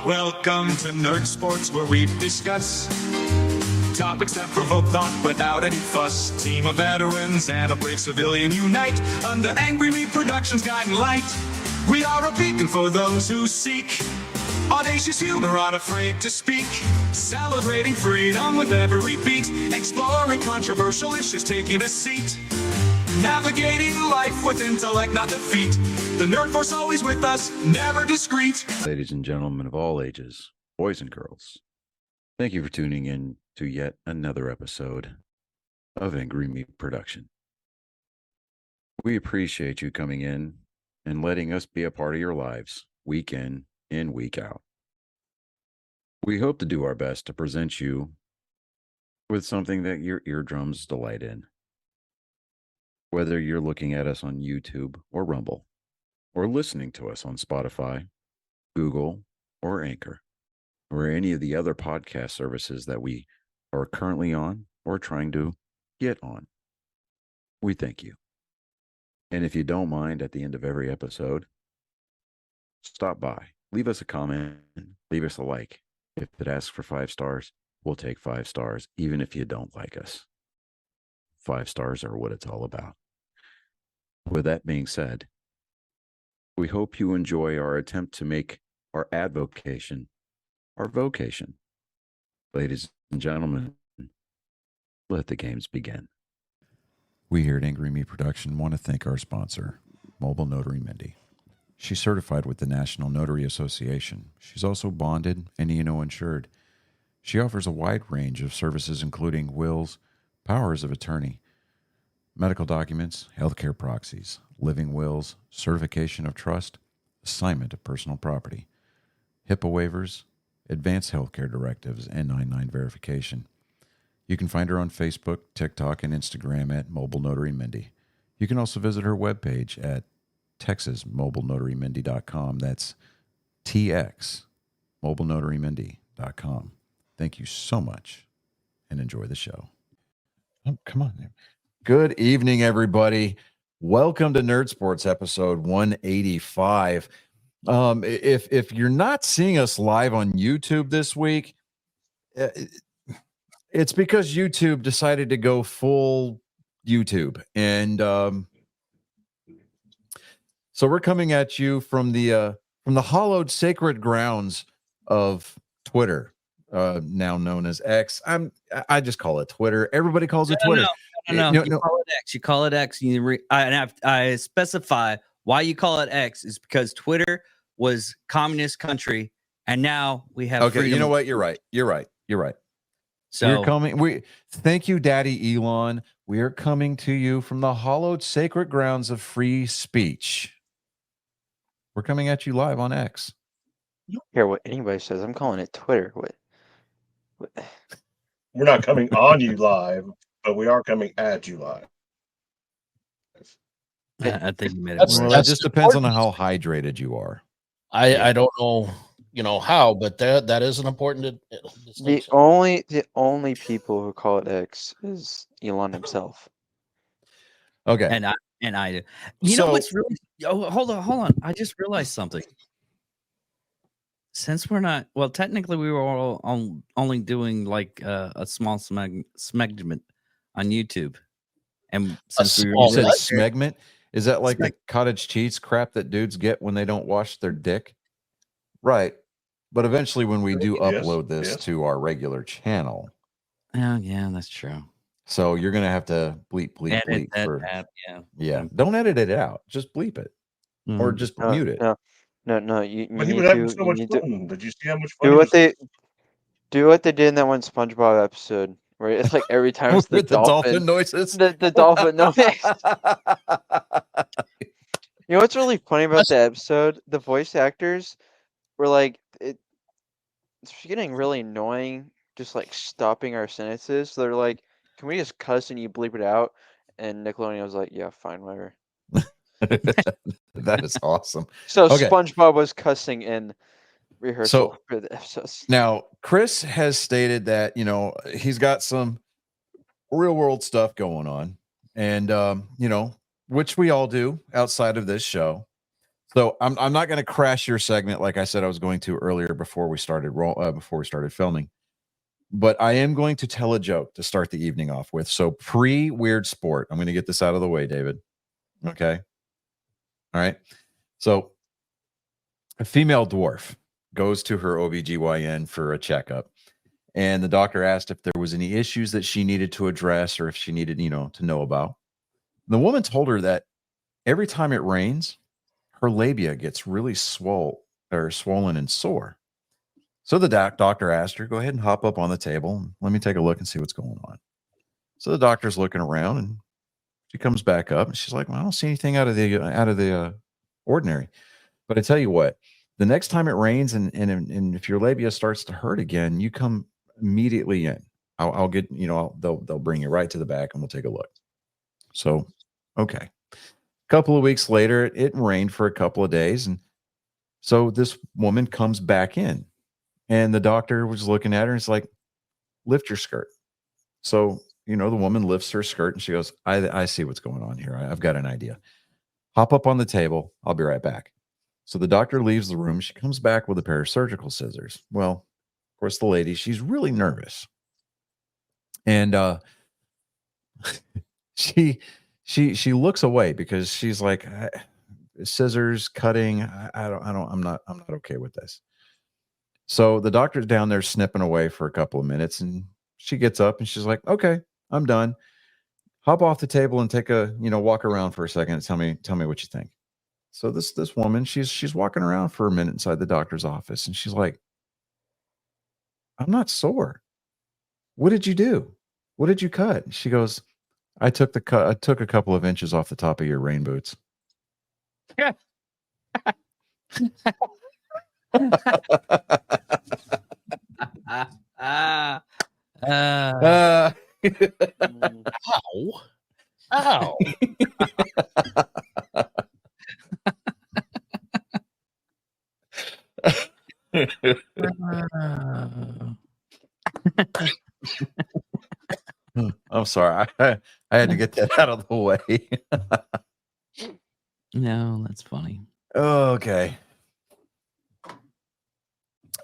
Welcome to Nerd Sports, where we discuss topics that provoke thought without any fuss. Team of veterans and a brave civilian unite under Angry Me Productions' guiding light. We are a beacon for those who seek audacious humor, unafraid to speak, celebrating freedom with every beat, exploring controversial issues, taking a seat, navigating life with intellect, not defeat. The Nerd Force always with us, never discreet. Ladies and gentlemen of all ages, boys and girls, thank you for tuning in to yet another episode of Angry Me Production. We appreciate you coming in and letting us be a part of your lives, week in and week out. We hope to do our best to present you with something that your eardrums delight in. Whether you're looking at us on YouTube or Rumble, or listening to us on Spotify, Google, or Anchor, or any of the other podcast services that we are currently on or trying to get on, we thank you. And if you don't mind, at the end of every episode, stop by, leave us a comment, leave us a like. If it asks for 5 stars, we'll take 5 stars, even if you don't like us. 5 stars are what it's all about. With that being said, we hope you enjoy our attempt to make our advocation our vocation. Ladies and gentlemen, let the games begin. We here at Angry Me Production want to thank our sponsor, Mobile Notary Mindy. She's certified with the National Notary Association. She's also bonded and E&O insured. She offers a wide range of services, including wills, powers of attorney, medical documents, healthcare proxies, living wills, certification of trust, assignment of personal property, HIPAA waivers, advanced healthcare directives, and 9/9 verification. You can find her on Facebook, TikTok, and Instagram at Mobile Notary Mindy. You can also visit her webpage at TexasMobileNotaryMindy.com. That's TX, MobileNotaryMindy.com. Thank you so much, and enjoy the show. Oh, come on. Good evening, everybody. Welcome to Nerd Sports episode 185. If you're not seeing us live on YouTube this week, it's because YouTube decided to go full YouTube, and so we're coming at you from the hallowed sacred grounds of Twitter, now known as X. I just call it Twitter. Everybody calls it Twitter. No. You call it X. You call it X. I specify why you call it X is because Twitter was communist country, and now we have okay. freedom. You know what? You're right. So Thank you, Daddy Elon. We are coming to you from the hallowed sacred grounds of free speech. We're coming at you live on X. I don't care what anybody says. I'm calling it Twitter. What? We're not coming on you live, but we are coming at you live. I think you made it That's- worse. Well, that just depends on how hydrated you are. I don't know, how, but that is an important The distinction. only people who call it X is Elon himself. Okay. And I do. You know what's really? Oh, hold on. I just realized something. Since we're not, well, technically we were all only doing like a small smegment on YouTube, and since we small You said what? smegment? Is that like the cottage cheese crap that dudes get when they don't wash their dick? Right. But eventually when we do Yes, upload this yes. to our regular channel, oh yeah, that's true. so you're going to have to bleep Edit that for, app, yeah. yeah. Don't edit it out. Just bleep it or Mhm. just No, mute it. No. You But he need was having to. so You much need to fun. Did you see how much fun do he what was? they did in that one SpongeBob episode, where it's like every time it's the With the dolphin dolphin, noises. the dolphin noise. You know what's really funny about the episode? The voice actors were like, it's getting really annoying, just like stopping our sentences. So they're like, "Can we just cuss and you bleep it out?" And Nickelodeon was like, "Yeah, fine, whatever." That is awesome. So Okay. SpongeBob was cussing in rehearsal So- for the episodes. Now, Chris has stated that, he's got some real world stuff going on, and, which we all do outside of this show. So I'm not going to crash your segment like I said I was going to earlier before we started filming. But I am going to tell a joke to start the evening off with. So pre-weird sport, I'm going to get this out of the way, David. Okay. All right. So a female dwarf goes to her OBGYN for a checkup. And the doctor asked if there was any issues that she needed to address or if she needed, to know about. The woman told her that every time it rains, her labia gets really swollen and sore. So the doctor asked her, go ahead and hop up on the table. And let me take a look and see what's going on. So the doctor's looking around and she comes back up and she's like, well, I don't see anything out of the ordinary. But I tell you what, the next time it rains and if your labia starts to hurt again, you come immediately in. I'll get, they'll bring you right to the back and we'll take a look. So, okay. A couple of weeks later, it rained for a couple of days. And so this woman comes back in and the doctor was looking at her and it's like, lift your skirt. So, the woman lifts her skirt and she goes, I see what's going on here. I've got an idea. Hop up on the table. I'll be right back. So the doctor leaves the room. She comes back with a pair of surgical scissors. Well, of course, the lady, she's really nervous. And she looks away because she's like, scissors, cutting. I'm not okay with this. So the doctor's down there snipping away for a couple of minutes and she gets up and she's like, okay, I'm done. Hop off the table and take a, walk around for a second and tell me what you think. So this woman, she's walking around for a minute inside the doctor's office and she's like, I'm not sore. What did you do? What did you cut? She goes, I took a couple of inches off the top of your rain boots. Ow. I'm sorry. I had to get that out of the way. No, that's funny. Okay.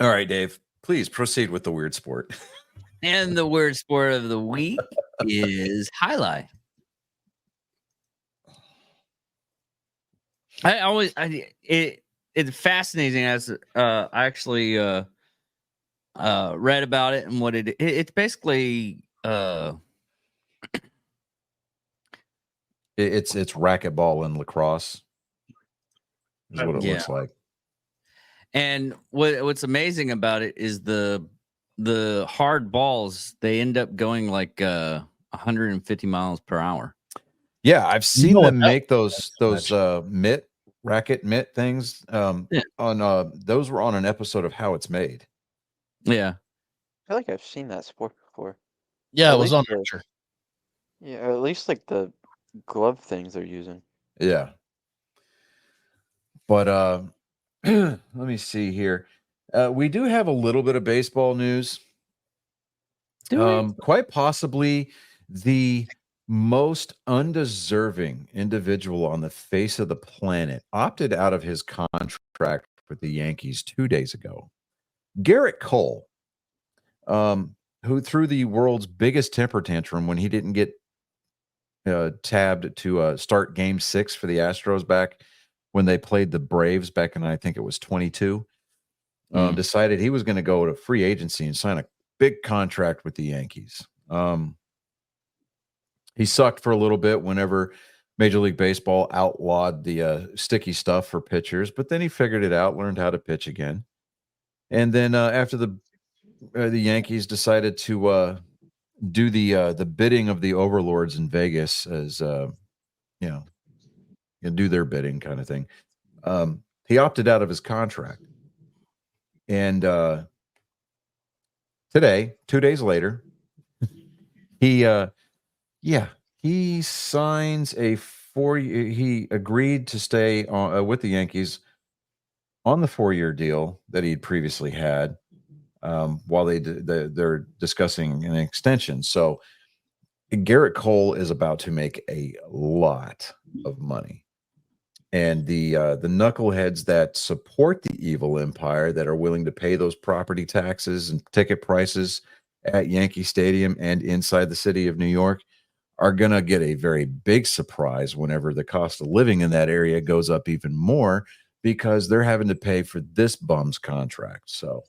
All right, Dave, please proceed with the weird sport. And the weird sport of the week is highlight. It's fascinating as I actually read about it and what it's basically it's racquetball and lacrosse is what it looks like. And what's amazing about it is the hard balls, they end up going like 150 miles per hour. Yeah, I've seen them make those racket mitt things. On those were on an episode of How It's Made. Yeah. I feel like I've seen that sport before. Yeah, At it was on least Archer. Yeah, or at least like the glove things they're using. Yeah. But let me see here. We do have a little bit of baseball news. Quite possibly the most undeserving individual on the face of the planet opted out of his contract with the Yankees 2 days ago. Garrett Cole, who threw the world's biggest temper tantrum when he didn't get tabbed to start Game 6 for the Astros back when they played the Braves back in, I think it was 22, decided he was going to go to free agency and sign a big contract with the Yankees. He sucked for a little bit whenever Major League Baseball outlawed the sticky stuff for pitchers, but then he figured it out, learned how to pitch again. And then after the Yankees decided to do the bidding of the overlords in Vegas, as do their bidding kind of thing, he opted out of his contract. And today, 2 days later, he signs a 4-year. He agreed to stay with the Yankees on the 4-year deal that he'd previously had, while they're discussing an extension. So Garrett Cole is about to make a lot of money. and the knuckleheads that support the evil empire that are willing to pay those property taxes and ticket prices at Yankee Stadium and inside the city of New York are going to get a very big surprise whenever the cost of living in that area goes up even more, because they're having to pay for this bum's contract. So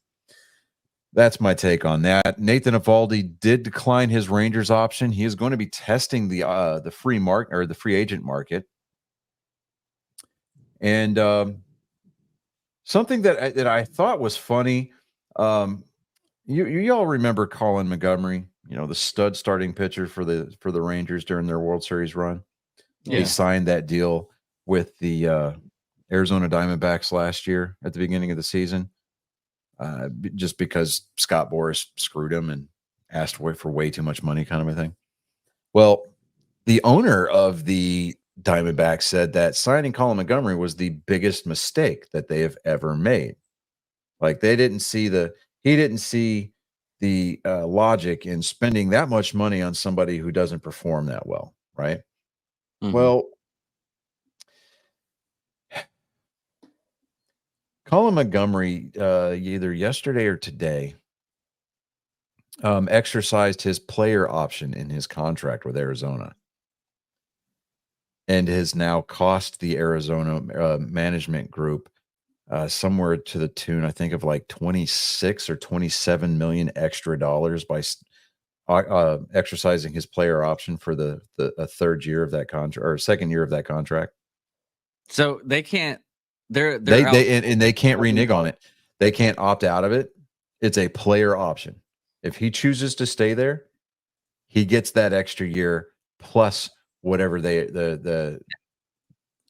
that's my take on that. Nathan Eovaldi did decline his Rangers option. He is going to be testing the free market, or the free agent market. And something that I thought was funny, you all remember Colin Montgomery, the stud starting pitcher for the Rangers during their World Series run. Yeah. He signed that deal with the Arizona Diamondbacks last year at the beginning of the season, just because Scott Boras screwed him and asked for way too much money, kind of a thing. Well, the owner of the Diamondbacks said that signing Colin Montgomery was the biggest mistake that they have ever made. Like, he didn't see the logic in spending that much money on somebody who doesn't perform that well, right? Mhm. Well, Colin Montgomery, either yesterday or today, exercised his player option in his contract with Arizona, and has now cost the Arizona management group somewhere to the tune, I think, of like 26 or 27 million extra dollars by exercising his player option for the third year of that contract, or second year of that contract. So they can't. They can't renege on it. They can't opt out of it. It's a player option. If he chooses to stay there, he gets that extra year plus whatever they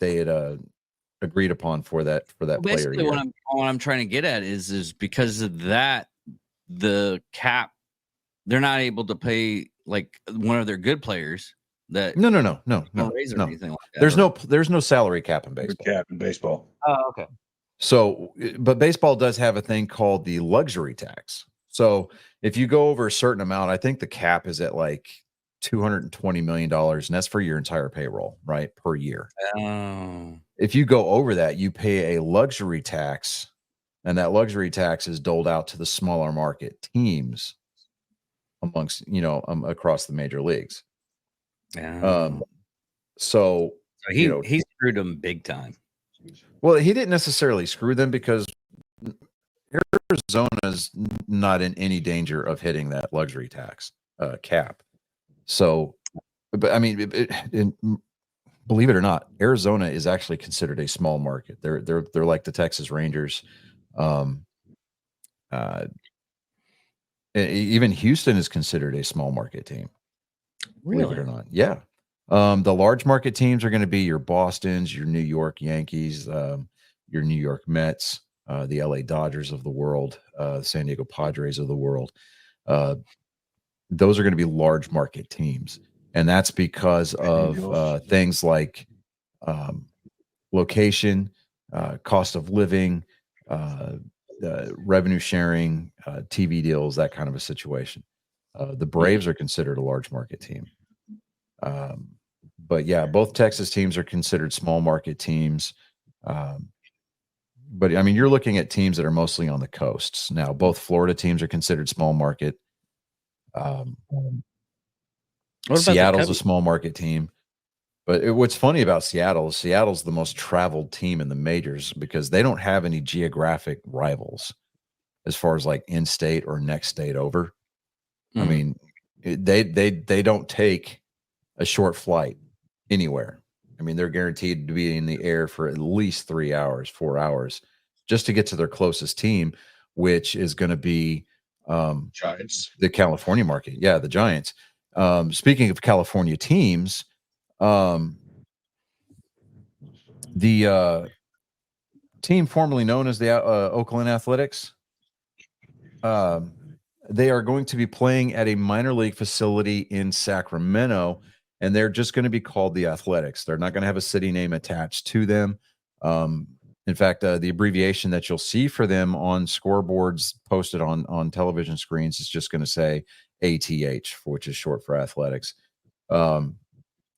had agreed upon for that player Basically, year. what I'm trying to get at is because of that, the cap, they're not able to pay like one of their good players. That No. raise or anything like that. There's no salary cap in baseball. Cap in baseball. Oh, okay. So, but baseball does have a thing called the luxury tax. So if you go over a certain amount, I think the cap is at like $220 million, and that's for your entire payroll, right, per year. Oh. If you go over that, you pay a luxury tax, and that luxury tax is doled out to the smaller market teams amongst, across the major leagues. So he screwed them big time. Well, he didn't necessarily screw them, because Arizona's not in any danger of hitting that luxury tax cap. So, but I mean, believe it or not, Arizona is actually considered a small market. They're like the Texas Rangers. Even Houston is considered a small market team. Really? Believe it or not. Yeah. The large market teams are going to be your Bostons, your New York Yankees, your New York Mets, the LA Dodgers of the world, the San Diego Padres of the world. Those are going to be large market teams. And that's because of things like location, cost of living, revenue sharing, TV deals, that kind of a situation. The Braves are considered a large market team. But yeah, both Texas teams are considered small market teams. But I mean, you're looking at teams that are mostly on the coasts. Now, both Florida teams are considered small market. Seattle's a small market team. But what's funny about Seattle is Seattle's the most traveled team in the majors, because they don't have any geographic rivals as far as like in-state or next state over. I mean, they don't take a short flight anywhere. I mean, they're guaranteed to be in the air for at least 3 hours, 4 hours, just to get to their closest team, which is going to be Giants, the California market. Yeah, the Giants. Speaking of California teams, the team formerly known as the Oakland Athletics, they are going to be playing at a minor league facility in Sacramento, and they're just going to be called the Athletics. They're not going to have a city name attached to them. In fact, the abbreviation that you'll see for them on scoreboards posted on television screens is just going to say ATH, which is short for Athletics. And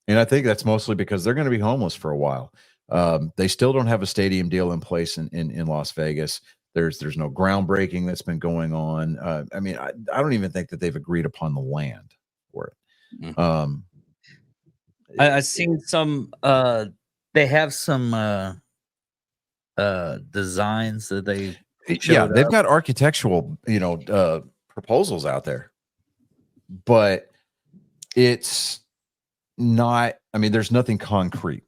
I think that's mostly because they're going to be homeless for a while. They still don't have a stadium deal in place in Las Vegas. There's no groundbreaking that's been going on. I mean, I don't even think that they've agreed upon the land for it. I've seen some. They have some designs that they. Yeah, they've up. got architectural, proposals out there, but it's not. I mean, there's nothing concrete.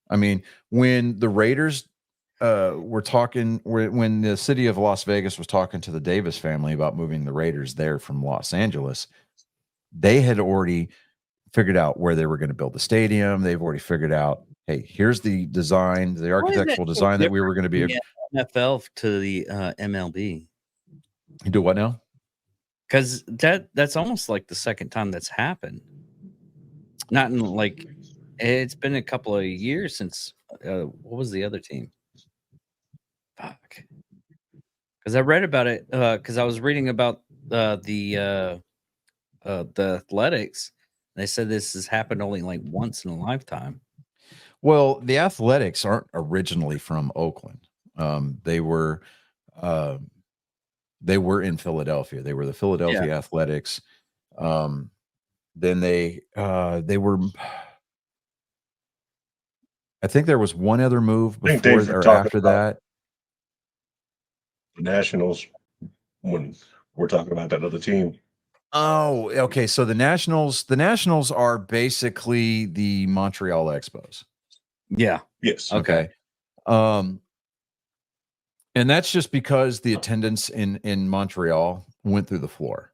I mean, when the Raiders were talking, when the city of Las Vegas was talking to the Davis family about moving the Raiders there from Los Angeles, they had already figured out where they were going to build the stadium. They've already figured out, hey, here's the design, the architectural design that we were going to be. NFL to the MLB. You do what now? Because that's almost like the second time that's happened. Not in like, it's been a couple of years since. What was the other team? Fuck. Because I read about it. Because I was reading about the Athletics. They said this has happened only like once in a lifetime. Well, the Athletics aren't originally from Oakland. They were in Philadelphia. They were the Philadelphia Athletics. Then they were. I think there was one other move before or after that. The Nationals, when we're talking about that other team. Oh, okay. So the Nationals are basically the Montreal Expos. Yeah. Yes. Okay. And that's just because the attendance in Montreal went through the floor.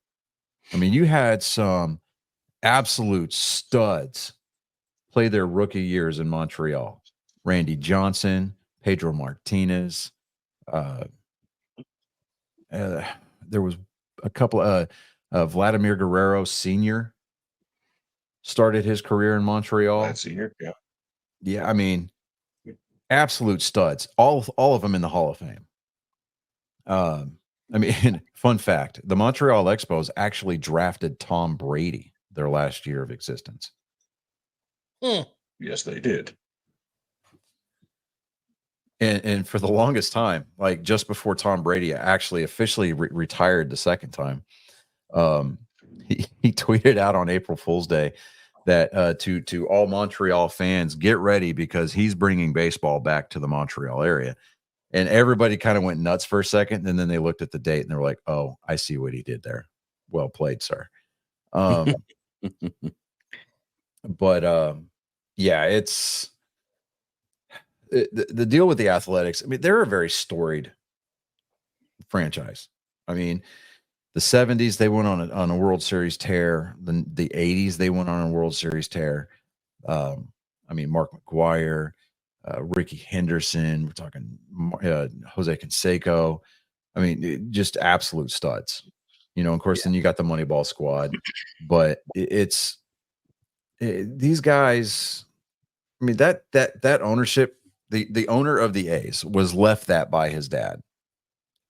I mean, you had some absolute studs play their rookie years in Montreal. Randy Johnson, Pedro Martinez. There was a couple of Vladimir Guerrero Sr. started his career in Montreal. That senior, yeah. Yeah, I mean, absolute studs. All of them in the Hall of Fame. I mean, fun fact, the Montreal Expos actually drafted Tom Brady their last year of existence. Yes, they did. And for the longest time, like just before Tom Brady actually officially retired the second time, he tweeted out on April Fool's Day that to all Montreal fans, get ready because he's bringing baseball back to the Montreal area. And everybody kind of went nuts for a second, and then they looked at the date and they were like, "Oh, I see what he did there. Well played, sir." But yeah, it's the deal with the Athletics. I mean, they're a very storied franchise. I mean, the 70s they went on a World Series tear. The 80s they went on a World Series tear. I mean, Mark McGwire, Ricky Henderson. We're talking Jose Canseco. I mean, just absolute studs. Of course, then you got the Moneyball squad, but these guys. I mean, that ownership, the owner of the A's was left that by his dad,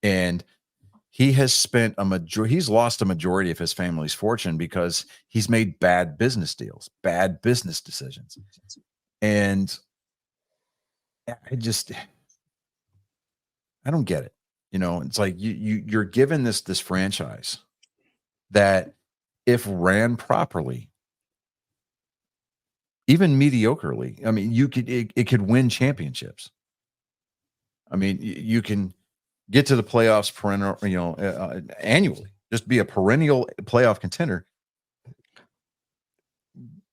and he has spent he's lost a majority of his family's fortune because he's made bad business deals, bad business decisions, and I don't get it. It's like you're given this franchise that, if ran properly, even mediocrely, I mean, it could win championships. I mean, you can get to the playoffs annually, just be a perennial playoff contender.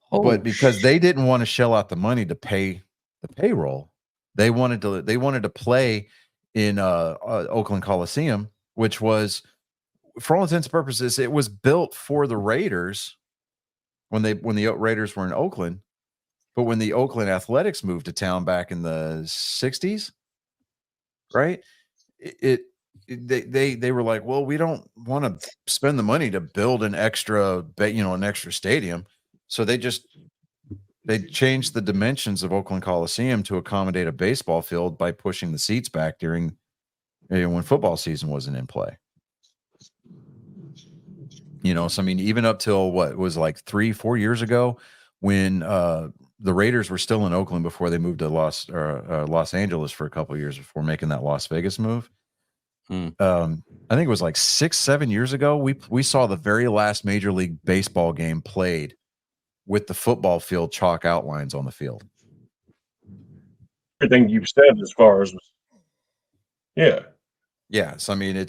But because they didn't want to shell out the money to pay the payroll, they wanted to play in Oakland Coliseum, which was, for all intents and purposes, it was built for the Raiders when the Raiders were in Oakland. But when the Oakland Athletics moved to town back in the 60s, right? They were like, well, we don't want to spend the money to build an extra stadium. So they changed the dimensions of Oakland Coliseum to accommodate a baseball field by pushing the seats back during when football season wasn't in play. So I mean, even up till what was like 3-4 years ago, when the Raiders were still in Oakland before they moved to Los Angeles for a couple of years before making that Las Vegas move. Hmm. I think it was like 6-7 years ago. We saw the very last Major League Baseball game played with the football field chalk outlines on the field. Everything you've said as far as, yeah, Yes, I mean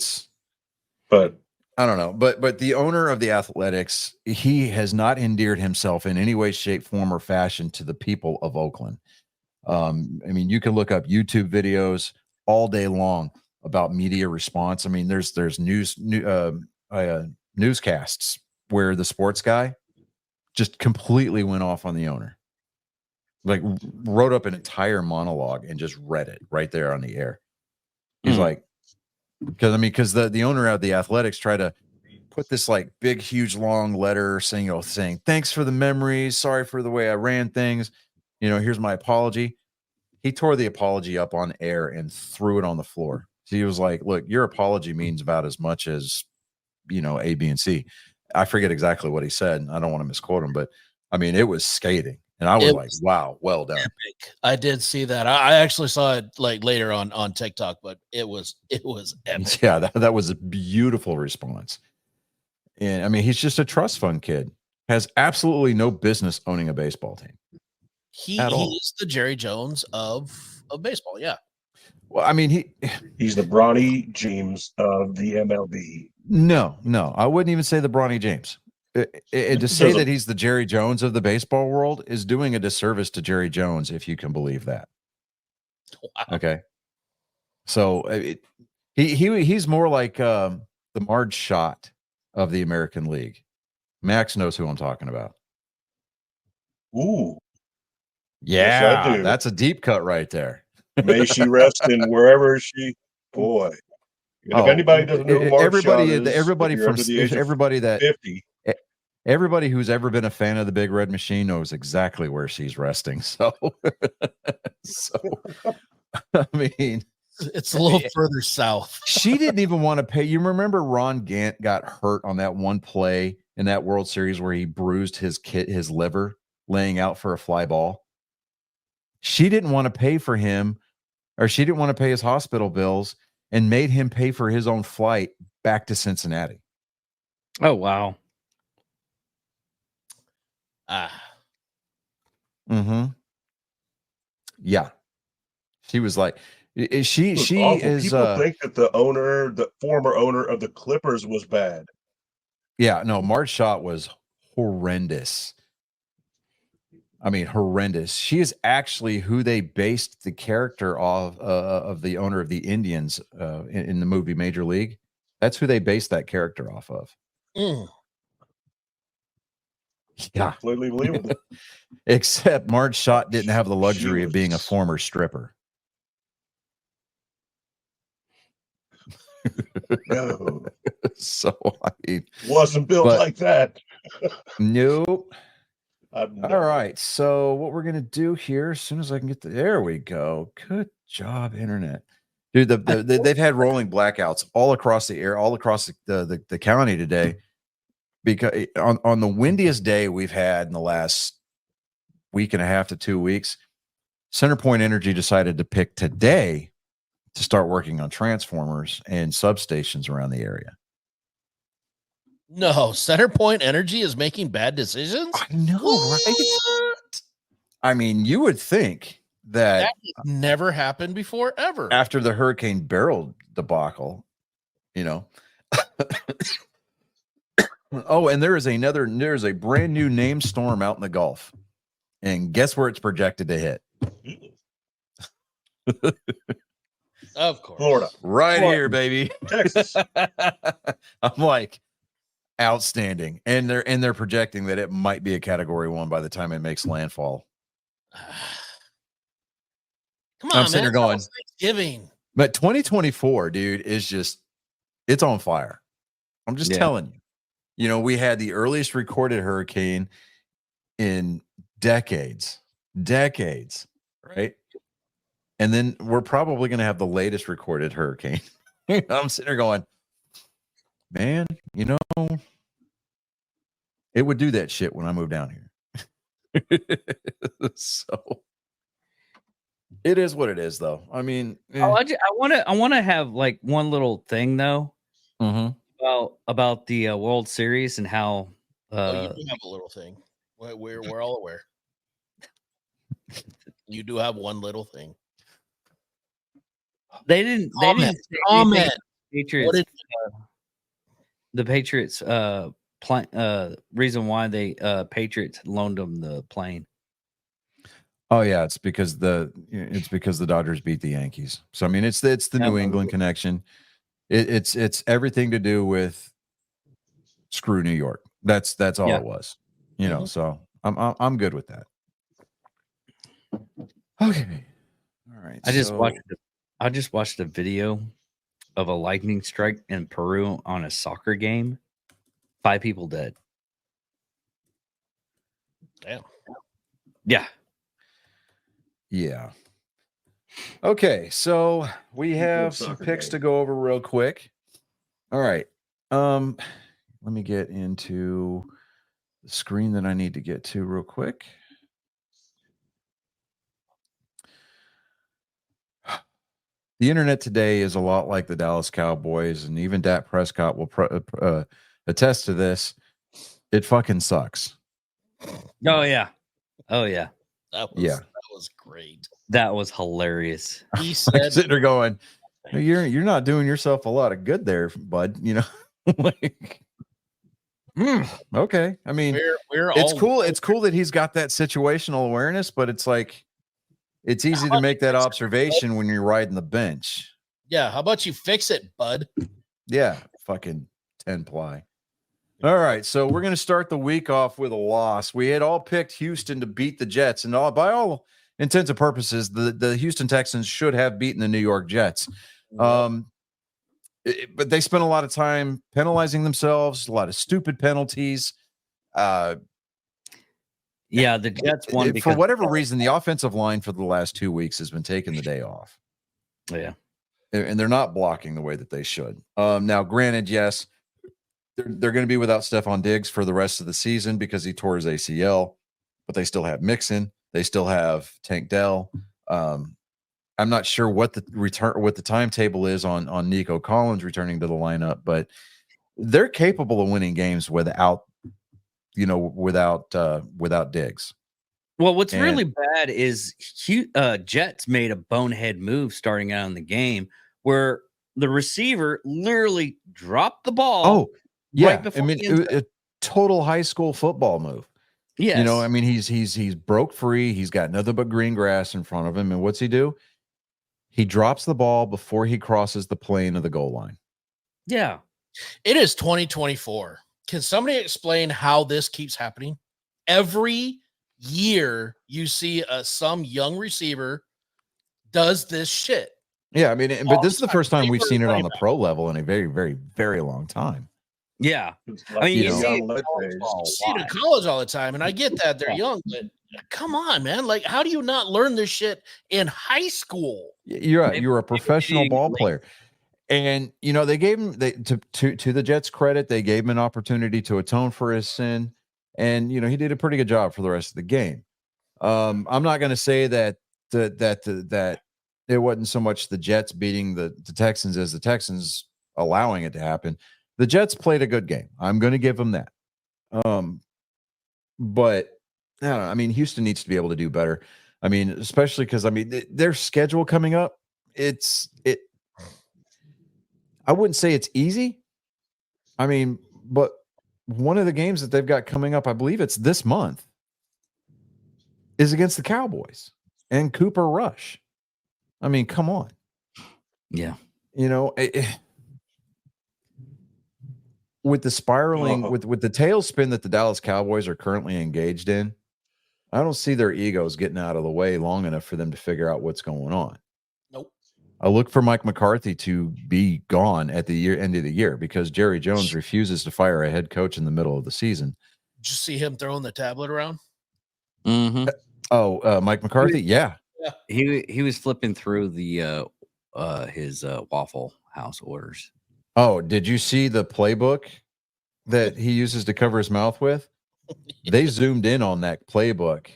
but I don't know, but the owner of the Athletics, he has not endeared himself in any way, shape, form, or fashion to the people of Oakland. I mean, you can look up YouTube videos all day long about media response. I mean, there's newscasts where the sports guy just completely went off on the owner, like wrote up an entire monologue and just read it right there on the air. He's like, because the owner of the Athletics tried to put this like big, huge, long letter saying thanks for the memories, sorry for the way I ran things, here's my apology. He tore the apology up on air and threw it on the floor. So he was like, look, your apology means about as much as, A, B, and C. I forget exactly what he said. I don't want to misquote him, but I mean, it was scathing. And I was like, wow, well done. Epic. I did see that. I actually saw it like later on TikTok, but it was epic. Yeah, that was a beautiful response. And I mean, he's just a trust fund kid. Has absolutely no business owning a baseball team. He At all. is the Jerry Jones of baseball. Yeah. Well, I mean, he's the Bronny James of the MLB. No, I wouldn't even say the Bronny James. To say that he's the Jerry Jones of the baseball world is doing a disservice to Jerry Jones, if you can believe that. Wow. Okay. So he's more like the Marge Schott of the American League. Max knows who I'm talking about. Ooh. Yeah, Yes, I do. That's a deep cut right there. May she rest in wherever she, boy. And if anybody doesn't know who Marge Schott is, everybody who's ever been a fan of the Big Red Machine knows exactly where she's resting. So, I mean, it's a little further south. She didn't even want to pay. You remember Ron Gant got hurt on that one play in that World Series where he bruised his liver laying out for a fly ball? She didn't want to pay for him, or she didn't want to pay his hospital bills, and made him pay for his own flight back to Cincinnati. Oh, wow. Yeah. She was like, she is. People think that the former owner of the Clippers was bad. Yeah, no, Marge Schott was horrendous. I mean, horrendous. She is actually who they based the character of the owner of the Indians in the movie Major League. That's who they based that character off of. Yeah, completely believable. Except Marge Schott didn't have the luxury of being a former stripper. No. So I mean, wasn't built like that. Nope. All right. So what we're gonna do here, as soon as I can get there we go. Good job, internet. Dude, they've had rolling blackouts all across the air, all across the county today. Because on the windiest day we've had in the last week and a half to 2 weeks, CenterPoint Energy decided to pick today to start working on transformers and substations around the area. No, CenterPoint Energy is making bad decisions? I know, right? I mean, you would think that never happened before, ever. After the Hurricane Beryl debacle, Oh, and there's a brand new named storm out in the Gulf. And guess where it's projected to hit? Of course. Florida. Right here, baby. Texas. I'm like, outstanding. And they're projecting that it might be a category 1 by the time it makes landfall. Come on, I'm sitting here going, Thanksgiving. But 2024, dude, is just, it's on fire. I'm just telling you. We had the earliest recorded hurricane in decades, right? And then we're probably going to have the latest recorded hurricane. I'm sitting there going, man, it would do that shit when I moved down here. So it is what it is, though. I mean, Oh, I want to have like one little thing though mhm. about the World Series and how Oh, you do have a little thing. We're all aware. You do have one little thing. they didn't say anything Comment. Patriots What the Patriots reason why they Patriots loaned them the plane. Oh yeah, it's because the Dodgers beat the Yankees. So I mean, it's the New England connection. It's everything to do with screw New York. That's all Yeah. it was. You know, so I'm good with that. Okay. All right. I just watched a video of a lightning strike in Peru on a soccer game. 5 people dead. Damn. Yeah. Yeah. Okay, so we have some soccer picks game. to go over real quick. All right. Let me get into the screen that I need to get to real quick. The internet today is a lot like the Dallas Cowboys, and even Dak Prescott will attest to this. It fucking sucks. Oh yeah. Oh yeah. That was great. That was hilarious. He I'm said, sitting there going, "You're not doing yourself a lot of good there, bud." You know, like, okay. I mean, we're it's all cool. It's cool that he's got that situational awareness, but it's like, it's easy to make that observation when you're riding the bench. Yeah, how about you fix it, bud? Yeah, fucking 10 ply. All right, so we're going to start the week off with a loss. We had all picked Houston to beat the Jets, and by all intents and purposes, the Houston Texans should have beaten the New York Jets. But they spent a lot of time penalizing themselves, a lot of stupid penalties. Yeah, the Jets won For because whatever reason, the offensive line for the last 2 weeks has been taking the day off. yeah. And they're not blocking the way that they should. Now, granted, yes, they're going to be without Stephon Diggs for the rest of the season because he tore his ACL, but they still have Mixon. They still have Tank Dell. I'm not sure what the timetable is on Nico Collins returning to the lineup, but they're capable of winning games without Diggs. Well, what's really bad is Jets made a bonehead move starting out in the game where the receiver literally dropped the ball. Oh, yeah. Right before a total high school football move. yes. You know, I mean, he's broke free. He's got nothing but green grass in front of him. And what's he do? He drops the ball before he crosses the plane of the goal line. Yeah. It is 2024. Can somebody explain how this keeps happening? Every year you see some young receiver does this shit. Yeah, I mean, but this is the first time we've seen it on the pro level in a very, very, very long time. Yeah. I mean, you see it in college all the time, and I get that they're young, but come on, man. Like, how do you not learn this shit in high school? You're right. You're a professional ball player. And they gave him to the Jets' credit, they gave him an opportunity to atone for his sin. And he did a pretty good job for the rest of the game. I'm not going to say that it wasn't so much the Jets beating the Texans as the Texans allowing it to happen. The Jets played a good game. I'm going to give them that. But I don't know. I mean, Houston needs to be able to do better. I mean, especially because their schedule coming up. I wouldn't say it's easy. I mean, but one of the games that they've got coming up, I believe it's this month, is against the Cowboys and Cooper Rush. I mean, come on. Yeah. With the spiraling, with the tailspin that the Dallas Cowboys are currently engaged in, I don't see their egos getting out of the way long enough for them to figure out what's going on. Nope. I look for Mike McCarthy to be gone at the end of the year because Jerry Jones refuses to fire a head coach in the middle of the season. Did you see him throwing the tablet around? Mm-hmm. Oh, Mike McCarthy? Yeah. He was flipping through the his Waffle House orders. Oh, did you see the playbook that he uses to cover his mouth with? they zoomed in on that playbook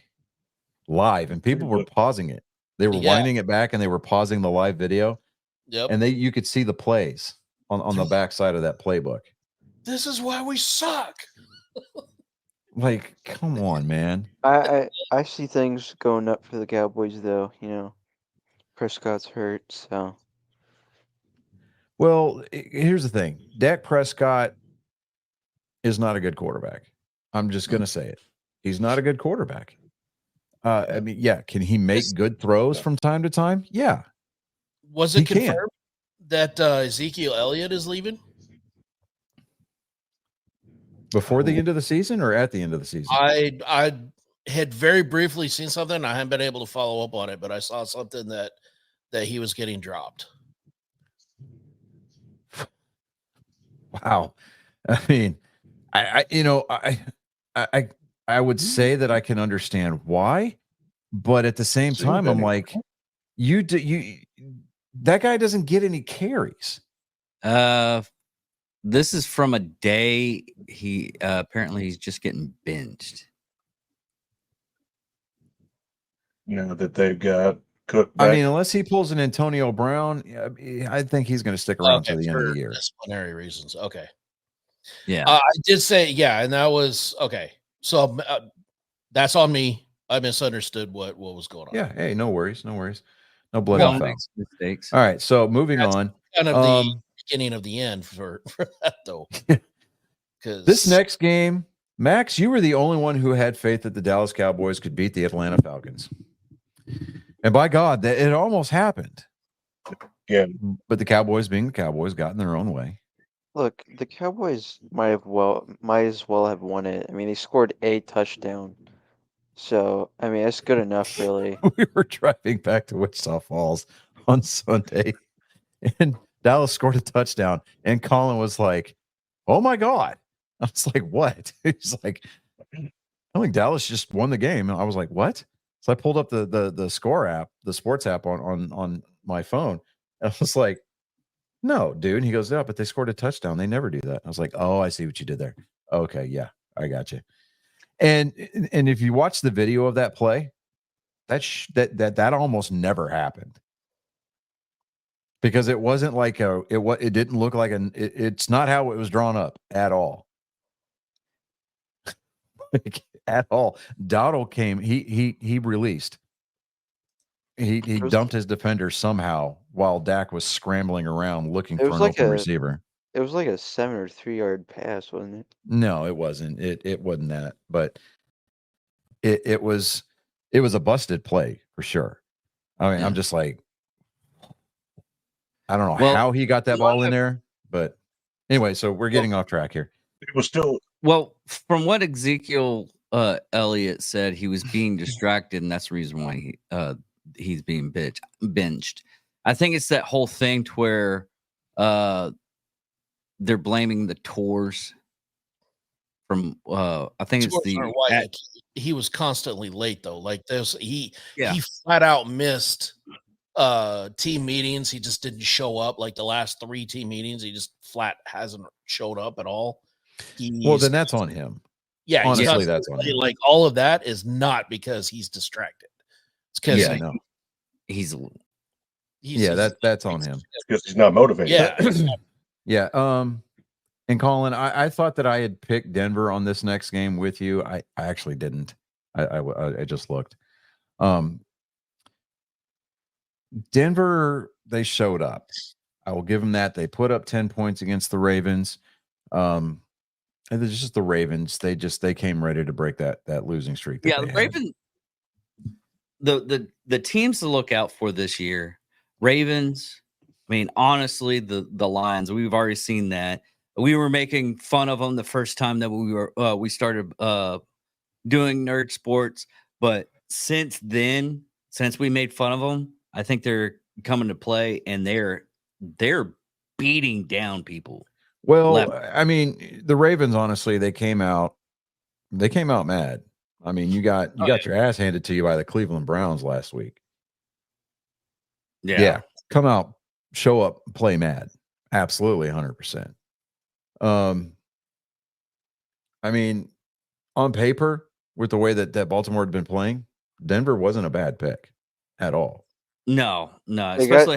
live, and people were pausing it. They were Yeah. winding it back, and they were pausing the live video, Yep. and you could see the plays on the back side of that playbook. This is why we suck. Like, come on, man. I see things going up for the Cowboys though. You know, Prescott's hurt, so Well, here's the thing. Dak Prescott is not a good quarterback. I'm just going to say it. He's not a good quarterback. I mean, yeah, can he make good throws from time to time? Yeah. Was it He can. confirmed that Ezekiel Elliott is leaving? Before the end of the season or at the end of the season? I had very briefly seen something. I haven't been able to follow up on it, but I saw something that he was getting dropped. Wow. I mean, I would say that I can understand why, but at the same time, I'm like, that guy doesn't get any carries. This is from a day he apparently he's just getting benched. Now that they've got Cook I back. mean, unless he pulls an Antonio Brown, I think he's going to stick around to the end of the year. Disciplinary reasons. Okay. Yeah. I did say, yeah, and that was okay. So that's on me. I misunderstood what was going on. Yeah. Hey, no worries. No worries. No blood Well, and foul. makes mistakes. All right. So moving That's on. Kind of the beginning of the end for that, though. Because This next game, Max, you were the only one who had faith that the Dallas Cowboys could beat the Atlanta Falcons. And by God, that it almost happened. Yeah. But the Cowboys, being the Cowboys, got in their own way. look, the Cowboys might as well have won it. I mean, they scored a touchdown, so I mean that's good enough, really. We were driving back to Wichita Falls on Sunday, and Dallas scored a touchdown, and Colin was like, "Oh my God!" I was like, "What?" He's like, "I think Dallas just won the game." And I was like, "What?" So I pulled up the score app, the sports app on my phone, and I was like, "No, dude." And he goes, "Yeah, but they scored a touchdown. They never do that." I was like, "Oh, I see what you did there. Okay, yeah, I got you." And if you watch the video of that play, that almost never happened, because it wasn't like it didn't look like it's not how it was drawn up at all. Like, at all. Dowdle came, he released. He dumped his defender somehow while Dak was scrambling around looking It for was an like open a- receiver. It was like a 7 or 3 yard pass, wasn't it? No, it wasn't. It wasn't that, but it was a busted play for sure. I mean, Yeah. I'm just like, I don't know Well, how he got that ball in there, but anyway, so we're getting off track here. It was still Well, from what Ezekiel Elliott said, he was being distracted, and that's the reason why he's being benched. I think it's that whole thing to where they're blaming the tours from I think it's Tours aren't why at- he was constantly late, though. Like he Yeah. flat out missed team meetings. He just didn't show up. Like the last 3 team meetings, he just flat hasn't showed up at all. Well, then that's on him. Yeah, he's honestly, constantly that's on late. him. Like all of that is not because he's distracted. It's because Yeah, no. he's That's on him. because he's not motivated. Yeah. Yeah. And Colin, I thought that I had picked Denver on this next game with you. I actually didn't. I just looked. Denver, they showed up. I will give them that. They put up 10 points against the Ravens. And it's just the Ravens. They came ready to break that losing streak. the Ravens. The teams to look out for this year, Ravens. I mean, honestly, the Lions. We've already seen that. We were making fun of them the first time that we started doing nerd sports, but since then, since we made fun of them, I think they're coming to play, and they're beating down people. Well, I mean, the Ravens, honestly, they came out mad. I mean, you got your ass handed to you by the Cleveland Browns last week. Yeah. Come out, show up, play mad. Absolutely 100%. I mean, on paper, with the way that Baltimore had been playing, Denver wasn't a bad pick at all. No, They got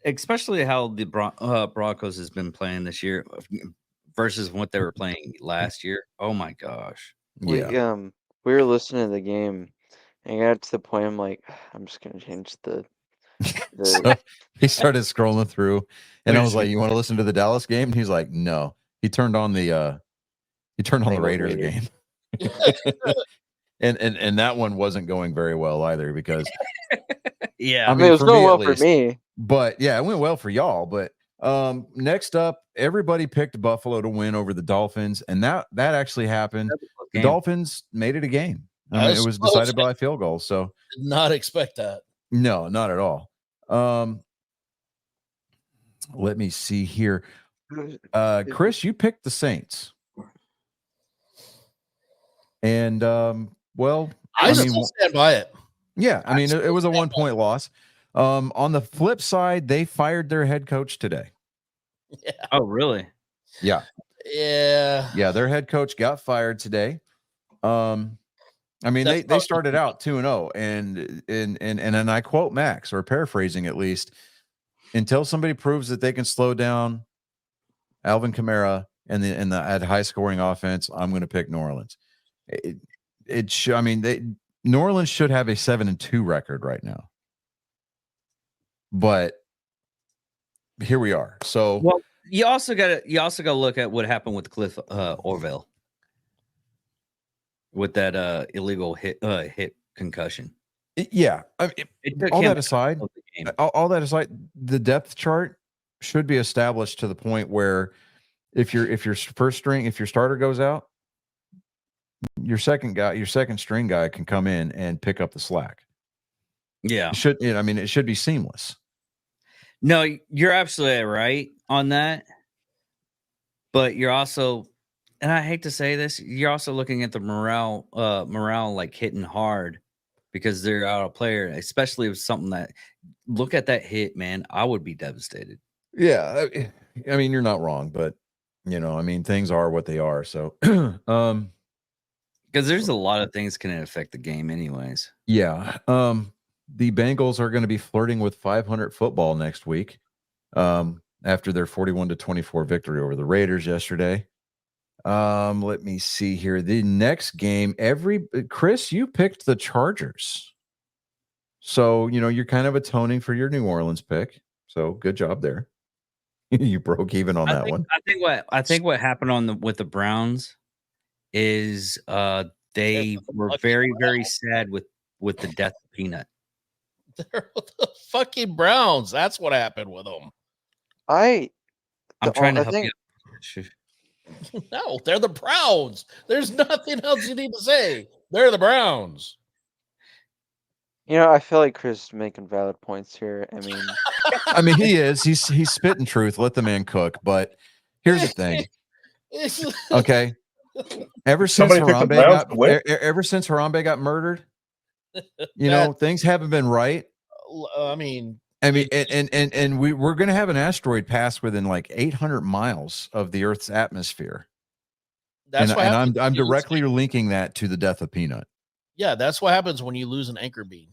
especially how the Broncos has been playing this year versus what they were playing last year. Oh my gosh. we were listening to the game, and I got to the point I'm like, I'm just gonna change the So he started scrolling through, and I was like, "You want to listen to the Dallas game?" And he's like, "No." He turned on the Bengals Raiders Raiders. game, and that one wasn't going very well either because Yeah. I I mean, mean, it was for going me well at for least. me. But yeah, it went well for y'all. But next up, everybody picked Buffalo to win over the Dolphins, and that actually happened. The Game. Dolphins made it a game. I mean, it That's was close. decided by a field goal. So Did not expect that. no, not at all. Let me see here. Chris, you picked the Saints. And well, I still stand by it. yeah, I mean, it was a 1-point loss. On the flip side, they fired their head coach today. Yeah. Oh, really? Yeah. Yeah. Their head coach got fired today. I mean, That's they started out 2-0, and I quote Max, or paraphrasing at least, until somebody proves that they can slow down Alvin Kamara and at high scoring offense, I'm going to pick New Orleans. New Orleans should have a 7-2 record right now, but here we are. So Well, you also got to look at what happened with Cliff Orville with that illegal hit concussion. yeah, I mean, It took all him that aside, out of the game. all that aside, the depth chart should be established to the point where if your starter goes out, your second string guy can come in and pick up the slack. Yeah. It should be seamless. No, you're absolutely right on that. But you're also, and I hate to say this, you're also looking at the morale like hitting hard because they're out of player, especially with something that, look at that hit, man. I would be devastated. Yeah, I mean, you're not wrong, but things are what they are. So, Because there's a lot of things can affect the game, anyways. yeah. The Bengals are going to be flirting with 500 football next week. After their 41-24 victory over the Raiders yesterday. Let me see here. The next game, Chris, you picked the Chargers. So, you're kind of atoning for your New Orleans pick. So good job there. You broke even on that one. I think what happened with the Browns is they were very, very sad with the death of Peanut. They're the fucking Browns. That's what happened with them. I'm trying to help you. No, they're the Browns. There's nothing else you need to say. They're the Browns. I feel like Chris is making valid points here. I mean, he is. He's spitting truth. Let the man cook. But here's the thing. Okay. Ever since Harambe got murdered, things haven't been right. I mean, and we're going to have an asteroid pass within like 800 miles of the Earth's atmosphere. That's and I'm directly linking that to the death of Peanut. Yeah, that's what happens when you lose an anchor beam.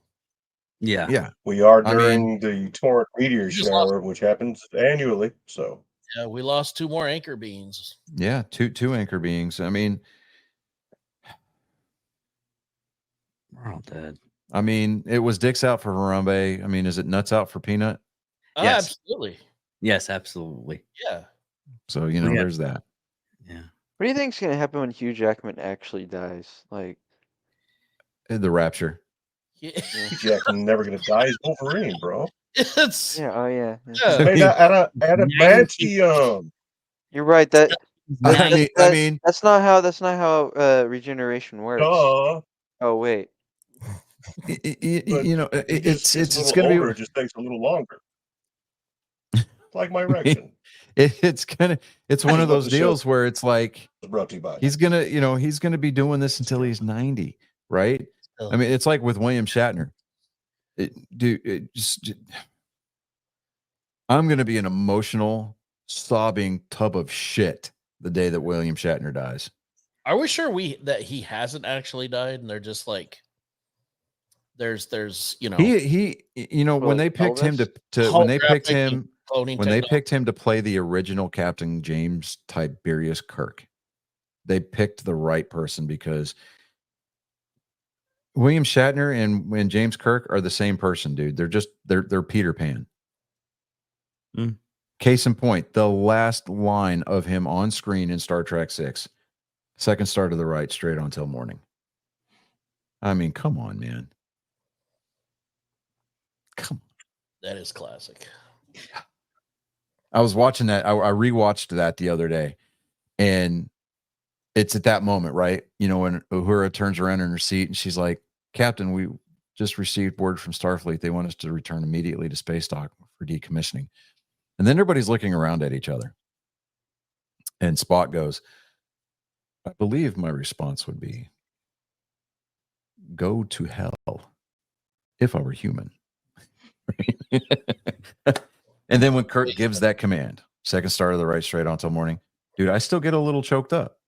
Yeah. We are during the torrent meteor shower, which happens annually. So yeah, we lost 2 more anchor beams. Yeah, two anchor beings. I mean, we're all dead. I mean, it was dicks out for Harambe. I mean, is it nuts out for Peanut? Yes. Absolutely. Yes, absolutely. Yeah. So, there's that. Yeah. What do you think is going to happen when Hugh Jackman actually dies? Like the rapture. Hugh Jackman never going to die. He's Wolverine, bro. It's yeah. Oh yeah. Made adamantium. You're right. I mean, that's not how regeneration works. Duh. Oh wait. It's going to be. It just takes a little longer. Like my erection. It's one of those deals where it's like brought to you by he's gonna be doing this until he's 90, right? I mean, it's like with William Shatner. I'm gonna be an emotional, sobbing tub of shit the day that William Shatner dies. Are we sure that he hasn't actually died and they're just like there's you know He you know, when Like they picked him Elvis? to when they picked holographic and him cloning when they technology? picked him to play the original Captain James Tiberius Kirk, they picked the right person because William Shatner and James Kirk are the same person, dude. They're Peter Pan. Mm. Case in point, the last line of him on screen in Star Trek 6, second star to the right, straight on till morning. I mean, come on, man. Come on. That is classic. I was watching that. I rewatched that the other day, and it's at that moment, right? You know, when Uhura turns around in her seat and she's like, "Captain, we just received word from Starfleet. They want us to return immediately to space dock for decommissioning." And then everybody's looking around at each other. And Spock goes, "I believe my response would be, go to hell if I were human." And then when Kirk gives that command, second star to the right, straight on till morning, dude, I still get a little choked up.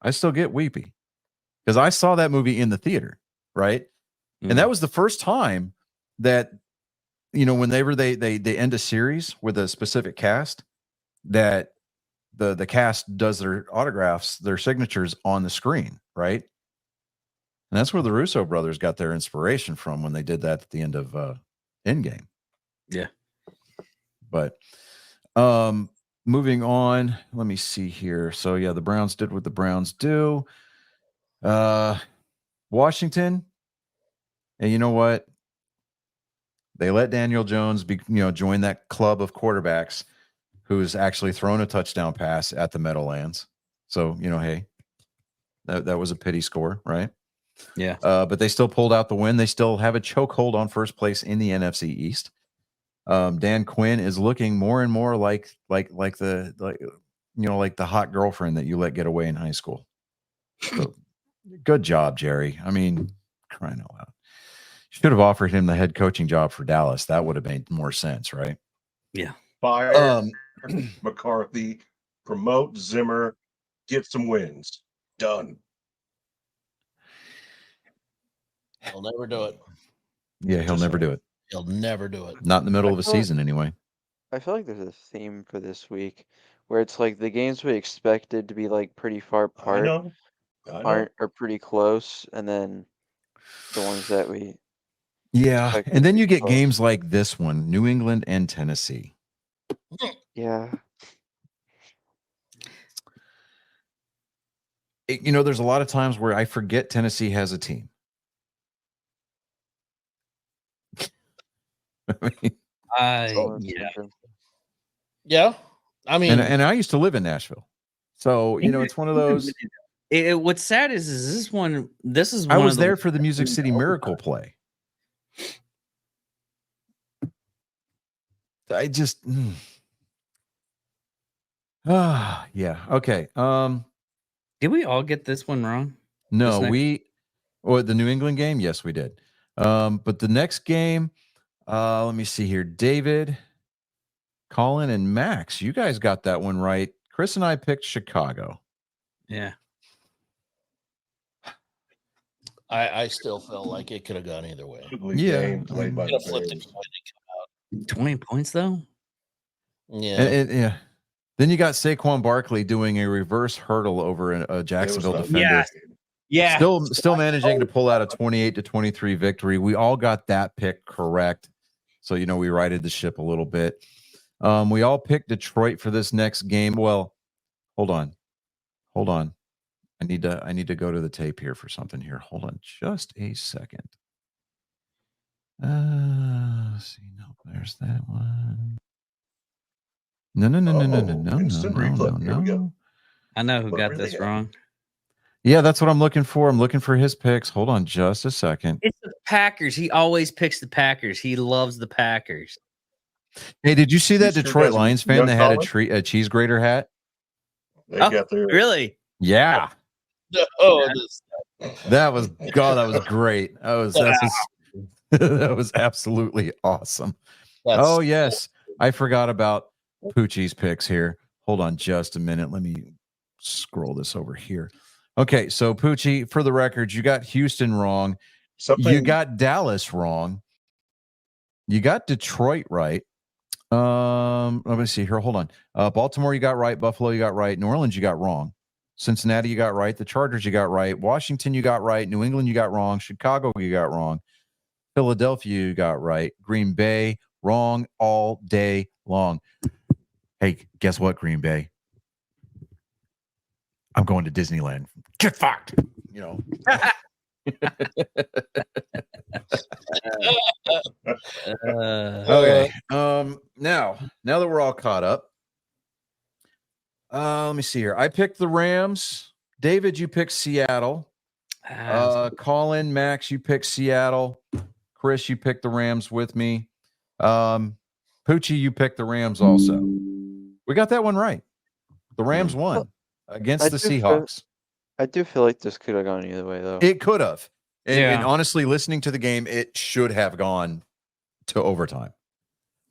I still get weepy because I saw that movie in the theater, right? And that was the first time that, you know, whenever they end a series with a specific cast, that the cast does their autographs, their signatures on the screen, right? And that's where the Russo brothers got their inspiration from when they did that at the end of Endgame. Yeah. But moving on, let me see here. So yeah, the Browns did what the Browns do. Washington, and you know what? They let Daniel Jones join that club of quarterbacks who's actually thrown a touchdown pass at the Meadowlands. So, you know, hey, that was a pity score, right? Yeah. But they still pulled out the win. They still have a chokehold on first place in the NFC East. Dan Quinn is looking more and more like the hot girlfriend that you let get away in high school. So, good job, Jerry. I mean, crying out loud. Should have offered him the head coaching job for Dallas. That would have made more sense, right? Yeah. Fire McCarthy, promote Zimmer, get some wins. Done. He'll never do it. Yeah, he'll never do it. He'll never do it. Not in the middle of a feel like- season, anyway. I feel like there's a theme for this week where it's like the games we expected to be like pretty far I apart know. are pretty close, and then the ones that we Yeah, expected and then to you be get close. games like this one, New England and Tennessee. Yeah. There's a lot of times where I forget Tennessee has a team. I mean, Yeah. Yeah. I mean, and I used to live in Nashville. So, it's one of those. What's sad is this one. This is I one was of the there for the Music City Miracle play. I just yeah. Okay. Did we all get this one wrong? No, This the New England game, yes, we did. But the next game, let me see here. David, Colin, and Max, you guys got that one right. Chris and I picked Chicago. Yeah. I still feel like it could have gone either way. Ugly Yeah, game played by Could the have flipped Bears. it. 20 points though. Yeah. And then you got Saquon Barkley doing a reverse hurdle over a Jacksonville It was defender. Yes. Yeah. Still managing to pull out a 28-23 victory. We all got that pick correct. So, we righted the ship a little bit. We all picked Detroit for this next game. Well, hold on. I need to go to the tape here for something here. Hold on just a second. Let's see. No, there's that one. No. Instant replay. Here we go. I know who What got really this happened? wrong. Yeah, that's what I'm looking for. I'm looking for his picks. Hold on just a second. It's the Packers. He always picks the Packers. He loves the Packers. Hey, did you see that sure Detroit does. Lions fan Young that had Colin? a cheese grater hat? They Oh, got their Really? Yeah. Oh, That was great. That was absolutely awesome. Oh, yes. I forgot about Poochie's picks here. Hold on just a minute. Let me scroll this over here. Okay, so Poochie, for the record, you got Houston wrong. Something You got Dallas wrong. You got Detroit right. Let me see here. Hold on. Baltimore, you got right. Buffalo, you got right. New Orleans, you got wrong. Cincinnati, you got right. The Chargers, you got right. Washington, you got right. New England, you got wrong. Chicago, you got wrong. Philadelphia, you got right. Green Bay, wrong all day long. Hey, guess what, Green Bay? I'm going to Disneyland. Get fucked. You know. Okay. Now that we're all caught up, let me see here. I picked the Rams. David, you picked Seattle. Colin, Max, you picked Seattle. Chris, you picked the Rams with me. Poochie, you picked the Rams also. We got that one right. The Rams won against the Seahawks. I do feel like this could have gone either way, though. It could have. And Yeah. honestly, listening to the game, it should have gone to overtime.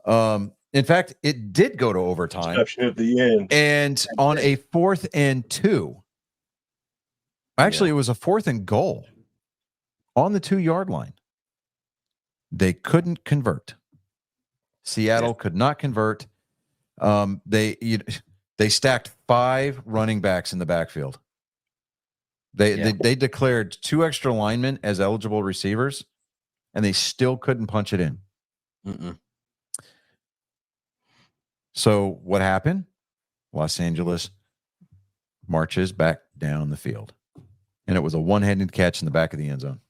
In fact, it did go to overtime. exception at the end. And on a 4th and 2, actually, it was a 4th and goal on the 2-yard line. They couldn't convert. Seattle could not convert. They stacked 5 running backs in the backfield. They declared 2 extra linemen as eligible receivers, and they still couldn't punch it in. Mm-mm. So what happened? Los Angeles marches back down the field, and it was a one-handed catch in the back of the end zone.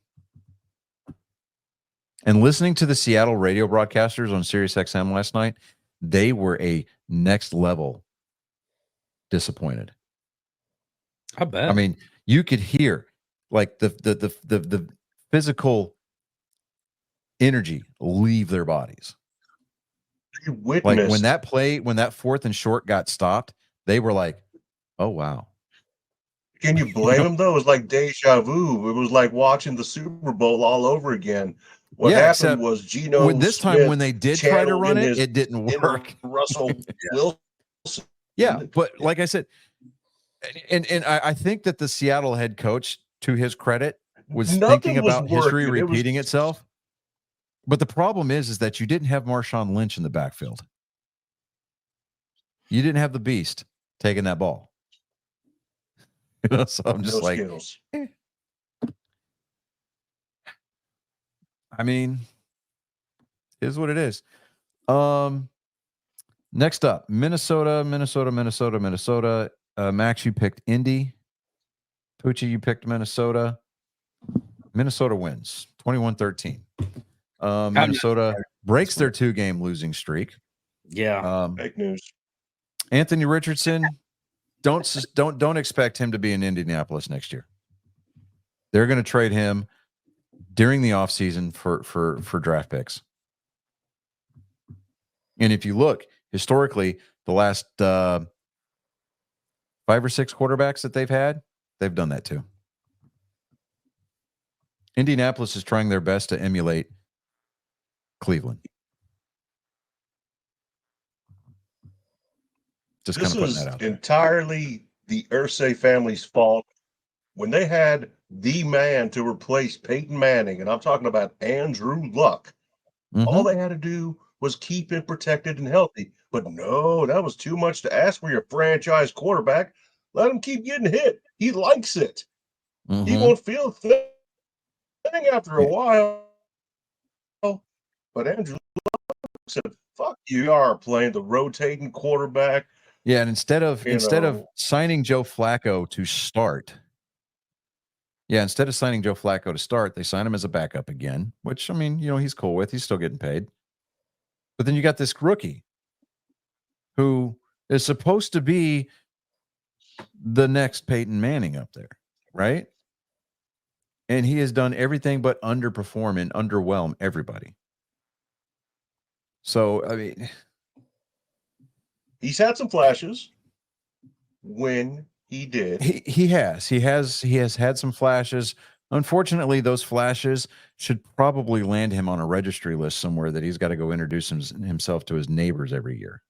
And listening to the Seattle radio broadcasters on Sirius XM last night, they were a next level disappointed. I bet. I mean, you could hear like the physical energy leave their bodies. You Like witnessed when that 4th and short got stopped, they were like, "Oh wow." Can you blame him though? It was like deja vu. It was like watching the Super Bowl all over again. What Yeah, happened except was Geno this time Smith when they did try to channeled run in it, his it didn't inner work. Russell Wilson. Yeah, but like I said, and I think that the Seattle head coach, to his credit, was Nothing thinking was about history working. It was- repeating itself. But the problem is that you didn't have Marshawn Lynch in the backfield. You didn't have the beast taking that ball. You know, so I'm just No like, skills. I mean, it is what it is. Next up, Minnesota. Max, you picked Indy. Poochie, you picked Minnesota. Minnesota wins 21-13. Minnesota breaks their 2-game losing streak. yeah. Fake news. Anthony Richardson, don't expect him to be in Indianapolis next year. They're going to trade him during the offseason for draft picks. And if you look historically, the last 5 or 6 quarterbacks that they've had, they've done that too. Indianapolis is trying their best to emulate Cleveland. Just kind This of putting is that out there. entirely the Irsay family's fault. When they had the man to replace Peyton Manning, and I'm talking about Andrew Luck, all they had to do was keep him protected and healthy. But no, that was too much to ask for your franchise quarterback. Let him keep getting hit. He likes it. He won't feel a thing after a while. But Andrew Luck said, fuck you are playing the rotating quarterback. Yeah, and instead of know. signing Joe Flacco to start, they sign him as a backup again, which, I mean, he's cool with. He's still getting paid. But then you got this rookie who is supposed to be the next Peyton Manning up there, right? And he has done everything but underperform and underwhelm everybody. So, I mean, he's had some flashes when he did. He has had some flashes. Unfortunately, those flashes should probably land him on a registry list somewhere that he's got to go introduce himself to his neighbors every year.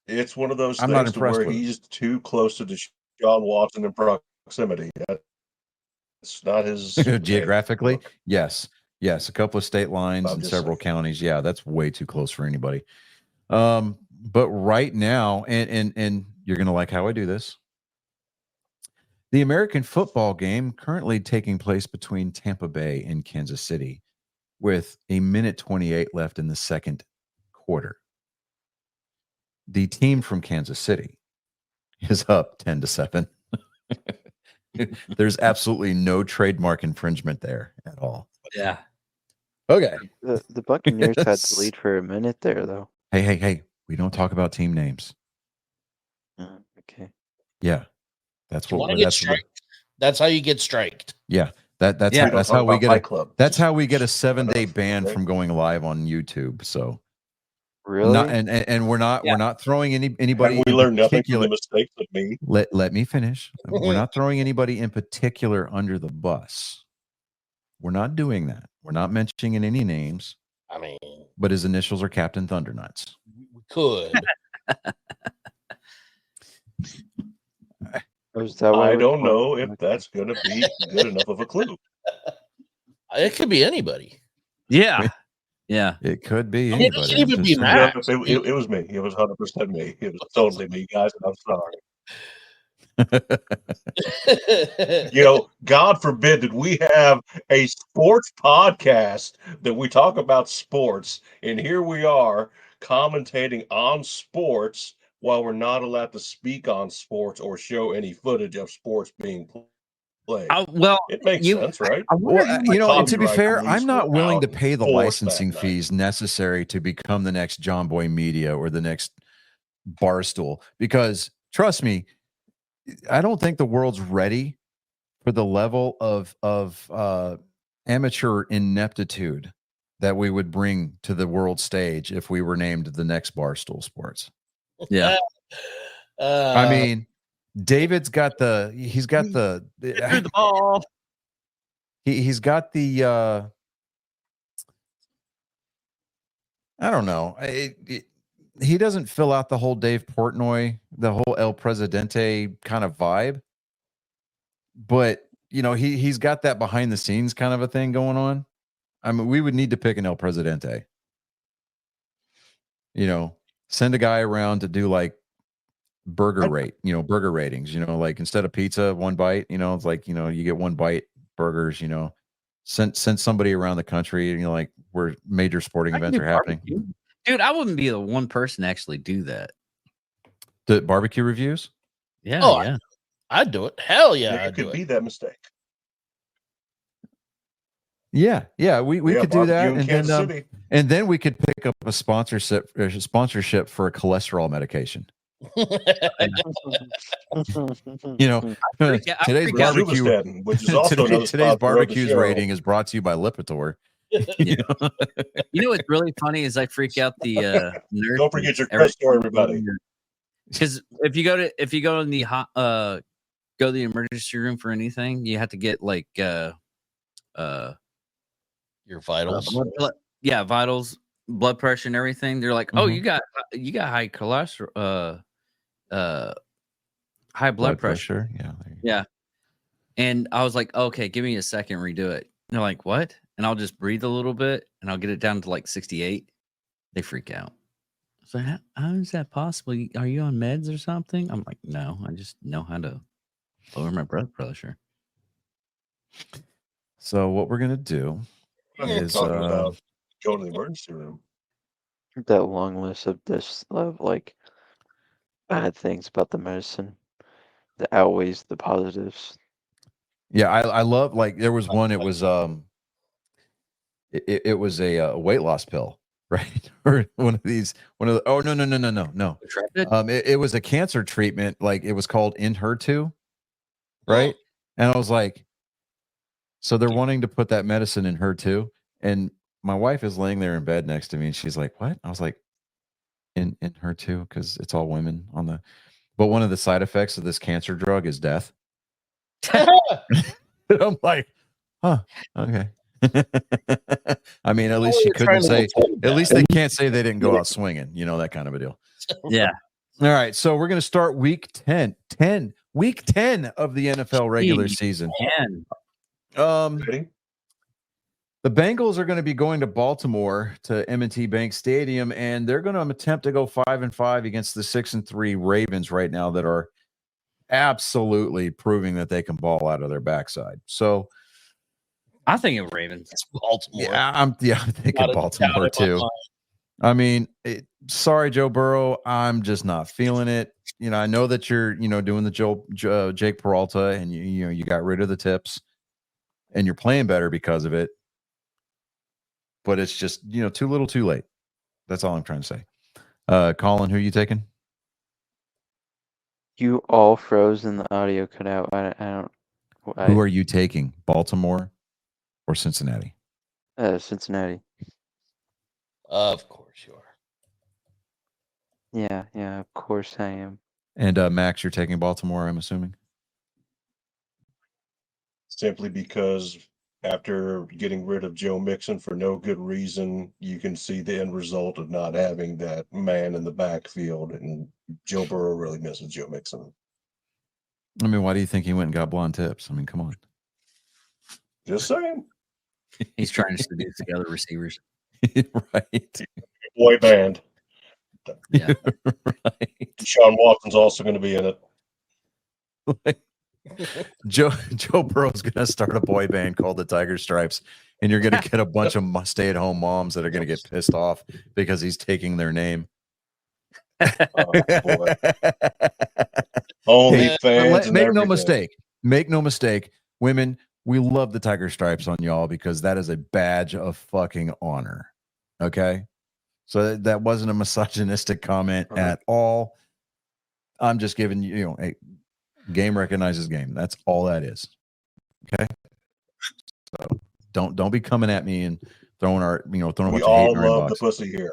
It's one of those I'm not things to impressed where with it. he's too close to the John Watson in proximity. It's not his Geographically, yes. Yes, a couple of state lines I'm and just several saying. counties. Yeah, that's way too close for anybody. But right now, and you're gonna like how I do this. The American football game currently taking place between Tampa Bay and Kansas City, with a minute 28 left in the second quarter. The team from Kansas City is up 10-7. There's absolutely no trademark infringement there at all. Yeah. Okay. The Buccaneers had Yes. the lead for a minute there, though. Hey. We don't talk about team names. Okay. Yeah. That's You what want to get that's what, striked? That's how you get striked. yeah. That's Yeah. how, that's Don't how talk we about get Fight a Club. that's Just how we get a shut 7-day up, ban okay? from going live on YouTube. So Really? not and we're not throwing anybody Have we in learned nothing from particular. the mistakes of me? Let me finish. We're not throwing anybody in particular under the bus. We're not doing that. We're not mentioning any names, I mean, but his initials are Captain Thundernuts. we could. Is that why I we're don't calling know him if that's going to be good enough of a clue. It could be anybody. Yeah. Yeah. It could be I mean, it anybody. could even I'm be just saying. Matt. It was me. It was 100% me. It was totally me, guys, and I'm sorry. You know, God forbid that we have a sports podcast that we talk about sports, and here we are commentating on sports while we're not allowed to speak on sports or show any footage of sports being played. Well, It makes sense, right? I wonder Well, how you much know, and to be Copyright fair, police I'm not were willing out to in pay the force licensing that night. fees necessary to become the next John Boy Media or the next Barstool, because trust me, I don't think the world's ready for the level of amateur ineptitude that we would bring to the world stage if we were named the next Barstool Sports. Yeah. I mean, David's got the Threw the ball. he's got the I don't know. He doesn't fill out the whole Dave Portnoy, the whole El Presidente kind of vibe. But, you know, he's got that behind the scenes kind of a thing going on. I mean, we would need to pick an El Presidente. You know, send a guy around to do like burger ratings, you know, like instead of pizza, one bite, you know, it's like, you know, you get one bite burgers, you know, send somebody around the country, you know, like where major sporting I can events do are happening. barbecue. Dude, I wouldn't be the one person to actually do that. The barbecue reviews. Yeah. Oh, yeah. I'd do it. Hell yeah, It I'd do could it. be that mistake. Yeah. We could do that. In Kansas City. And then we could pick up a sponsorship for a cholesterol medication. You know, today's freak out. barbecue Rosuvastatin, which is also another today's sponsor of the barbecues show. rating is brought to you by Lipitor. You know? You know what's really funny is I freak out the nurse. Don't forget your Chris story, everybody. Because if you go in the go to the emergency room for anything, you have to get like Your vitals. vitals, blood pressure, and everything. They're like, oh, you got high cholesterol, high blood pressure. Yeah. Yeah. And I was like, okay, give me a second, redo it. And they're like, what? And I'll just breathe a little bit and I'll get it down to like 68. They freak out. So how is that possible? Are you on meds or something? I'm like, no, I just know how to lower my blood pressure. So what we're gonna do is Talking about going to the emergency room. That long list of like bad things about the medicine that outweighs the positives. yeah, I love, like, there was one, it was it was a weight loss pill, right? Or one of the oh no. It was a cancer treatment, like it was called Enhertu, right? And I was like, so they're wanting to put that medicine in her too. And my wife is laying there in bed next to me and she's like, what? I was like, in her too, because it's all women on the, but one of the side effects of this cancer drug is death. I'm like, huh, okay. I mean, at least she couldn't say, at least they can't say they didn't go out swinging, you know, that kind of a deal. Yeah. All right, so we're going to start week 10. Week 10 of the NFL regular season. And Ready? The Bengals are going to be going to Baltimore to M&T Bank Stadium, and they're going to attempt to go 5-5 against the 6-3 Ravens right now that are absolutely proving that they can ball out of their backside. So I think of Ravens. It's Baltimore. I'm thinking Not a doubt Baltimore in my too. mind. I mean, sorry, Joe Burrow. I'm just not feeling it. You know, I know that you're, doing the Jake Peralta, and you got rid of the tips, and you're playing better because of it. But it's just, too little, too late. That's all I'm trying to say. Colin, who are you taking? You all froze and the audio cut out. I don't. Who are you taking? Baltimore or Cincinnati? Cincinnati. Of course you are. Yeah, of course I am. And Max, you're taking Baltimore, I'm assuming? Simply because after getting rid of Joe Mixon for no good reason, you can see the end result of not having that man in the backfield, and Joe Burrow really misses Joe Mixon. I mean, why do you think he went and got blonde tips? I mean, come on. Just saying. he's trying to seduce the other receivers. Right. Boy band. Yeah. Right. Sean Watson's also going to be in it. Like, Joe Burrow's going to start a boy band called the Tiger Stripes, and you're going to get a bunch of stay-at-home moms that are going to get pissed off because he's taking their name. Oh, boy. Only fans. and Make no everything. mistake. Make no mistake. Women, we love the Tiger Stripes on y'all because that is a badge of fucking honor. Okay? So that wasn't a misogynistic comment at all. I'm just giving you, a game recognizes game. That's all that is. Okay? So don't be coming at me and throwing a We bunch of hate all in our love the inbox. pussy here.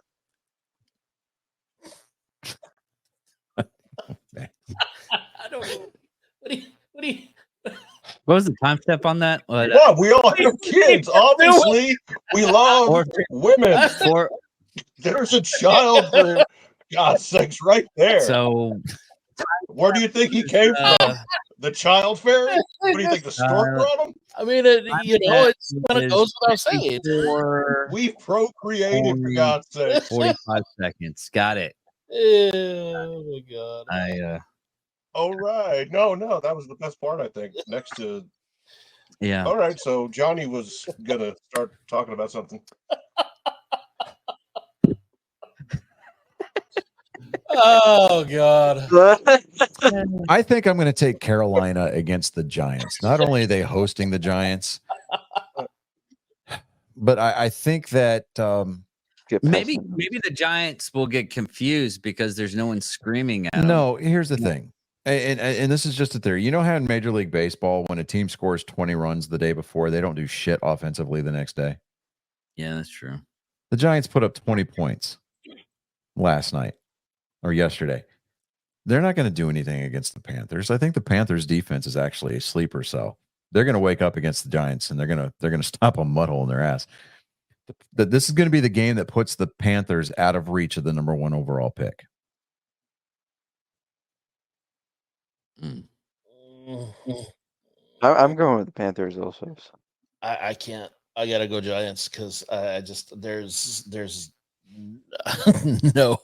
I don't know. What do you What was the time step on that? What, Well, we all have kids. Obviously, we love Or- women. for, There's a child, for God's sakes, right there. so Where do you think he came from? The child fairy? What do you think, the stork brought him? I mean, it's kind of goes without saying. We procreated, for God's sake. 45 seconds. Got it. Oh my god. All right. No, that was the best part, I think. Next to, Yeah. all right. So Johnny was going to start talking about something. Oh god. I think I'm going to take Carolina against the Giants. Not only are they hosting the Giants, but I think that Maybe the Giants will get confused because there's no one screaming at them. no. Here's the thing, and this is just a theory. You know how in Major League Baseball, when a team scores 20 runs the day before, they don't do shit offensively the next day. Yeah, that's true. The Giants put up 20 points last night or yesterday. They're not going to do anything against the Panthers. I think the Panthers defense is actually a sleeper cell. They're going to wake up against the Giants and they're going to stop a mud hole in their ass. This is going to be the game that puts the Panthers out of reach of the number 1 overall pick. I'm going with the Panthers also. So. I can't. I gotta go Giants because I just there's no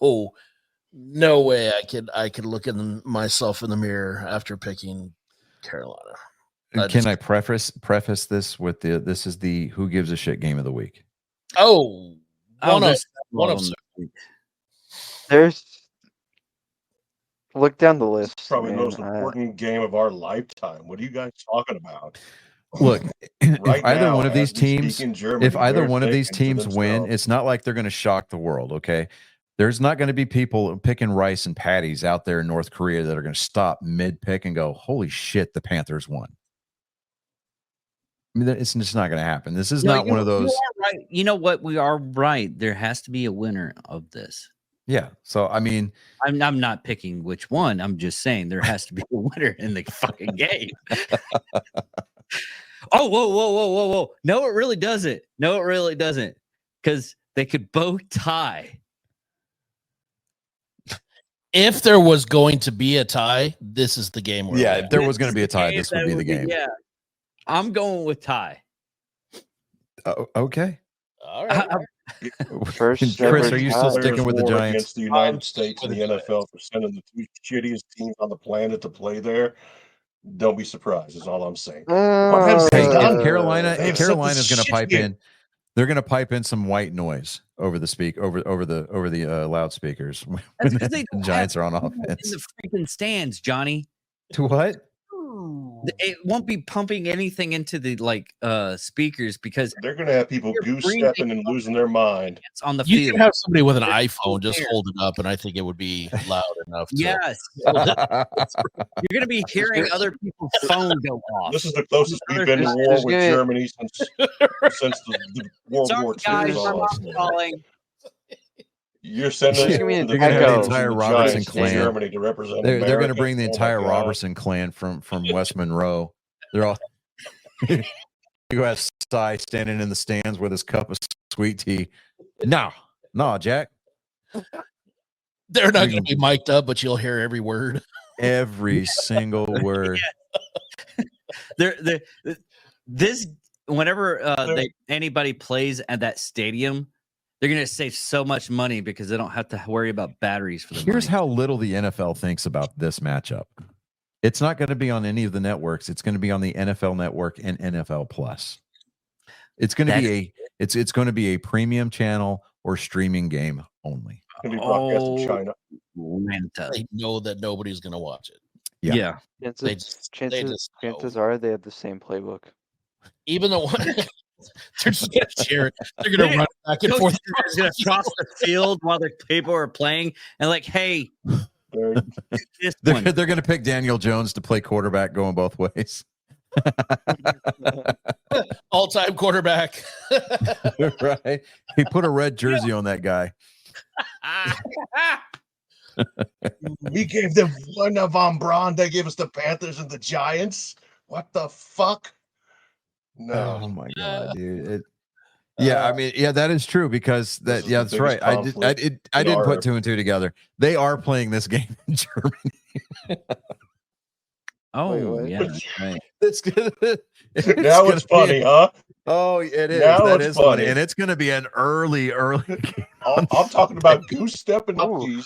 way I could look at myself in the mirror after picking Carolina. Can I preface this with this is the who gives a shit game of the week? Oh, one there's of them. There's look down the list. Probably the man. most important game of our lifetime. What are you guys talking about? Look, Right if either now, one of these as we speak teams, in Germany, if either they're one of these thinking to teams win, themselves, it's not like they're going to shock the world. Okay, there's not going to be people picking rice and patties out there in North Korea that are going to stop mid pick and go, "Holy shit, the Panthers won." I mean, it's just not going to happen. This is not one of those. You are right. You know what? We are right. There has to be a winner of this. Yeah. So I mean, I'm not picking which one. I'm just saying there has to be a winner in the fucking game. Oh, whoa. No, it really doesn't. Because they could both tie. If there was going to be a tie, this is the game. Yeah, we're if there was going to be a tie, this would be the game. Yeah, I'm going with tie. Oh, okay. all right. First Chris, ever are you still tie. sticking with the Players war Giants? against the United I'm States and the sticking with the NFL for sending the two shittiest teams on the planet to play there? Don't be surprised. Is all I'm saying. What have Hey, they done? and Carolina, They've sent the Carolina's going to shit pipe game. in. They're going to pipe in some white noise over the loudspeakers when That's 'cause the they don't Giants have are on people in offense. the freaking stands, Johnny. To what? It won't be pumping anything into the speakers because They're going to have people You're goose breathing stepping and losing their mind. it's on the You field. can have somebody with an There's iPhone just there. hold it up, and I think it would be loud enough. To, Yes, you're going to be hearing other people's phone go off. This is the closest we've been to There's war with gonna- Germany since the World Sorry, War II. guys, is all my I'm mom's saying. calling. You're sending There's gonna be an the echo. Canadians entire and the Robertson Giants to clan. Germany to represent They're going to America. bring the Oh my entire God. Robertson clan from West Monroe. They're all you have Cy standing in the stands with his cup of sweet tea. No, Jack. they're not going to be mic'd up, but you'll hear every word. Every single word. This whenever anybody plays at that stadium, they're going to save so much money because they don't have to worry about batteries for the Here's money. how little the NFL thinks about this matchup. It's not going to be on any of the networks. It's going to be on the NFL Network and NFL Plus. It's going to be it's going to be a premium channel or streaming game only. It's going to be broadcast in China. Renta. They know that nobody's going to watch it. Yeah. Yeah. Chances know. are they have the same playbook. Even though they're just going to share it. They're going to run back and forth. Coach is going to cross the field while the people are playing and like, hey, They're- this They're, one. they're going to pick Daniel Jones to play quarterback going both ways. All-time quarterback. Right. He put a red jersey on that guy. we gave them one of Von Braun. They gave us the Panthers and the Giants. What the fuck? Oh No. my god, dude. Yeah, I mean, yeah, that is true because This is the that's right. biggest I in didn't our- put two and two together. They are playing this game in Germany. Oh, what? yeah. That's right. It's gonna, Now it's funny, huh? Oh, it is. Now That it's is funny. funny. And it's gonna be an early game. I'm talking about goose stepping up Ooh. these.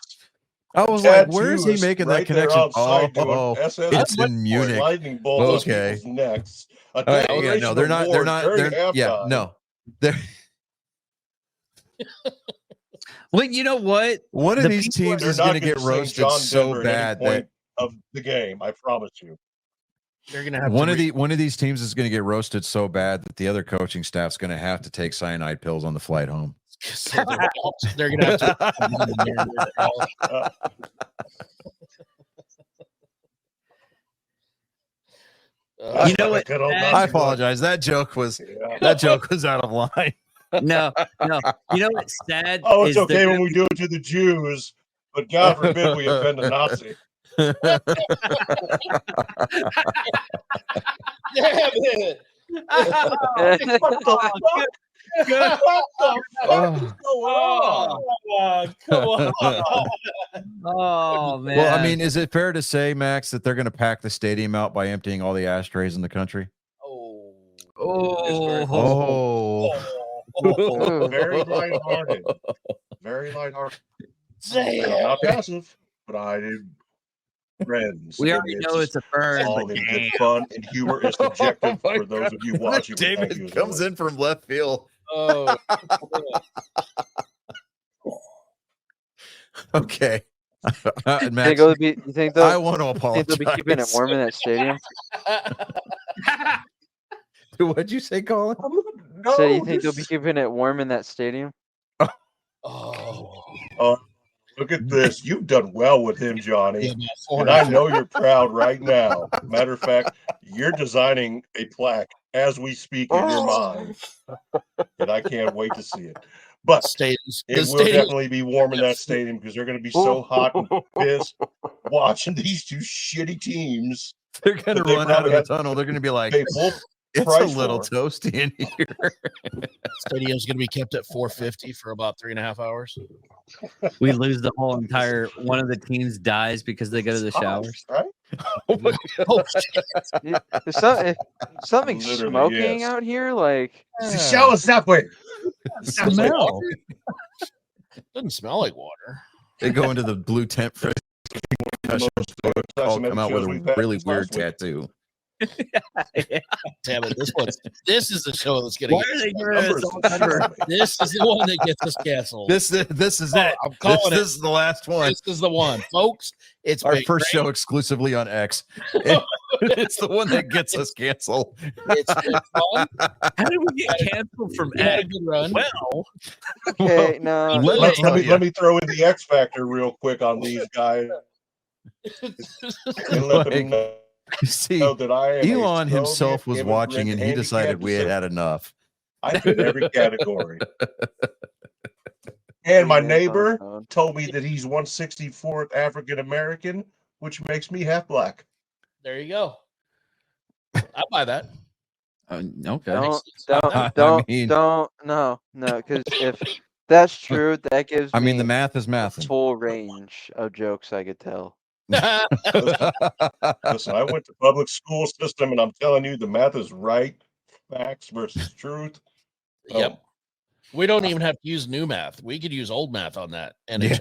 I was like, where is he Tattoos making right that there connection? outside doing Oh, SS it's for in Munich. Lightning bolt those Okay. people's necks. A All right, yeah, declaration no, they're of not. war They're not. during They're yeah, halftime. no. They're Well, you know what? one of The these people- teams They're is not going to get sing roasted John so Denver at any bad point that of the game. I promise you. They're going to have one to of these teams is going to get roasted so bad that the other coaching staff's going to have to take cyanide pills on the flight home. they're going to have to. You know what? Good old I Nazi I boy. apologize. That joke was out of line. No. You know what's sad? Oh, it's is okay they're when gonna we do it to the Jews, but God forbid we offend a Nazi. Damn it. What the fuck? Good. What the fuck is going on? Come on. Oh man. Well, I mean, is it fair to say, Max, that they're going to pack the stadium out by emptying all the ashtrays in the country? Oh. oh, Oh, Very lighthearted. Very lighthearted. I'm Damn. not passive, but I do friends. we and already know it's a burn. all But in damn. good fun and humor is subjective Oh my for those God. of you watching. Thank you David as comes always. in from left field. Oh. Okay. You Max, think they'll be? You think I they'll? want to Think apologize. they'll be keeping it warm in that stadium? What'd you say, Colin? No, So you think they'll be this- keeping it warm in that stadium? Oh. Look at this. You've done well with him, Johnny. Yeah, And I know you're proud right now. Matter of fact, you're designing a plaque as we speak in your mind. And I can't wait to see it. But Stadiums. it The will stadium. definitely be warm in that stadium because they're going to be so hot and pissed watching these two shitty teams. They're going to But they run out of probably the have- tunnel. They're going to be like, Pay full It's price a little for. toasty in here. Stadium's going to be kept at 450 for about 3.5 hours. We lose the whole entire. One of the teams dies because they go to the It's hot, showers. right? Oh, shit. Yeah, is something Literally, smoking yes. out here? Like, It's the shower subway. Smell. Doesn't smell like water. They go into the blue tent for concussion protocol, come out with a really weird tattoo. Damn it! This is the show that's going Why to are they get. giving us all cover? This is the one that gets us canceled. This is it. I'm calling it. This is the last one. This is the one, folks. It's Our been first great. show exclusively on X. It's the one that gets us canceled. It's been fun. How did we get canceled from We had a X? good run. Well, okay, no, Let me Let tell me, you. let me throw in the X factor real quick on these guys and let Like, them know See, that I am a Elon himself Soviet was immigrant watching and he handicapped decided we had disabled. had enough. I fit every category. And my Yeah, neighbor phone. told me that he's 164th African American, which makes me half black. There you go. I buy that. okay. Don't, mean- no, because if that's true, that gives I mean, me the math is math. full range of jokes I could tell. Listen, I went to public school system, and I'm telling you, the math is right. Facts versus truth. Yep. We don't even have to use new math. We could use old math on that. And Yeah.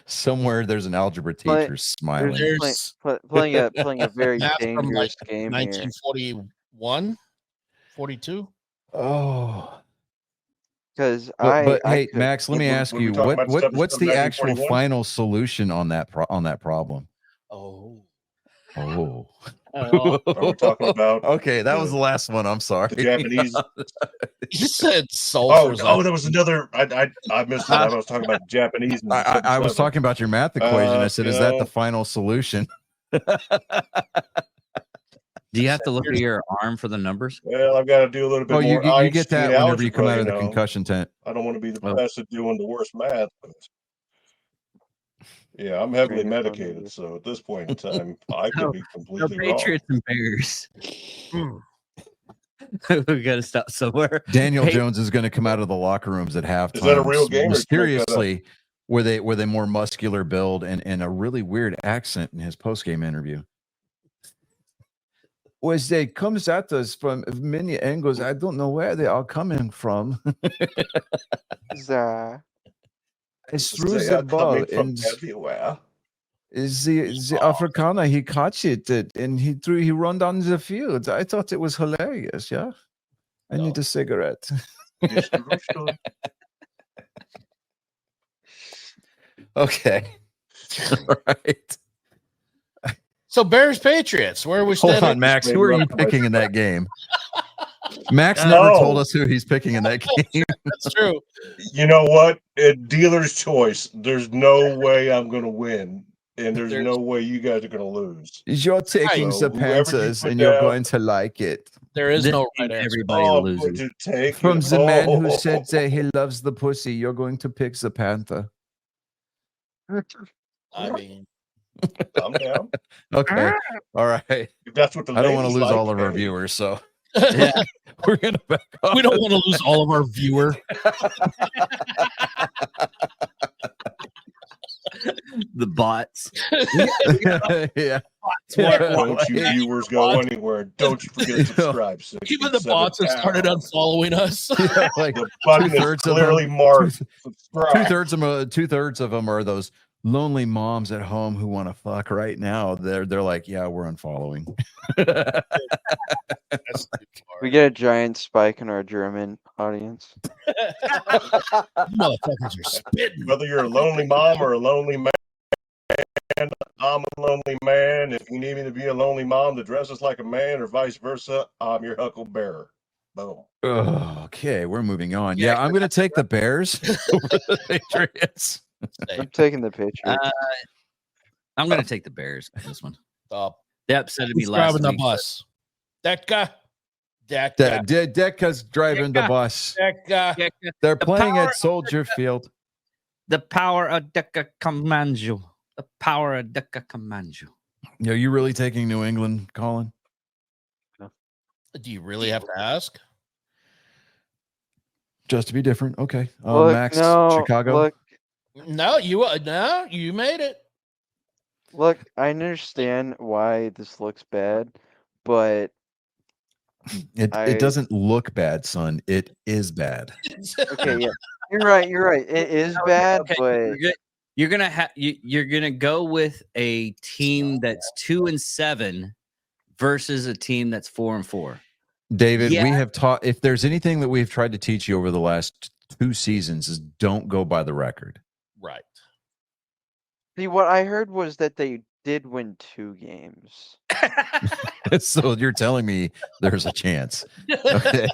Somewhere there's an algebra Play- teacher smiling. There's Playing a very Math from, dangerous game here. 1941, 42. Oh, Because but I hey, could- Max, let me When- ask when we you, talk about stuff that's what's from the actual 1941? final solution on that problem? Oh. Oh, Oh. Are we talking about okay, that was the last one. I'm sorry. the Japanese? You said sulfurs. There was another. I missed that. I was talking about Japanese. in I was 77. talking about your math equation. I said, is that the yeah. final solution? Do you have to look at your arm for the numbers? Well, I've got to do a little bit Oh, you more. you get that Einstein whenever you come algebra, out of the know. concussion tent. I don't want to be the Oh. best at doing the worst math. But yeah, I'm heavily Bring it on, medicated, baby. so at this point in time, I could be The completely wrong. Patriots and Bears. Hmm. We got to stop somewhere. Daniel Hey- Jones is going to come out of the locker rooms at halftime. Is that a real game or did you make that up? Mysteriously, were they more muscular build and a really weird accent in his post game interview. Was they comes at us from many angles. I don't know where they are coming from. It's through They the are ball coming from and everywhere. is the Afrikaner. He caught it and he run down the field. I thought it was hilarious. Yeah, I need No. a cigarette. Mr. Rushton. Okay, right. So Bears Patriots, where are we Hold standing? on, Max. Who are you picking in that game? Max No. never told us who he's picking in that game. That's true. You know what? Dealer's choice. There's no way I'm going to win, and there's no way you guys are going to lose. You're taking So the whoever you Panthers, put and you're down- going to like it. There is This no game, right answer. everybody Oh, I'm going loses. to take From it. the man who Oh. said that he loves the pussy, you're going to pick the Panther. I mean, I'm down. Okay. All right. If that's what the I don't want to ladies lose like, all of our hey. viewers, so Yeah. we're gonna back off. we don't want to lose all of our viewer. The bots. yeah. Don't you viewers go anywhere. Don't you forget to Yeah. subscribe. Even the bots have started unfollowing us. Yeah, like The button is two-thirds of them- clearly marked. Subscribe. two-thirds of them are those lonely moms at home who want to fuck right now. They're like, yeah, we're unfollowing. That's too far. We get a giant spike in our German audience. Motherfuckers are spitting. Whether you're a lonely mom or a lonely man, I'm a lonely man. If you need me to be a lonely mom that dresses like a man or vice versa, I'm your hucklebearer. Boom. Okay, we're moving on. Yeah, I'm gonna take the Bears over the Patriots. I'm taking the Patriots. I'm going to take the Bears for this one. Stop. They upsetted me Who's last driving the week. bus? That guy. That guy. Decca's driving the bus. That guy. They're The playing power at Soldier Field. The power of Deca commands you. The power of Deca commands you. Are you really taking New England, Colin? Do you really have to ask? Just to be different. Okay. Look, Max, no, Chicago. No, you made it. Look, I understand why this looks bad, but It doesn't look bad, son. It is bad. okay, yeah, you're right. You're right. It is bad, Okay, but you're gonna you're gonna go with a team that's 2-7 versus a team that's 4-4. David, Yeah. we have taught, if there's anything that we've tried to teach you over the last 2 seasons, is don't go by the record. Right. see, what I heard was that they did win 2 games. So you're telling me there's a chance. Okay.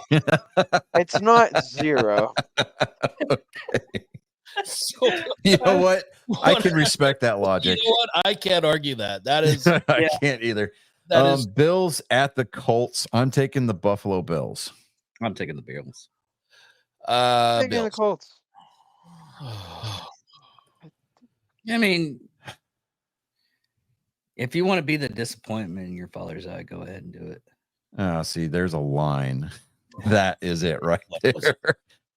It's not 0. So, You know what? I can respect that you logic. know what? I can't argue that. That is I can't either. that is Bills at the Colts. I'm taking the Buffalo Bills. I'm taking the Bills. Taking the Bills. Colts. I mean, if you want to be the disappointment in your father's eye, go ahead and do it. See, there's a line. That is it right there.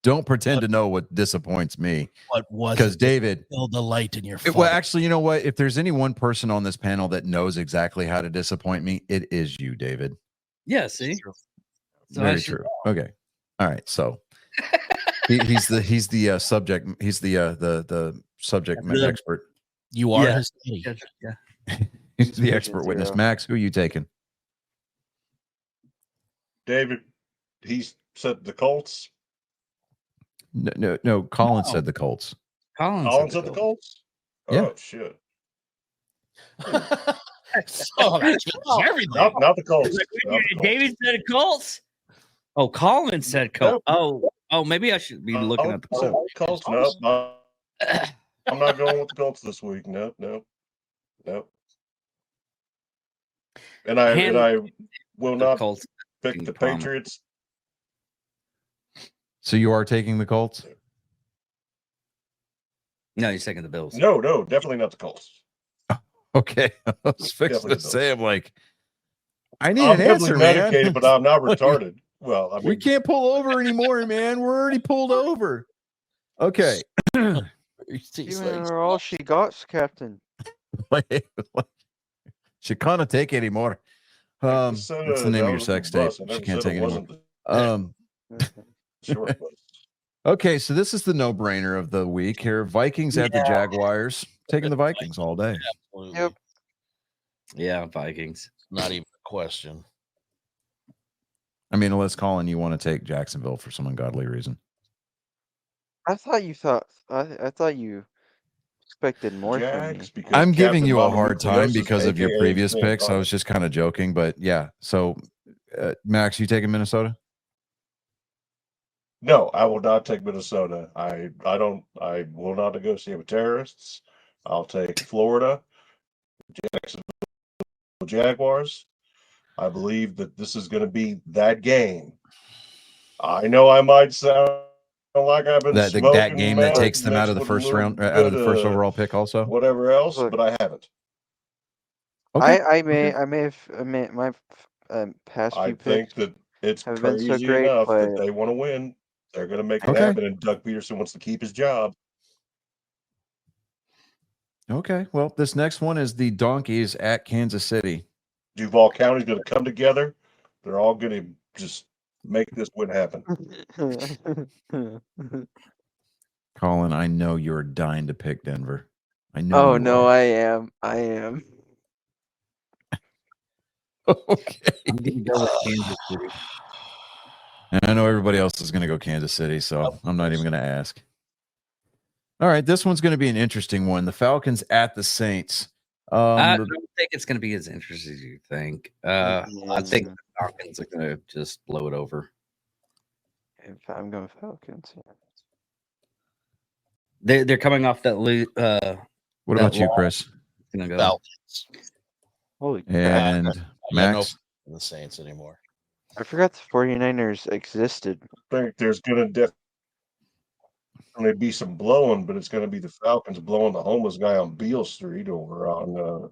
Don't pretend to know what disappoints me. What was Because David, the light in your well, actually, you know what? If there's any one person on this panel that knows exactly how to disappoint me, it is you, David. Yeah, see? So I Very should- true. Okay. All right. So he's the subject. He's the subject Yeah. expert. You are Yeah. his daddy. Yeah. He's the Taking expert witness. 0. Max, who are you taking? David, he's said the Colts. No. Colin No. said the Colts. Colin said the Colts. Yeah. Oh shit! So that's everything. Not the Colts. Like, Not the Colts. David said Colts. Oh, Colin said Colts. Oh, maybe I should be looking at the Colts. Colts. Colts. No, I'm not going with the Colts this week. No. And I will The not Colts. pick being the prominent. Patriots. So you are taking the Colts? No, you're taking the Bills. No, definitely not the Colts. Okay. I was fixing Definitely to say, I'm like, I need I'm an answer, heavily man. medicated, but I'm not retarded. Well, I mean, We can't pull over anymore, man. We're already pulled over. Okay. He's You like, are all she got, Captain. She can't take anymore. That's the name of your sex tape. She can't take anymore. Sure it was. Okay, so this is the no-brainer of the week here. Vikings at the Jaguars. Taking the Vikings all day. absolutely. Yep. Yeah, Vikings. Not even a question. I mean, unless Colin, you want to take Jacksonville for some ungodly reason. I thought you expected more from me. Jags, because I'm giving Captain you a Bobby hard time Nucleus is because of your AKA previous Sam picks. I Donald. was just kind of joking, but yeah. So, Max, you taking Minnesota? No, I will not take Minnesota. I will not negotiate with terrorists. I'll take Florida, Jacksonville Jaguars. I believe that this is going to be that game. I know I might sound like I've been That smoking game that meth takes them out of the mixed with a first little round, out of the bit first overall pick, also. whatever else, Look. but I haven't. Okay. I may have my past I few think picks. that it's have been so crazy great, enough that but- they want to win. They're going to make it Okay. happen, and Doug Peterson wants to keep his job. Okay. Well, this next one is the Donkeys at Kansas City. Duval County's going to come together. They're all going to just make this win happen. Colin, I know you're dying to pick Denver. I know. Oh you no, are. I am. Okay. I'm gonna go with Kansas City. And I know everybody else is going to go Kansas City, so I'm not even going to ask. All right, this one's going to be an interesting one. The Falcons at the Saints. I The- don't think it's going to be as interesting as you think. I think Yeah. the Falcons are going to just blow it over. If I'm going Falcons. Yeah. They're coming off that. what that about you, loss. Chris? Gonna go. Falcons. Holy crap. And I got no Max? in the Saints anymore. I forgot the 49ers existed. I think there's going to definitely be some blowing, but it's going to be the Falcons blowing the homeless guy on Beale Street over on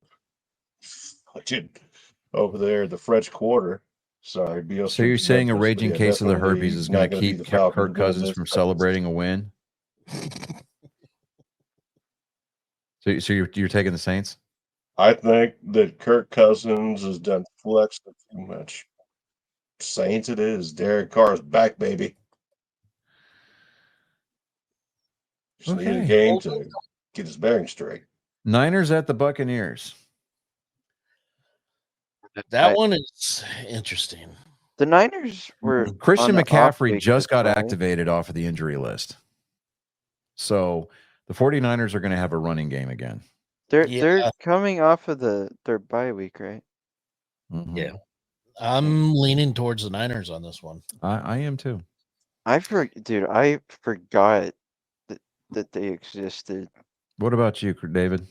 over there, the French Quarter. Sorry, BO. So you're saying a raging case of the herpes is going to be keep the Falcons Kirk winning Cousins this. from celebrating a win? So you're taking the Saints? I think that Kirk Cousins has done flexed it too much. Saints it is. Derek Carr's back, baby. Just need a Okay. game to get his bearings straight. Niners at the Buccaneers. That I- one is interesting. The Niners were Christian on the off McCaffrey week just this got way. activated off of the injury list. So the 49ers are going to have a running game again. They're Yeah. coming off of their bye week, right? Mhm. Yeah. I'm leaning towards the Niners on this one. I am too. I forgot that they existed. What about you, David?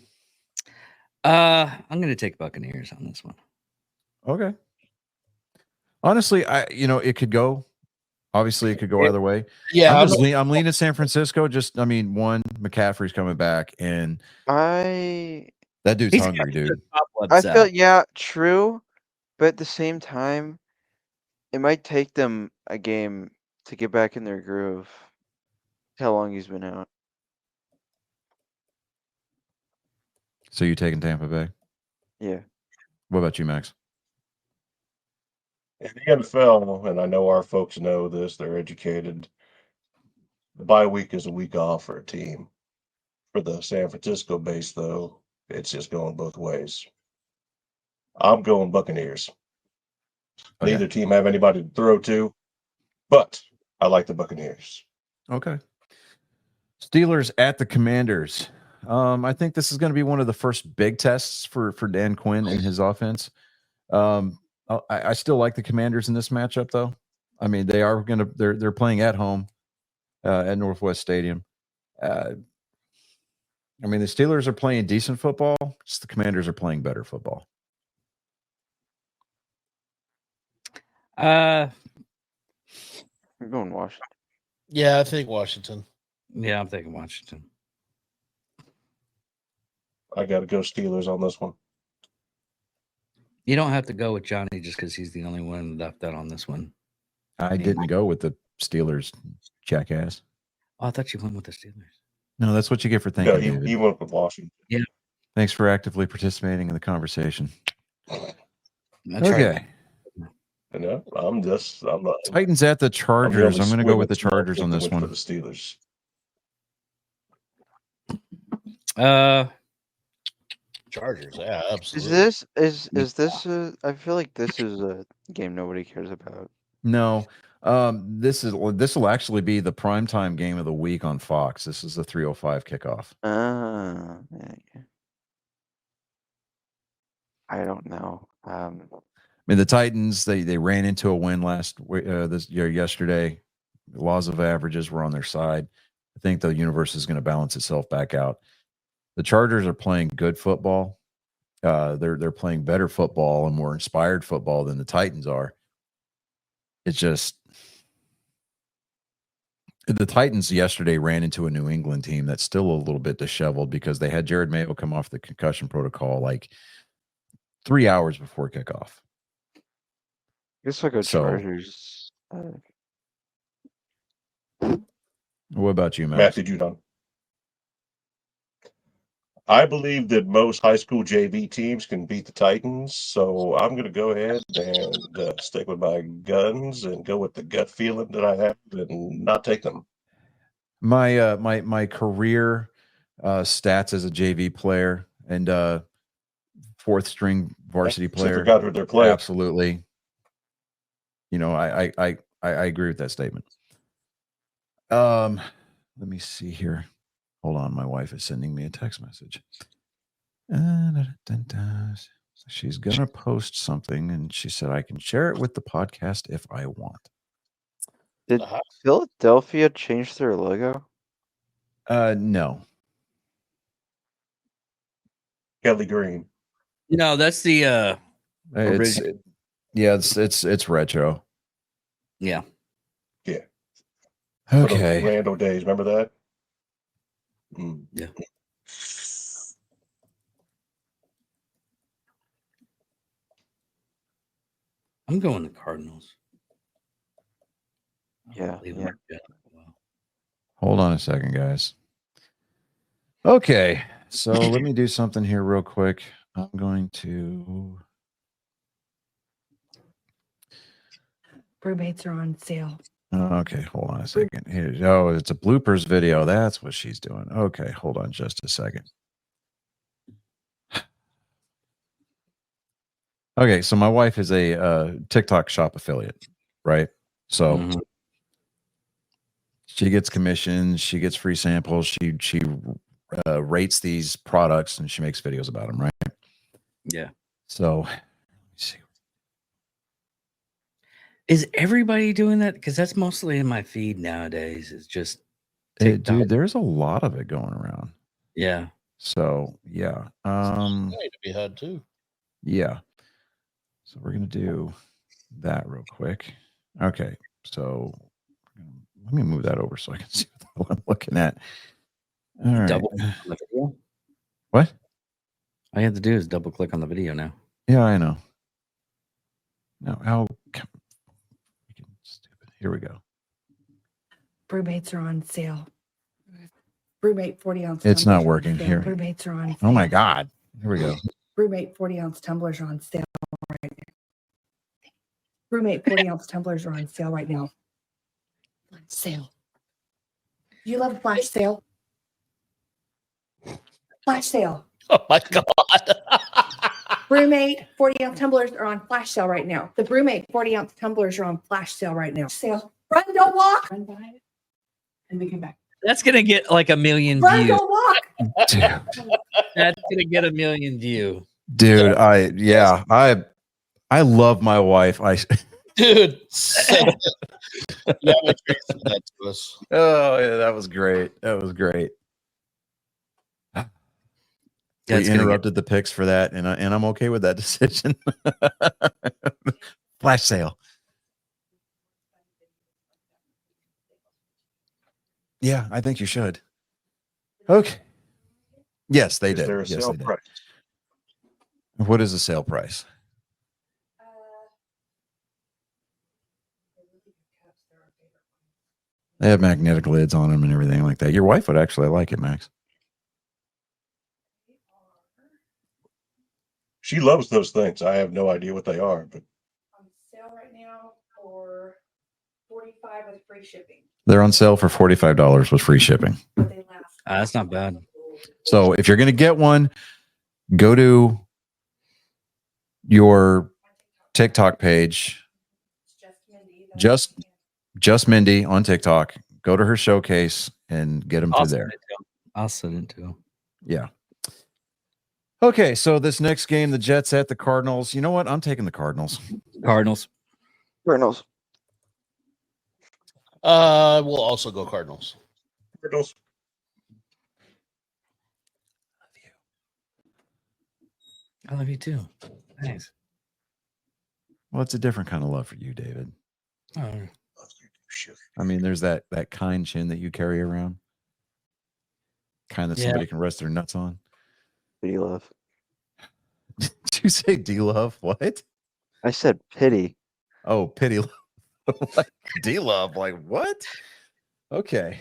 I'm gonna take Buccaneers on this one. Okay. Honestly, it could go. Obviously, it could go either way. Yeah, I'm leaning San Francisco. One, McCaffrey's coming back, and I that dude's He's hungry, got dude. I feel true, but at the same time, it might take them a game to get back in their groove. How long he's been out? So you taking Tampa Bay? Yeah. What about you, Max? In the NFL, and I know our folks know this, they're educated. The bye week is a week off for a team. For the San Francisco base, though, it's just going both ways. I'm going Buccaneers. Okay. Neither team have anybody to throw to, but I like the Buccaneers. Okay. Steelers at the Commanders. I think this is going to be one of the first big tests for Dan Quinn and his offense. I still like the Commanders in this matchup, though. I mean, they're playing at home at Northwest Stadium. I mean, the Steelers are playing decent football. Just the Commanders are playing better football. I'm going Washington. Yeah, I think Washington. Yeah, I'm thinking Washington. I got to go Steelers on this one. You don't have to go with Johnny just because he's the only one left out on this one. I didn't go with the Steelers, jackass. Oh, I thought you went with the Steelers. No, that's what you get for No, thinking, David. he went with Washington. Thanks for actively participating in the conversation. That's right. Okay. No, I'm not. Titans at the Chargers. I'm going to go with the swimming Chargers on this for one. the Steelers. Chargers. Yeah, Is absolutely. this I feel like this is a game nobody cares about. No, this will actually be the primetime game of the week on Fox. This is the 3:05 kickoff. Yeah. I don't know. I mean, the Titans they ran into a win yesterday. The laws of averages were on their side. I think the universe is going to balance itself back out. The Chargers are playing good football. They're playing better football and more inspired football than the Titans are. It's just the Titans yesterday ran into a New England team that's still a little bit disheveled because they had Jared Mayo come off the concussion protocol like 3 hours before kickoff. I guess I'll go So- Chargers. What about you, Matt? Matthew Judon. I believe that most high school JV teams can beat the Titans, so I'm going to go ahead and stick with my guns and go with the gut feeling that I have and not take them. My career stats as a JV player and fourth string varsity So player. forgot what they're playing. Absolutely. I agree with that statement. Let me see here. Hold on, my wife is sending me a text message. She's gonna post something, and she said I can share it with the podcast if I want. Did Uh-huh. Philadelphia change their logo? No. Kelly Green. No, that's the It's retro. yeah. For those Okay. Randall days, remember that? Mm. Yeah. I'm going to Cardinals. I don't Yeah, believe yeah. in the Jets. Wow. Hold on a second, guys. Okay, so let me do something here real quick. I'm going to. Brewmates are on sale. Okay, hold on a second. Here, oh, it's a bloopers video. That's what she's doing. Okay, hold on just a second. Okay, so my wife is a TikTok shop affiliate, right? So Mhm. she gets commissions, she gets free samples, she rates these products, and she makes videos about them, right? Yeah. So, let me see. Is everybody doing that? Because that's mostly in my feed nowadays. It's just TikTok. Dude, there's a lot of it going around. Yeah. So yeah, Need to be had too. yeah. So we're gonna do that real quick. Okay, so let me move that over so I can see what I'm looking at. All right. Double click on the video. What? All you have to do is double click on the video now. Yeah, I know. No, how freaking stupid. Here we go. Brewmates are on sale. Brewmate 40-ounce. It's not working sale. here. Brewmates are on sale. Oh my God. Here we go. Brewmate 40-ounce tumblers are on sale right now. Brewmate 40-ounce tumblers are on sale right now. On sale. Do you love a flash sale? Flash sale. Oh my God. Brewmate 40-ounce tumblers are on flash sale right now. The Brewmate 40-ounce tumblers are on flash sale right now. Sale. Run, don't walk. Run by it. And we come back. That's gonna get like 1 million Run, views. don't walk. Dude, That's gonna get 1 million view. dude, I love my wife. Dude. Yeah, make sure you send that to us. Oh yeah, that was great. That was great. That's We gonna interrupted the picks for that, and I'm okay with that decision. Flash sale. Yeah, I think you should. Okay. Yes, they Is did. there a Yes, sale they did. price? What is the sale price? They have magnetic lids on them and everything like that. Your wife would actually like it, Max. She loves those things. I have no idea what they are, but On sale right now for $45 with free shipping. They're on sale for $45 with free shipping. But they last. That's not bad. So if you're going to get one, go to your TikTok page, just Mindy on TikTok. Go to her showcase and get them through there. I'll send it to him. Yeah. Okay, so this next game, the Jets at the Cardinals. You know what? I'm taking the Cardinals. Cardinals. Cardinals. We'll also go Cardinals. Cardinals. I love you too. Thanks. Well, it's a different kind of love for you, David. Oh, I mean, there's that kind chin that you carry around, kind that Yeah. somebody can rest their nuts on. Pity love. Did you say D-Love? What? I said pity. Oh, pity love. Like D-Love. Like what? Okay.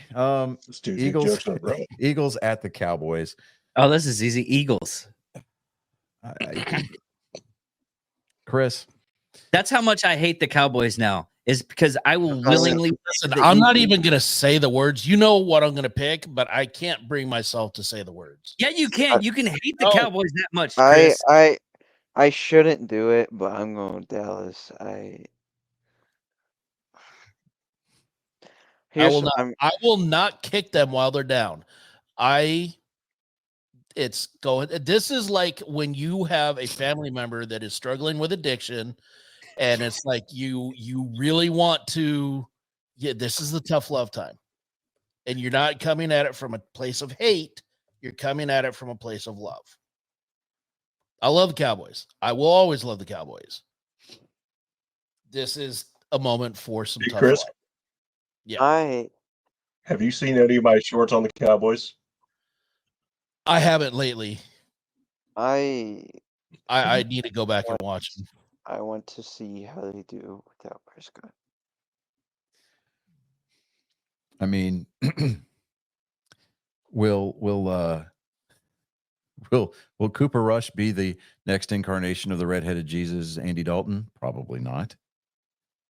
This dude's Eagles. jokes on bro. Eagles at the Cowboys. oh, this is easy. Eagles. Chris. That's how much I hate the Cowboys now. Is because I will willingly. Listen, the I'm not Eagles. even gonna say the words. You know what I'm gonna pick, but I can't bring myself to say the words. Yeah, you can. You can hate the No. Cowboys that much. I Chris. I shouldn't do it, but I'm going Dallas. will not- I will not kick them while they're down. This is like when you have a family member that is struggling with addiction, and it's like you really want to. Yeah, this is the tough love time, and you're not coming at it from a place of hate. You're coming at it from a place of love. I love the Cowboys. I will always love the Cowboys. This is a moment for some Hey, tough Chris? love. Yeah. Have you seen any of my shorts on the Cowboys? I haven't lately. I I need to go back and watch them. I want to see how they do without Prescott. I mean, will Cooper Rush be the next incarnation of the redheaded Jesus, Andy Dalton? Probably not.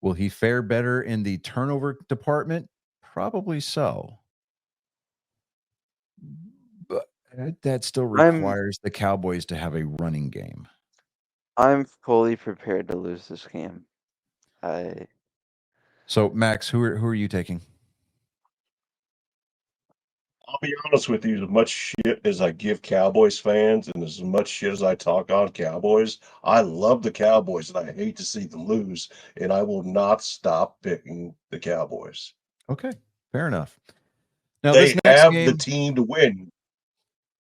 Will he fare better in the turnover department? Probably so. But that still I'm- requires the Cowboys to have a running game. I'm fully prepared to lose this game. So, Max, who are you taking? I'll be honest with you, as much shit as I give Cowboys fans and as much shit as I talk on Cowboys, I love the Cowboys and I hate to see them lose, and I will not stop picking the Cowboys. Okay, fair enough. Now, They this next have game, the team to win.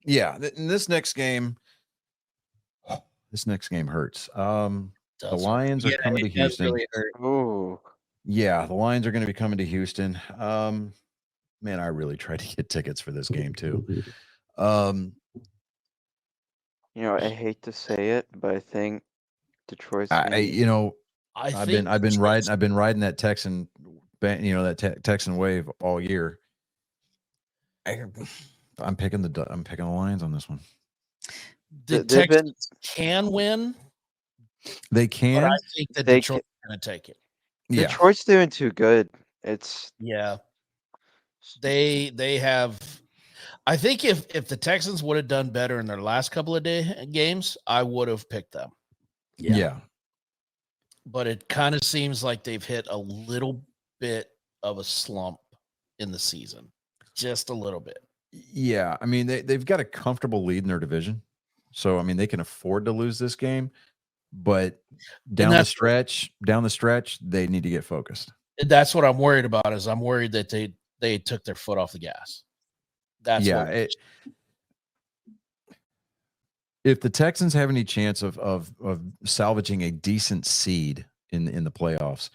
yeah, in this next game hurts. The Does hurt. Lions are Yeah, coming to it does Houston. really hurt. ooh, Yeah, the Lions are going to be coming to Houston. Man, I really tried to get tickets for this game too. you know, I hate to say it, but I think Detroit's. I've been Detroit's- riding that Texan, that Texan wave all year. I'm picking the Lions on this one. The They've been- Texans can win, They but can. I think that They Detroit's going to take it. Yeah. Detroit's doing too good. It's Yeah. They have. I think if the Texans would have done better in their last couple of games, I would have picked them. Yeah. But it kind of seems like they've hit a little bit of a slump in the season, just a little bit. Yeah. I mean, they've got a comfortable lead in their division. So, I mean, they can afford to lose this game, but down the stretch, they need to get focused. That's what I'm worried about. Is I'm worried that they took their foot off the gas. That's if the Texans have any chance of salvaging a decent seed in the playoffs,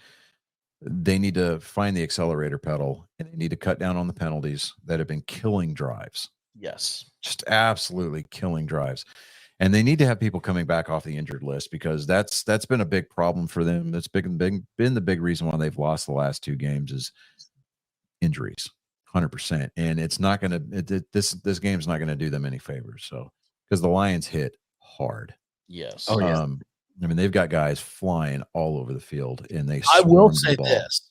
they need to find the accelerator pedal and they need to cut down on the penalties that have been killing drives. Yes. Just absolutely killing drives. And they need to have people coming back off the injured list because that's been a big problem for them. That's been the big reason why they've lost the last two games is injuries, 100%. And it's not going to this game's not going to do them any favors. So because the Lions hit hard. Yes. Oh, yeah. I mean, they've got guys flying all over the field, and they. I will swarm the say ball. this: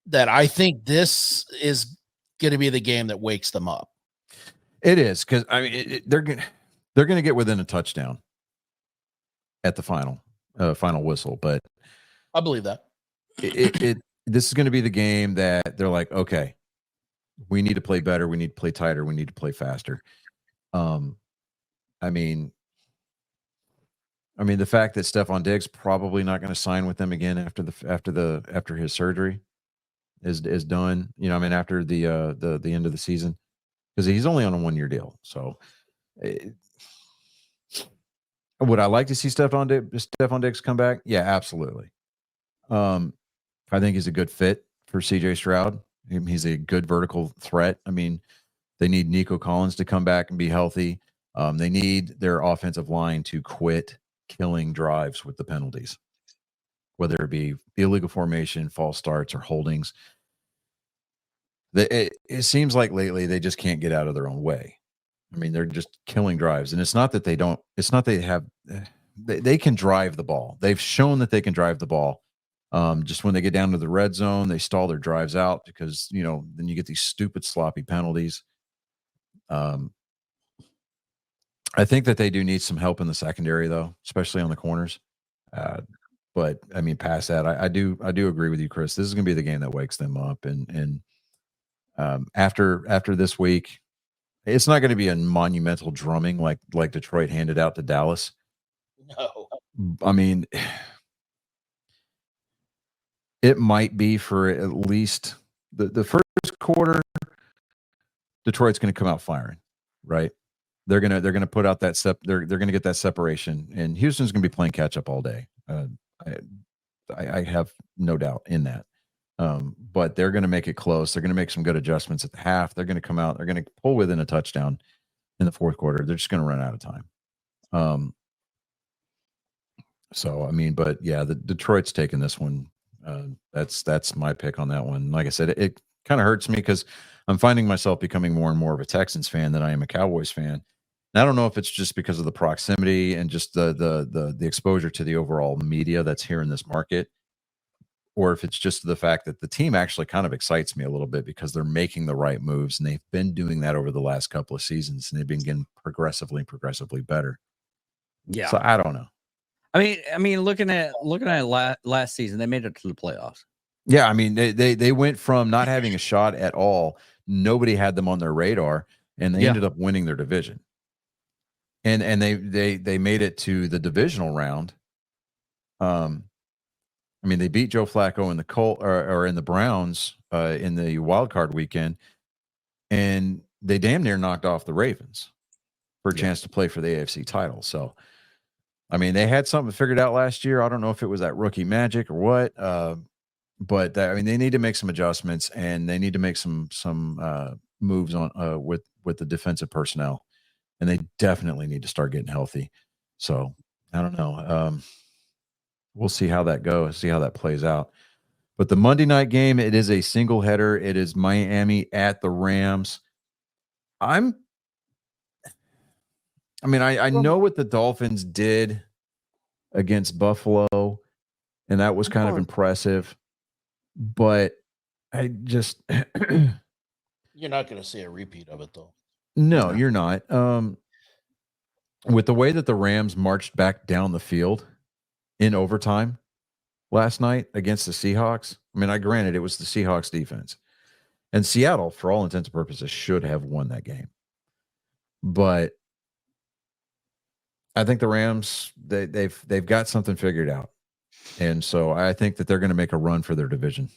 that I think this is going to be the game that wakes them up. It is because I mean they're going to get within a touchdown at the final whistle, but I believe that. This is going to be the game that they're like, okay, we need to play better, we need to play tighter, we need to play faster. I mean, the fact that Stephon Diggs probably not going to sign with them again after his surgery is done. You know, I mean, after the end of the season, because he's only on a 1-year deal. So, would I like to see Stephon Diggs come back? Yeah, absolutely. I think he's a good fit for CJ Stroud. He's a good vertical threat. I mean, they need Nico Collins to come back and be healthy. They need their offensive line to quit killing drives with the penalties, whether it be illegal formation, false starts, or holdings. It seems like lately they just can't get out of their own way. I mean, they're just killing drives. And it's not that they don't, it's not they have, they can drive the ball. They've shown that they can drive the ball. Just when they get down to the red zone, they stall their drives out because, you know, then you get these stupid sloppy penalties. I think that they do need some help in the secondary, though, especially on the corners. But I mean, past that, I do agree with you, Chris. This is going to be the game that wakes them up. And after this week, it's not going to be a monumental drumming like Detroit handed out to Dallas. No. I mean, it might be for at least the first quarter. Detroit's going to come out firing, right? They're gonna put out that they're gonna get that separation, and Houston's gonna be playing catch up all day. I have no doubt in that. But they're gonna make it close. They're gonna make some good adjustments at the half. They're gonna come out. They're gonna pull within a touchdown in the fourth quarter. They're just gonna run out of time. So I mean, but yeah, the Detroit's taking this one. That's my pick on that one. Like I said, it kind of hurts me because I'm finding myself becoming more and more of a Texans fan than I am a Cowboys fan. And I don't know if it's just because of the proximity and just the exposure to the overall media that's here in this market, or if it's just the fact that the team actually kind of excites me a little bit because they're making the right moves and they've been doing that over the last couple of seasons and they've been getting progressively better. Yeah. So I don't know. I mean, looking at last season, they made it to the playoffs. Yeah, I mean they went from not having a shot at all. Nobody had them on their radar, and they Yeah. ended up winning their division. And they made it to the divisional round. I mean, they beat Joe Flacco in the or in the Browns in the wild card weekend, and they damn near knocked off the Ravens for a chance to play for the AFC title. So, I mean, they had something figured out last year. I don't know if it was that rookie magic or what, but I mean, they need to make some adjustments and they need to make some moves on with the defensive personnel, and they definitely need to start getting healthy. So, I don't know. We'll see how that goes, see how that plays out. But the Monday night game, it is a single header. It is Miami at the Rams. I know what the Dolphins did against Buffalo, and that was kind of impressive. But I just You're not going to see a repeat of it, though. no, you're not. With the way that the Rams marched back down the field in overtime last night against the Seahawks. I mean, granted it was the Seahawks defense, and Seattle, for all intents and purposes, should have won that game. But I think the Rams they've got something figured out, and so I think that they're going to make a run for their division,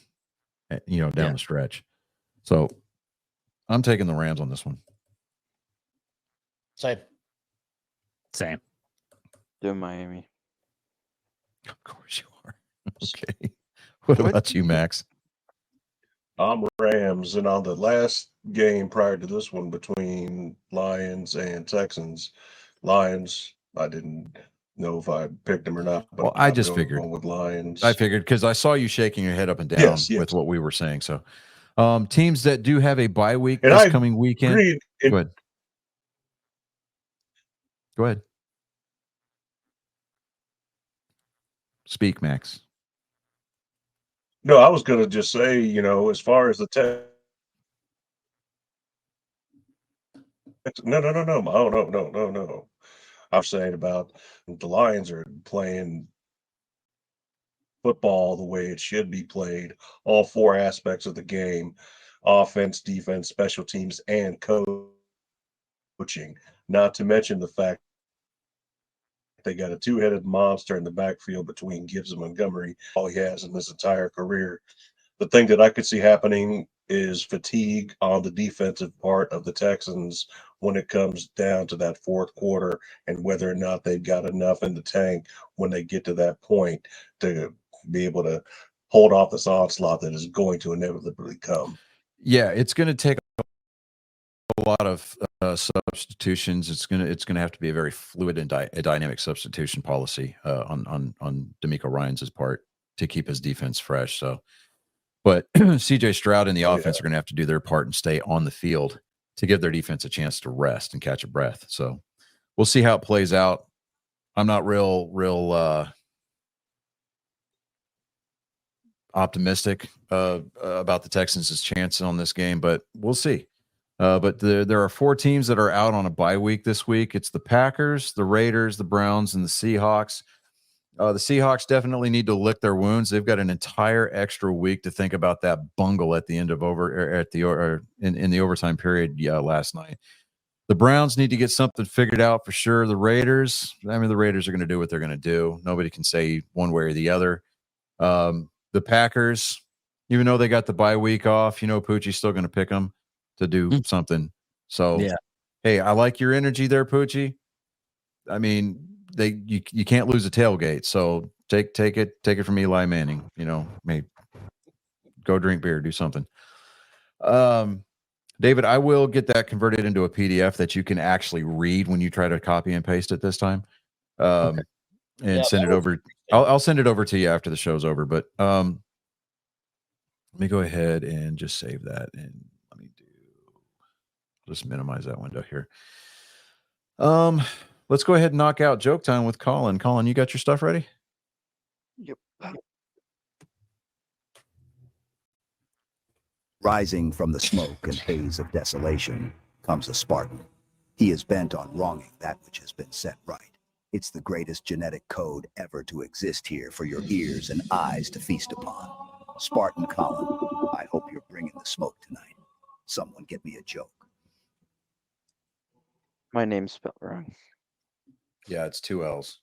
down the stretch. So I'm taking the Rams on this one. Same. Do Miami. Of course you are. Okay. What about you, Max? I'm Rams, and on the last game prior to this one between Lions and Texans, Lions, I didn't know if I picked them or not. But Well, I I'm just going figured. with Lions. I figured because I saw you shaking your head up and down Yes. with what we were saying. So, teams that do have a bye week And this I coming weekend. agreed. Go ahead. Go ahead. Speak, Max. No, I was going to just say, as far as the no. Oh, no. I was saying about the Lions are playing football the way it should be played, all four aspects of the game: offense, defense, special teams, and coaching. Not to mention the fact they got a two-headed monster in the backfield between Gibbs and Montgomery, all he has in his entire career. The thing that I could see happening is fatigue on the defensive part of the Texans when it comes down to that fourth quarter, and whether or not they've got enough in the tank when they get to that point to be able to hold off this onslaught that is going to inevitably come. Yeah, it's going to take a lot of substitutions. It's going to have to be a very fluid and a dynamic substitution policy on DeMeco Ryans' part to keep his defense fresh. So, but CJ Stroud and the offense are going to have to do their part and stay on the field to give their defense a chance to rest and catch a breath. So we'll see how it plays out. I'm not real optimistic about the Texans' chances on this game, but we'll see. But there are four teams that are out on a bye week this week. It's the Packers, the Raiders, the Browns, and the Seahawks. The Seahawks definitely need to lick their wounds. They've got an entire extra week to think about that bungle at the end of in the overtime period last night. The Browns need to get something figured out for sure. The Raiders are going to do what they're going to do. Nobody can say one way or the other. The Packers, even though they got the bye week off, Poochie's still going to pick them to do something. So, hey, I like your energy there, Poochie. I mean, you can't lose a tailgate. So take it from Eli Manning. Maybe go drink beer, do something. David, I will get that converted into a PDF that you can actually read when you try to copy and paste it this time. Okay. and Yeah, send that it was over. I'll send it over to you after the show's over. But let me go ahead and just save that, and let me just minimize that window here. Let's go ahead and knock out joke time with Colin. Colin, you got your stuff ready? Yep. Rising from the smoke and haze of desolation comes a Spartan. He is bent on wronging that which has been set right. It's the greatest genetic code ever to exist here for your ears and eyes to feast upon. Spartan Colin, I hope you're bringing the smoke tonight. Someone get me a joke. My name's spelled wrong. Yeah, it's 2 L's.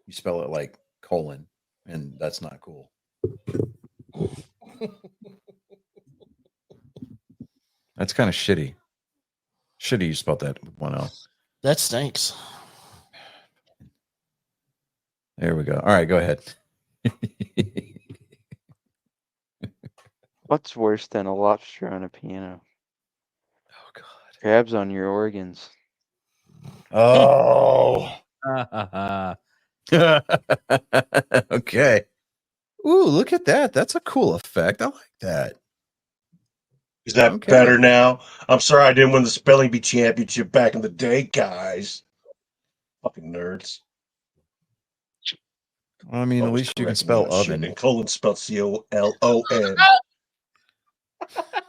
You spell it like colon, and that's not cool. That's kind of shitty. Shitty you spelled that with 1 L. That stinks. There we go. All right, go ahead. What's worse than a lobster on a piano? Oh God. Crabs on your organs. Oh. Okay. Ooh, look at that. That's a cool effect. I like that. Is that Okay. better now? I'm sorry I didn't win the spelling bee championship back in the day, guys. Fucking nerds. I mean, at Always least you can correct me spell on shit, oven. And colon spelled COLON.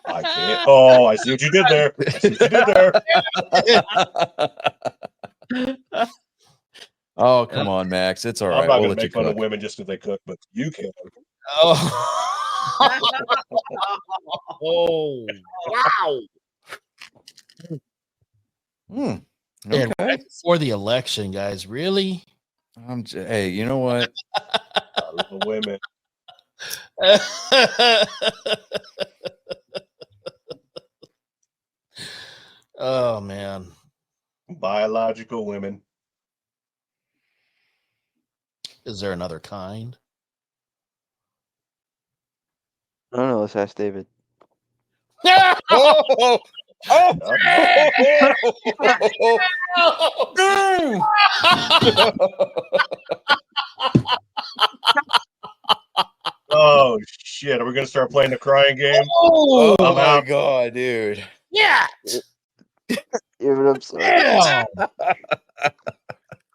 I can't. Oh, I see what you did there. I see what you did there. Oh, come on, Max. It's all I'm right. not We'll going let to you make fun of cook. women just because they cook, but you can. Oh, oh, wow. Hmm. And Okay. right before the election, guys, really? Hey, you know what? I love women. Oh, man. Biological women. Is there another kind? I don't know. Let's ask David. Oh, Oh, shit. Are we going to start playing the crying game? Oh, oh I'm my out. God, dude. yeah. Even I'm sorry. Damn.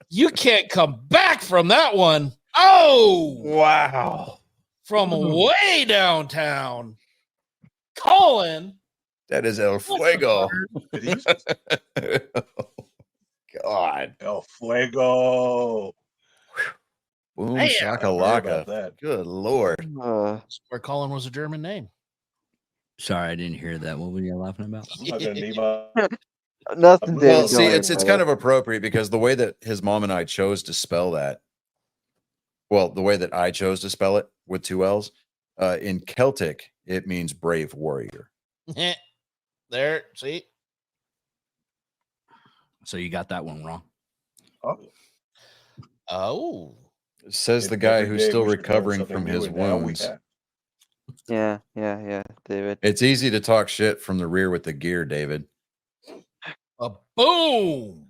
You can't come back from that one. Oh, Wow. from way downtown. Colin. That is El Fuego. Did he just- God. El Fuego. Boom Man, I heard shakalaka. about that. Good Lord. Where Colin was a German name. Sorry, I didn't hear that. What were you laughing about? I'm not going to need my. Nothing, David. Well, don't see, worry it's about kind it. of appropriate because the way that his mom and I chose to spell that, well, the way that I chose to spell it with 2 L's, in Celtic, it means brave warrior. There, see? So you got that one wrong. Oh. Says the guy Every who's day still we should learn recovering something from new, his and now we wounds. have. Yeah, David. It's easy to talk shit from the rear with the gear, David. A boom.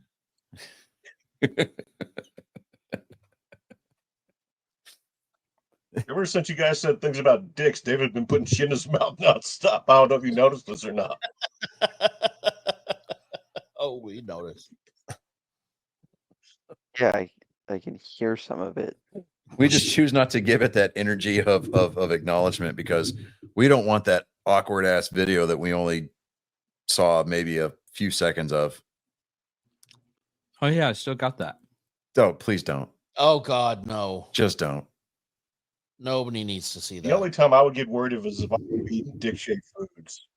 Ever since you guys said things about dicks, David's been putting shit in his mouth nonstop. I don't know if you noticed this or not. Oh, we noticed. Yeah, I can hear some of it. We just choose not to give it that energy of acknowledgement because we don't want that awkward ass video that we only saw maybe a few seconds of. Oh yeah, I still got that. Oh, please don't. Oh, God, no. Just don't. Nobody needs to see The that. only time I would get worried is if I were eating dick-shaped foods.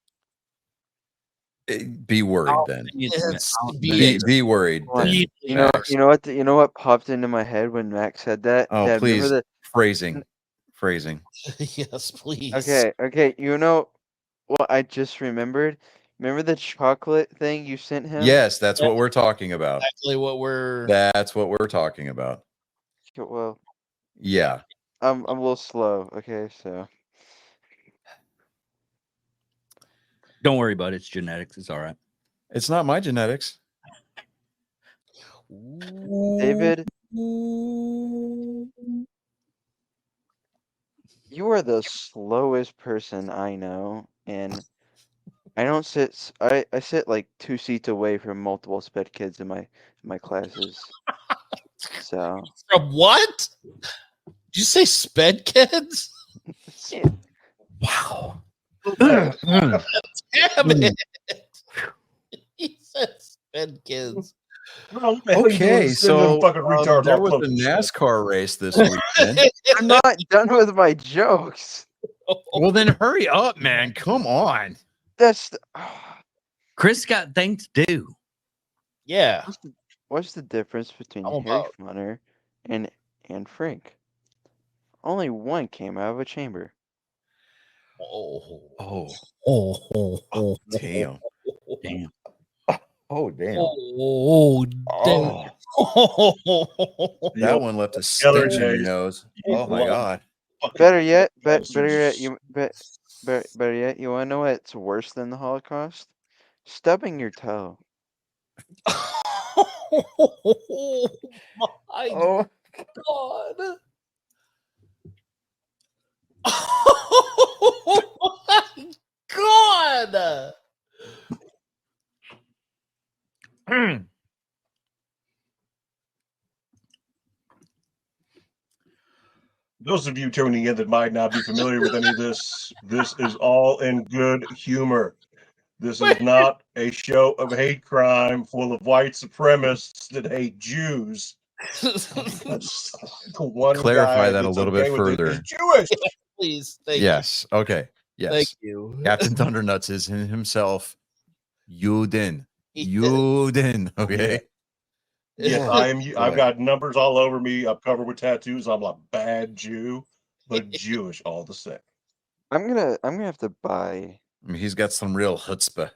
Be worried then. Be worried. What? Then. You know, Max. you know what? You know what popped into my head when Max said that? Oh, Dad, please. remember Phrasing. Yes, please. Okay. You know what I just remembered? Remember the chocolate thing you sent him? Yes, that's what we're talking about. Exactly what we're. That's what we're talking about. Well, Yeah. I'm a little slow. Okay, so Don't worry about it. It's genetics. It's all right. It's not my genetics. David, you are the slowest person I know, and I don't sit. I sit like 2 seats away from multiple sped kids in my classes. So From what? Did you say sped kids? yeah. Wow. Fast. Damn it. He said sped kids. Bro, what the hell you doing Okay, sending them so fucking retards there all was a close and shit? NASCAR race this weekend. I'm not done with my jokes. Well, then hurry up, man. Come on. That's Chris got things to do. Yeah. what's the difference between How Harry about- Funner and Frank? Only one came out of a chamber. Oh. Oh, Oh. damn. Damn. Oh, damn. Oh. Damn. Oh, Yo, that one left a Skeller stench in your days. nose. You Oh, my love God. fucking Better yet, dumpster better yet, just- better yet, you want to know what's worse than the Holocaust? Stubbing your toe. Oh my Oh, God. Oh my God. Those of you tuning in that might not be familiar with any of this is all in good humor. This is not a show of hate crime full of white supremacists that hate Jews. The one Clarify guy that a that's little okay bit with it further. is Jewish. Please. Thank yes. Okay. you. Yes. Thank you. Captain Thundernuts is in himself. Juden. He- Juden. Okay. Yes, I am. I've got numbers all over me. I'm covered with tattoos. I'm a bad Jew, but Jewish all the same. I'm gonna have to buy. I mean, he's got some real chutzpah.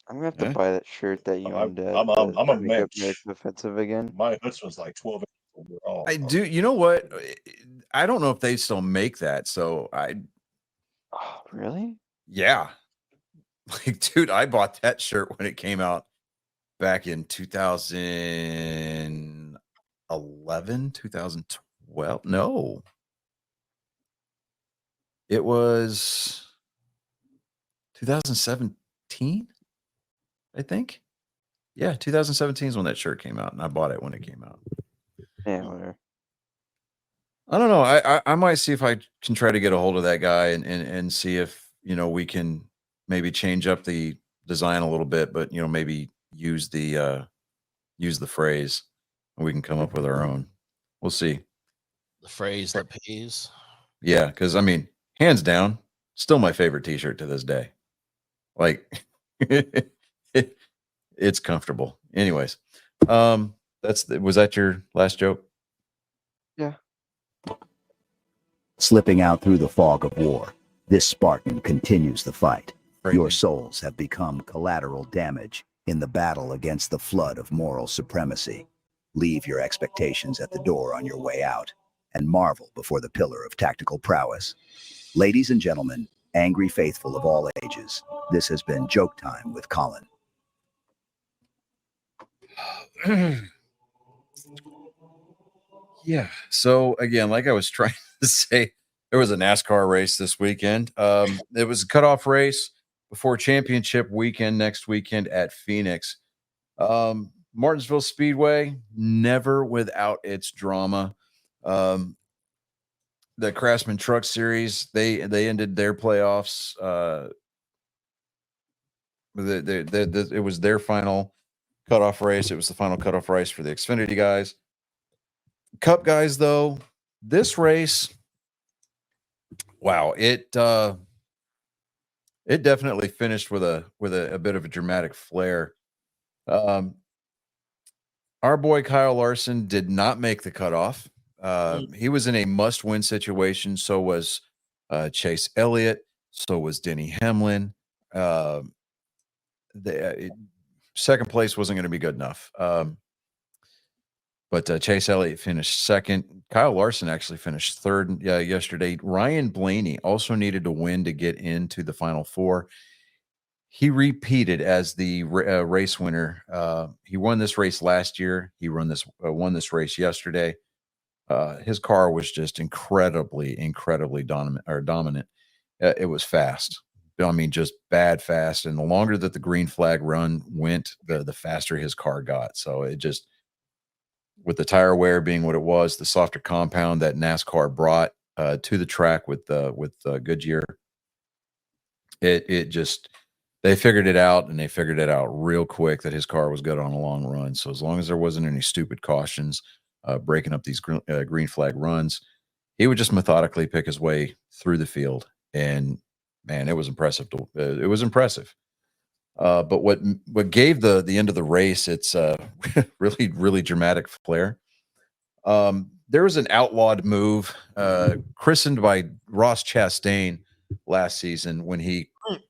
I'm gonna have to Huh? buy that shirt that you owned. I'm a Make Up mensch. America Offensive again. My hoods was like 12 inches. Oh, I do. You know what? I don't know if they still make that. So Oh, really? yeah. Like, dude, I bought that shirt when it came out back in 2011, 2012. No. It was 2017, I think. Yeah, 2017 is when that shirt came out, and I bought it when it came out. Yeah, whatever. I don't know. I might see if I can try to get a hold of that guy and see if, you know, we can maybe change up the design a little bit, but, you know, maybe use the phrase, and we can come up with our own. We'll see. The phrase that pays. Yeah, because I mean, hands down, still my favorite T-shirt to this day. Like, it's comfortable. Anyways, was that your last joke? Yeah. Slipping out through the fog of war, this Spartan continues the fight. Right. Your souls have become collateral damage in the battle against the flood of moral supremacy. Leave your expectations at the door on your way out and marvel before the pillar of tactical prowess. Ladies and gentlemen, angry faithful of all ages, this has been Joke Time with Colin. Yeah. So again, like I was trying to say, there was a NASCAR race this weekend. It was a cutoff race before championship weekend next weekend at Phoenix. Martinsville Speedway, never without its drama. The Craftsman Truck Series, they ended their playoffs. It was their final cutoff race. It was the final cutoff race for the Xfinity guys. Cup guys, though, this race, wow, it definitely finished with a bit of a dramatic flair. Our boy Kyle Larson did not make the cutoff. He was in a must-win situation. So was Chase Elliott. So was Denny Hamlin. Second place wasn't going to be good enough. But Chase Elliott finished second. Kyle Larson actually finished third yesterday. Ryan Blaney also needed to win to get into the Final Four. he repeated as the race winner. He won this race last year. He won this race yesterday. His car was just incredibly dominant. It was fast. I mean, just bad fast. And the longer that the green flag run went, the faster his car got. So it just, with the tire wear being what it was, the softer compound that NASCAR brought to the track with Goodyear, it just, they figured it out, and they figured it out real quick that his car was good on a long run. So as long as there wasn't any stupid cautions breaking up these green flag runs, he would just methodically pick his way through the field. And man, it was impressive. It was impressive. But what gave the end of the race its really, really dramatic flair, there was an outlawed move christened by Ross Chastain last season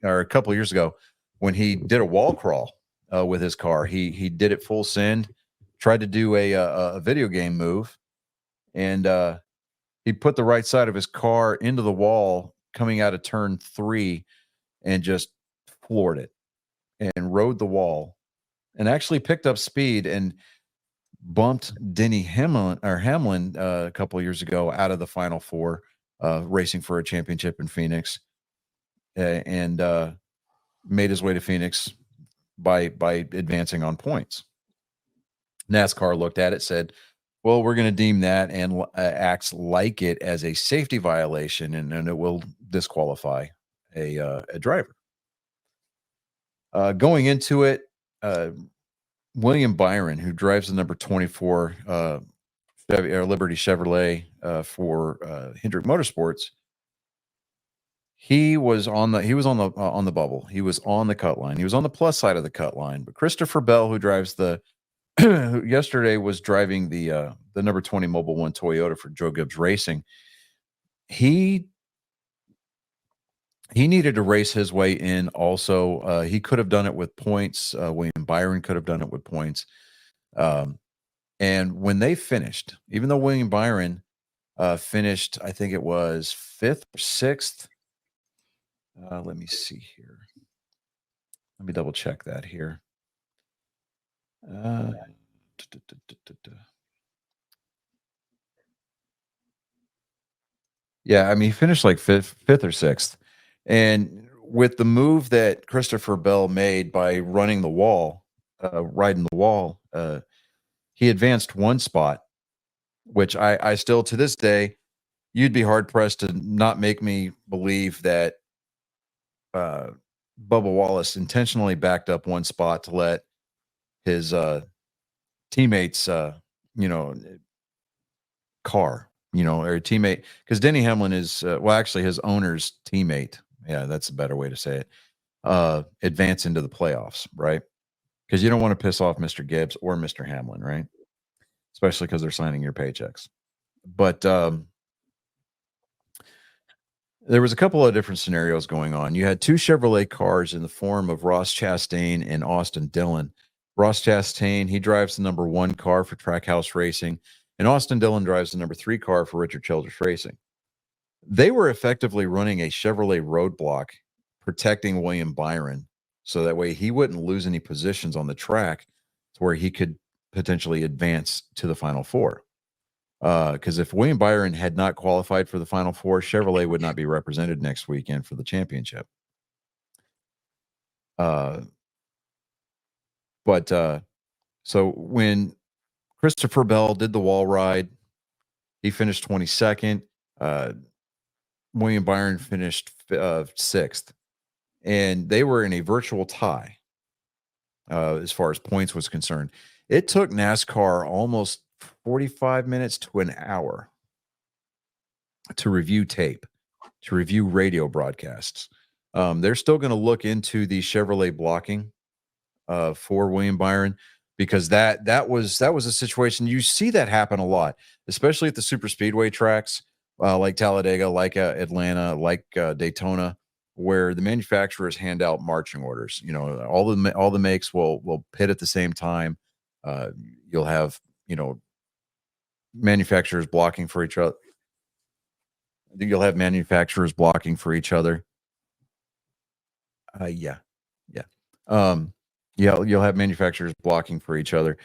or a couple of years ago, when he did a wall crawl with his car. He did it full send, tried to do a video game move, and he put the right side of his car into the wall coming out of turn 3 and just floored it and rode the wall, and actually picked up speed and bumped Denny Hamlin a couple of years ago out of the Final Four, racing for a championship in Phoenix, and made his way to Phoenix by advancing on points. NASCAR looked at it, said, well, we're going to deem that and acts like it as a safety violation, and it will disqualify a driver. Going into it, William Byron, who drives the number 24 Liberty Chevrolet for Hendrick Motorsports, he was on the bubble. He was on the cut line. He was on the plus side of the cut line. But Christopher Bell, who drives who yesterday was driving the number 20 Mobil 1 Toyota for Joe Gibbs Racing, he needed to race his way in also. He could have done it with points. William Byron could have done it with points. And when they finished, even though William Byron finished, I think it was 5th or 6th. Let me see here. Let me double check that here. Yeah, I mean, he finished like fifth or 6th. And with the move that Christopher Bell made by running the wall, riding the wall, he advanced 1 spot, which I still, to this day, you'd be hard pressed to not make me believe that Bubba Wallace intentionally backed up 1 spot to let his teammates, car, or teammate, because Denny Hamlin is, actually his owner's teammate. Yeah, that's a better way to say it. Advance into the playoffs, right? Because you don't want to piss off Mr. Gibbs or Mr. Hamlin, right? Especially because they're signing your paychecks. But there was a couple of different scenarios going on. You had 2 Chevrolet cars in the form of Ross Chastain and Austin Dillon. Ross Chastain, he drives the number 1 car for Trackhouse Racing, and Austin Dillon drives the number 3 car for Richard Childress Racing. They were effectively running a Chevrolet roadblock protecting William Byron, so that way he wouldn't lose any positions on the track to where he could potentially advance to the Final Four. Because if William Byron had not qualified for the Final Four, Chevrolet would not be represented next weekend for the championship. So when Christopher Bell did the wall ride, he finished 22nd. William Byron finished 6th, and they were in a virtual tie as far as points was concerned. It took NASCAR almost 45 minutes to an hour to review tape, to review radio broadcasts. They're still going to look into the Chevrolet blocking for William Byron, because that was a situation. You see that happen a lot, especially at the super speedway tracks like Talladega, like Atlanta, like Daytona, where the manufacturers hand out marching orders. All the makes will pit at the same time. You'll have manufacturers blocking for each other. You'll have manufacturers blocking for each other. Yeah. You'll have manufacturers blocking for each other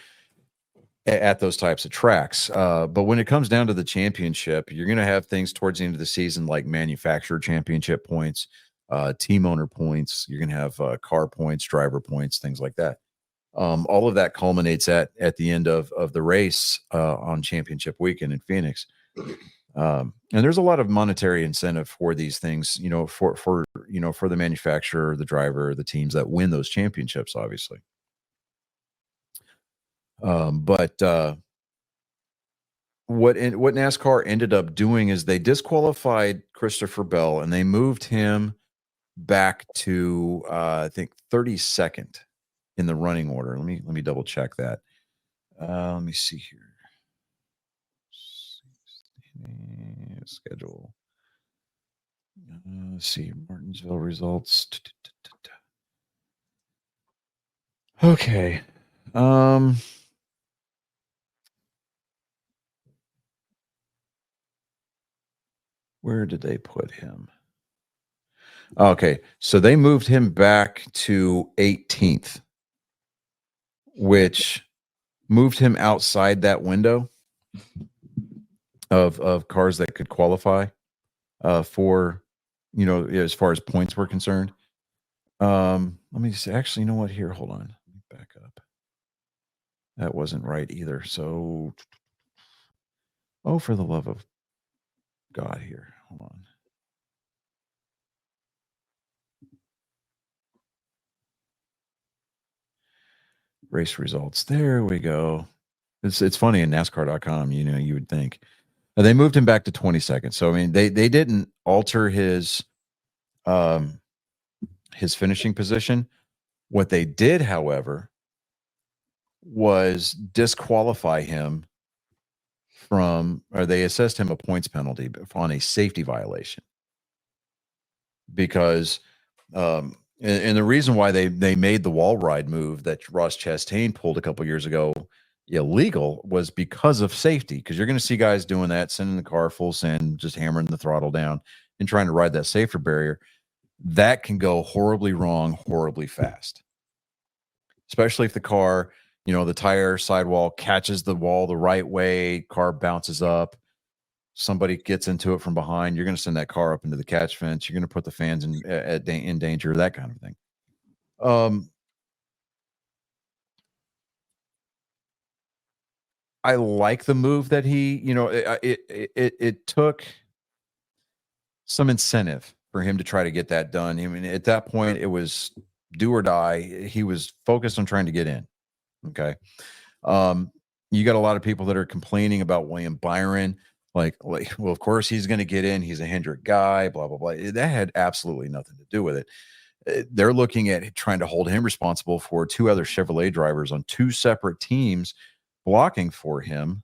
at those types of tracks. But when it comes down to the championship, you're going to have things towards the end of the season like manufacturer championship points, team owner points. You're going to have car points, driver points, things like that. All of that culminates at the end of the race on championship weekend in Phoenix. And there's a lot of monetary incentive for these things, for the manufacturer, the driver, the teams that win those championships, obviously. But what NASCAR ended up doing is they disqualified Christopher Bell and they moved him back to I think 32nd in the running order. Let me double check that. Let me see here. Schedule. Let's see Martinsville results. Okay. Where did they put him? Okay, so they moved him back to 18th, which moved him outside that window of cars that could qualify for, as far as points were concerned. Let me see. Actually, you know what? Here, hold on. Let me back up. That wasn't right either. So, for the love of God here. Hold on. Race results. There we go. It's funny in NASCAR.com, you would think. They moved him back to 22nd. So, I mean, they didn't alter his finishing position. What they did, however, was disqualify him or they assessed him a points penalty on a safety violation. Because, and the reason why they made the wall ride move that Ross Chastain pulled a couple years ago illegal was because of safety. Because you're going to see guys doing that, sending the car full send, just hammering the throttle down and trying to ride that safety barrier. That can go horribly wrong, horribly fast. Especially if the car, the tire sidewall catches the wall the right way, car bounces up, somebody gets into it from behind, you're going to send that car up into the catch fence. You're going to put the fans in danger, that kind of thing. I like the move that he, it took some incentive for him to try to get that done. I mean, at that point, it was do or die. He was focused on trying to get in. Okay. You got a lot of people that are complaining about William Byron. Like, well, of course he's going to get in. He's a Hendrick guy, blah, blah, blah. That had absolutely nothing to do with it. They're looking at trying to hold him responsible for two other Chevrolet drivers on two separate teams blocking for him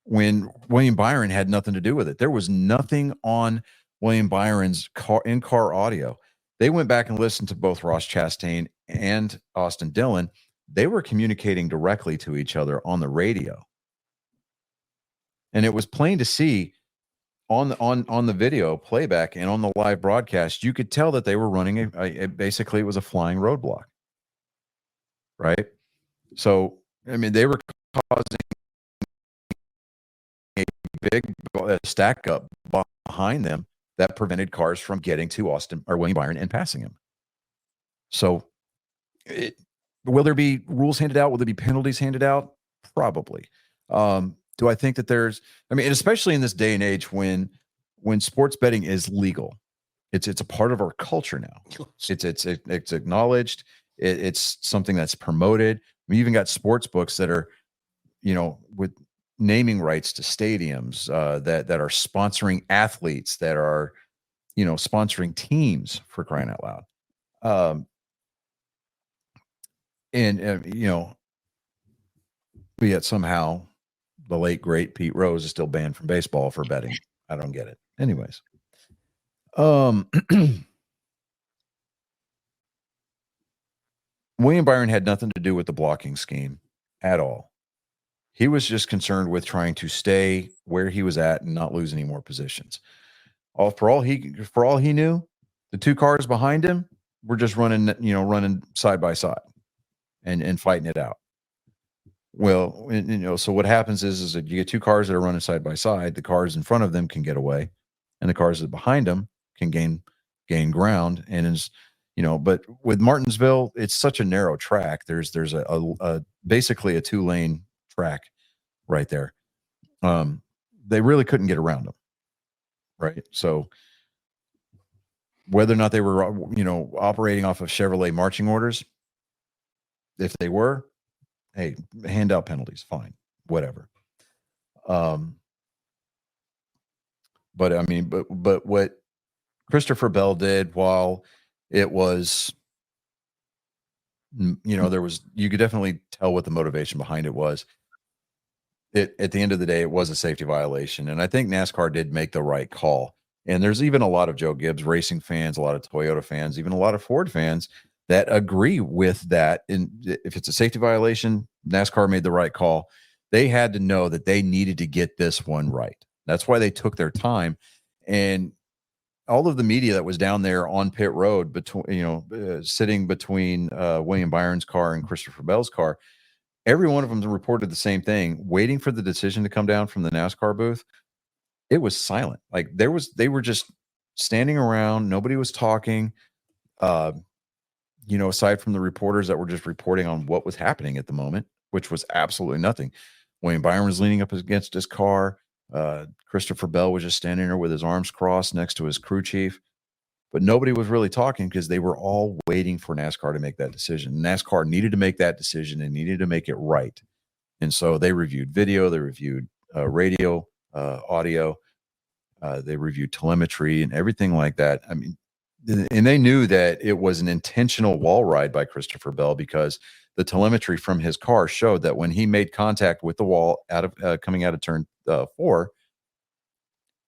when William Byron had nothing to do with it. There was nothing on William Byron's in-car audio. They went back and listened to both Ross Chastain and Austin Dillon. They were communicating directly to each other on the radio. And it was plain to see on the video playback and on the live broadcast, you could tell that they were running basically it was a flying roadblock. Right? So, I mean, they were causing a big stack up behind them that prevented cars from getting to Austin or William Byron and passing him. So, will there be rules handed out? Will there be penalties handed out? Probably. Do I think that especially in this day and age when sports betting is legal, it's a part of our culture now. It's acknowledged. It's something that's promoted. We even got sports books that are, with naming rights to stadiums that are sponsoring athletes, that are, sponsoring teams, for crying out loud. But yet somehow the late great Pete Rose is still banned from baseball for betting. I don't get it. Anyways, William Byron had nothing to do with the blocking scheme at all. He was just concerned with trying to stay where he was at and not lose any more positions. For all he knew, the two cars behind him, we're just running side by side and fighting it out. Well, so what happens is that you get two cars that are running side by side. The cars in front of them can get away, and the cars that behind them can gain ground. And is, but with Martinsville, it's such a narrow track. There's a basically a 2-lane track right there. They really couldn't get around them, right? So whether or not they were, operating off of Chevrolet marching orders, if they were, hey, hand out penalties, fine, whatever. But I mean, but what Christopher Bell did, while it was, there was, you could definitely tell what the motivation behind it was. At the end of the day, it was a safety violation, and I think NASCAR did make the right call. And there's even a lot of Joe Gibbs racing fans, a lot of Toyota fans, even a lot of Ford fans that agree with that. And if it's a safety violation, NASCAR made the right call. They had to know that they needed to get this one right. That's why they took their time. And all of the media that was down there on pit road between, sitting between William Byron's car and Christopher Bell's car, every one of them reported the same thing, waiting for the decision to come down from the NASCAR booth. It was silent. Like they were just standing around. Nobody was talking, aside from the reporters that were just reporting on what was happening at the moment, which was absolutely nothing. William Byron was leaning up against his car. Christopher Bell was just standing there with his arms crossed next to his crew chief. But nobody was really talking because they were all waiting for NASCAR to make that decision. NASCAR needed to make that decision and needed to make it right. And so they reviewed video, they reviewed radio, audio, they reviewed telemetry and everything like that. I mean, and they knew that it was an intentional wall ride by Christopher Bell because the telemetry from his car showed that when he made contact with the wall coming out of turn 4,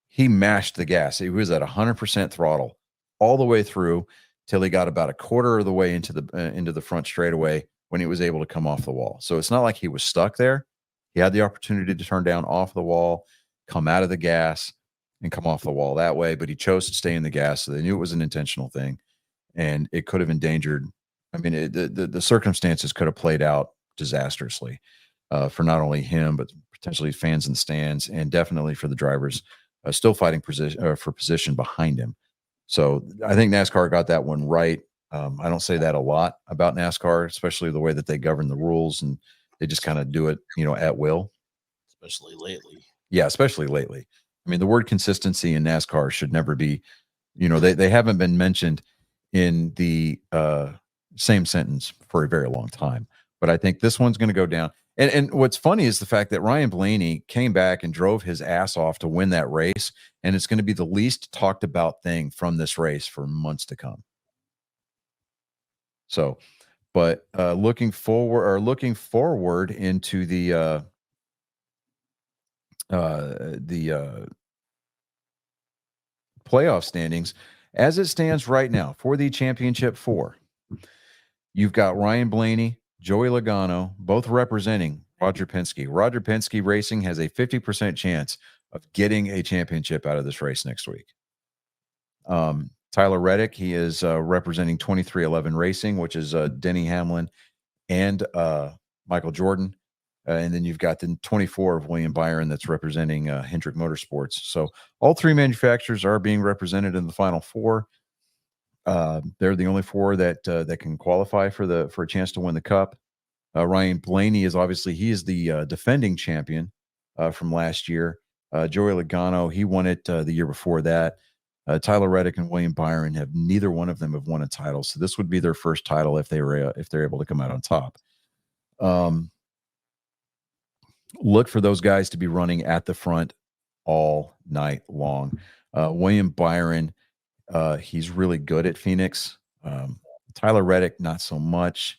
he mashed the gas. He was at 100% throttle all the way through till he got about a quarter of the way into the front straightaway when he was able to come off the wall. So it's not like he was stuck there. He had the opportunity to turn down off the wall, come out of the gas, and come off the wall that way, but he chose to stay in the gas. So they knew it was an intentional thing, and it could have endangered. I mean, the circumstances could have played out disastrously for not only him, but potentially fans in the stands, and definitely for the drivers still fighting for position behind him. So I think NASCAR got that one right. I don't say that a lot about NASCAR, especially the way that they govern the rules, and they just kind of do it, at will. Especially lately. Yeah, especially lately. I mean, the word consistency in NASCAR should never be, they haven't been mentioned in the same sentence for a very long time. But I think this one's going to go down. And what's funny is the fact that Ryan Blaney came back and drove his ass off to win that race. And it's going to be the least talked about thing from this race for months to come. So, but looking forward into the playoff standings as it stands right now for the championship 4, you've got Ryan Blaney, Joey Logano, both representing Roger Penske. Roger Penske Racing has a 50% chance of getting a championship out of this race next week. Tyler Reddick, he is representing 2311 Racing, which is Denny Hamlin and Michael Jordan. And then you've got the 24 of William Byron that's representing Hendrick Motorsports. So all 3 manufacturers are being represented in the final 4. They're the only 4 that can qualify for a chance to win the Cup. Ryan Blaney is obviously the defending champion from last year. Joey Logano, he won it the year before that. Tyler Reddick and William Byron neither one of them have won a title, so this would be their first title if they're able to come out on top. Look for those guys to be running at the front all night long. William Byron, he's really good at Phoenix. Tyler Reddick, not so much.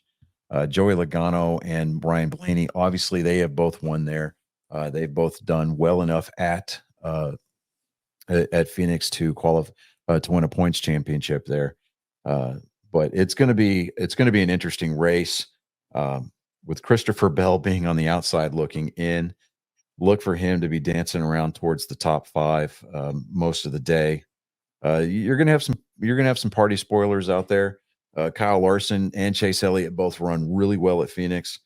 Joey Logano and Ryan Blaney, obviously they have both won there. They've both done well enough at Phoenix to qualify to win a points championship there. But it's going to be an interesting race. With Christopher Bell being on the outside looking in, look for him to be dancing around towards the top 5 most of the day. You're gonna have some party spoilers out there. Kyle Larson and Chase Elliott both run really well at Phoenix.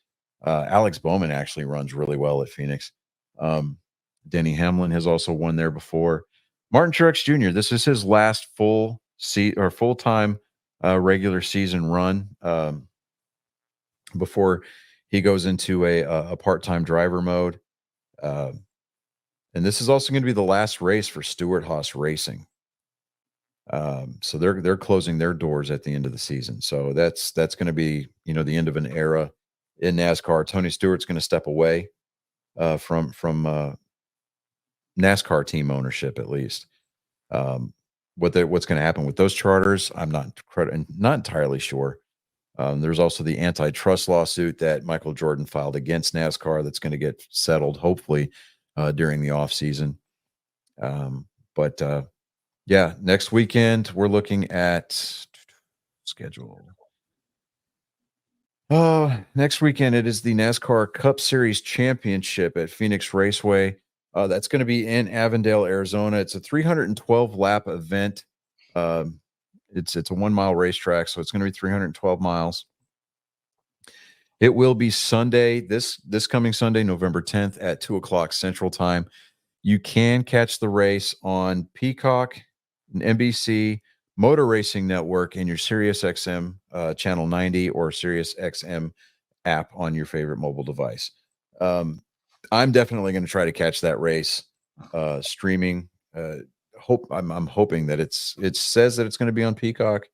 Alex Bowman actually runs really well at Phoenix. Denny Hamlin has also won there before. Martin Truex Jr., this is his last full-time regular season run before he goes into a part-time driver mode. And this is also going to be the last race for Stewart Haas Racing. So they're closing their doors at the end of the season. So that's going to be, the end of an era in NASCAR. Tony Stewart's going to step away from NASCAR team ownership, at least. What's going to happen with those charters, I'm not entirely sure. There's also the antitrust lawsuit that Michael Jordan filed against NASCAR that's going to get settled, hopefully, during the off season. Yeah, next weekend we're looking at schedule. Next weekend it is the NASCAR Cup Series Championship at Phoenix Raceway. That's going to be in Avondale, Arizona. It's a 312 lap event. It's a 1 mile racetrack, so it's going to be 312 miles. It will be Sunday, this coming Sunday, November 10th at 2:00 Central Time. You can catch the race on Peacock, NBC, Motor Racing Network, and your SiriusXM channel 90 or SiriusXM app on your favorite mobile device. I'm definitely going to try to catch that race streaming. I'm hoping that it says that it's going to be on Peacock,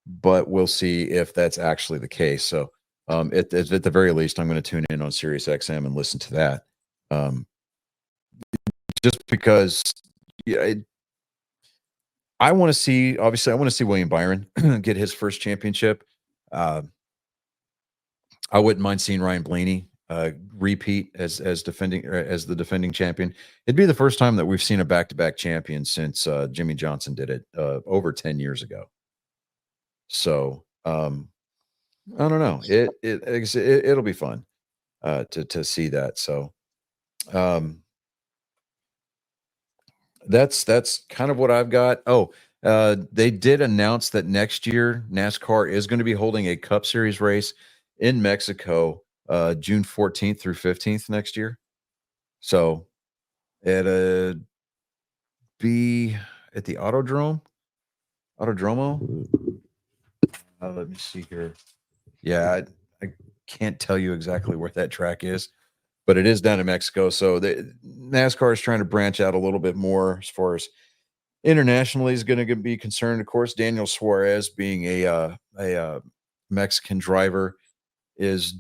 but we'll see if that's actually the case. So at the very least, I'm going to tune in on SiriusXM and listen to that. Just because I want to see, obviously, I want to see William Byron get his first championship. I wouldn't mind seeing Ryan Blaney repeat as the defending champion. It'd be the first time that we've seen a back-to-back champion since Jimmy Johnson did it over 10 years ago. So I don't know. It'll be fun to see that. So that's kind of what I've got. They did announce that next year NASCAR is going to be holding a Cup Series race in Mexico, June 14th through 15th next year. So it'll be at the Autodromo. Let me see here. Yeah, I can't tell you exactly where that track is, but it is down in Mexico. So NASCAR is trying to branch out a little bit more as far as internationally is going to be concerned. Of course, Daniel Suarez, being a Mexican driver, is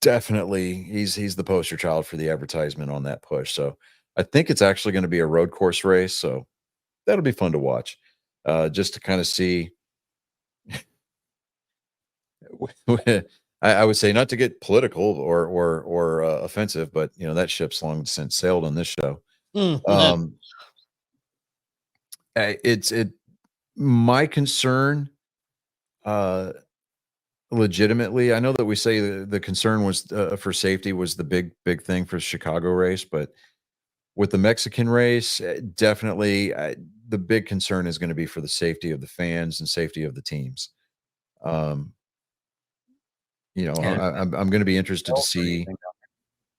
definitely he's the poster child for the advertisement on that push. So I think it's actually going to be a road course race. So that'll be fun to watch, just to kind of see. I would say, not to get political or offensive, but that ship's long since sailed on this show. My concern, legitimately, I know that we say the concern was for safety was the big thing for the Chicago race, but with the Mexican race, definitely the big concern is going to be for the safety of the fans and safety of the teams. I'm going to be interested to see.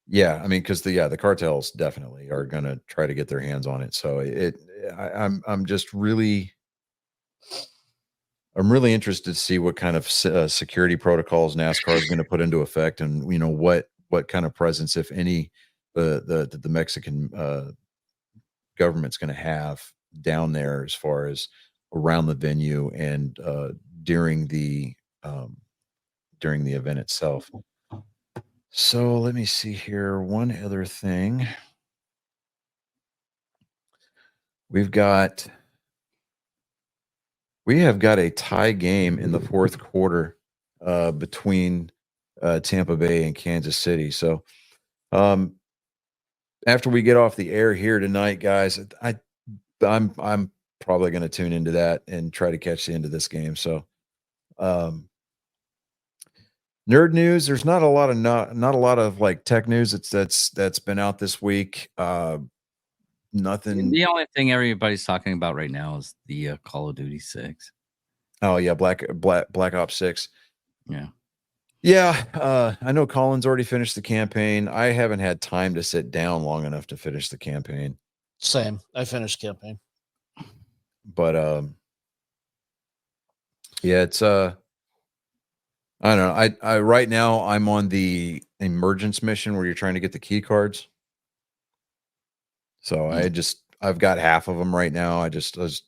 Yeah, I mean, because the cartels definitely are going to try to get their hands on it. So I'm really interested to see what kind of security protocols NASCAR is going to put into effect, and what kind of presence, if any, the Mexican government's going to have down there as far as around the venue and during the event itself. So let me see here. One other thing. We have got a tie game in the fourth quarter between Tampa Bay and Kansas City. So after we get off the air here tonight, guys, I'm probably going to tune into that and try to catch the end of this game. So nerd news, there's not a lot of like tech news that's been out this week. Nothing. The only thing everybody's talking about right now is the Call of Duty 6. Oh yeah, Black Ops 6. Yeah. Yeah, I know Colin's already finished the campaign. I haven't had time to sit down long enough to finish the campaign. Same. I finished campaign. But yeah, it's I don't know. I right now I'm on the emergence mission where you're trying to get the key cards. So I've got half of them right now. I was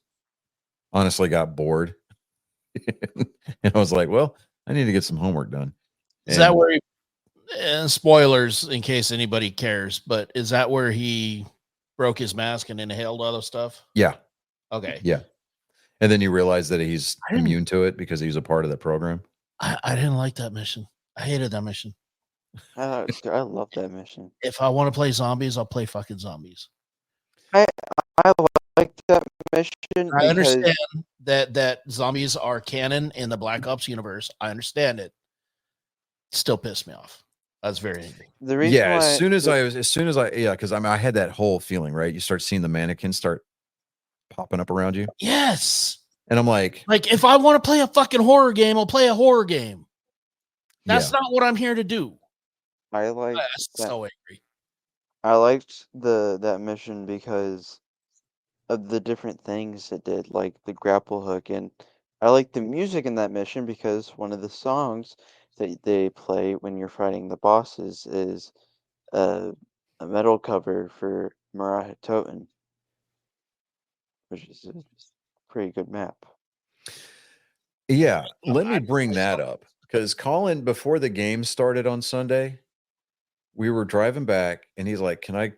honestly got bored. And I was like, well, I need to get some homework done. Is that And where and spoilers in case anybody cares, but is that where he broke his mask and inhaled all the stuff? yeah, Okay. yeah. And then you realize that he's I didn't- immune to it because he was a part of the program. I didn't like that mission. I hated that mission. I love that mission. If I want to play zombies, I'll play fucking zombies. I like that mission I because understand that zombies are canon in the Black Ops universe. I understand it. Still pissed me off. I was very angry. the reason Yeah, why as soon as because I mean I had that whole feeling, right? You start seeing the mannequins start popping up around you. Yes. And I'm like, If I want to play a fucking horror game, I'll play a horror game. That's yeah. not what I'm here to do. I like I was that. so angry. I liked that mission because of the different things it did, like the grapple hook, and I like the music in that mission because one of the songs that they play when you're fighting the bosses is a metal cover for Mariah Toten, which is a pretty good map. Yeah, let me bring that up because Colin, before the game started on Sunday, we were driving back and he's like, Can I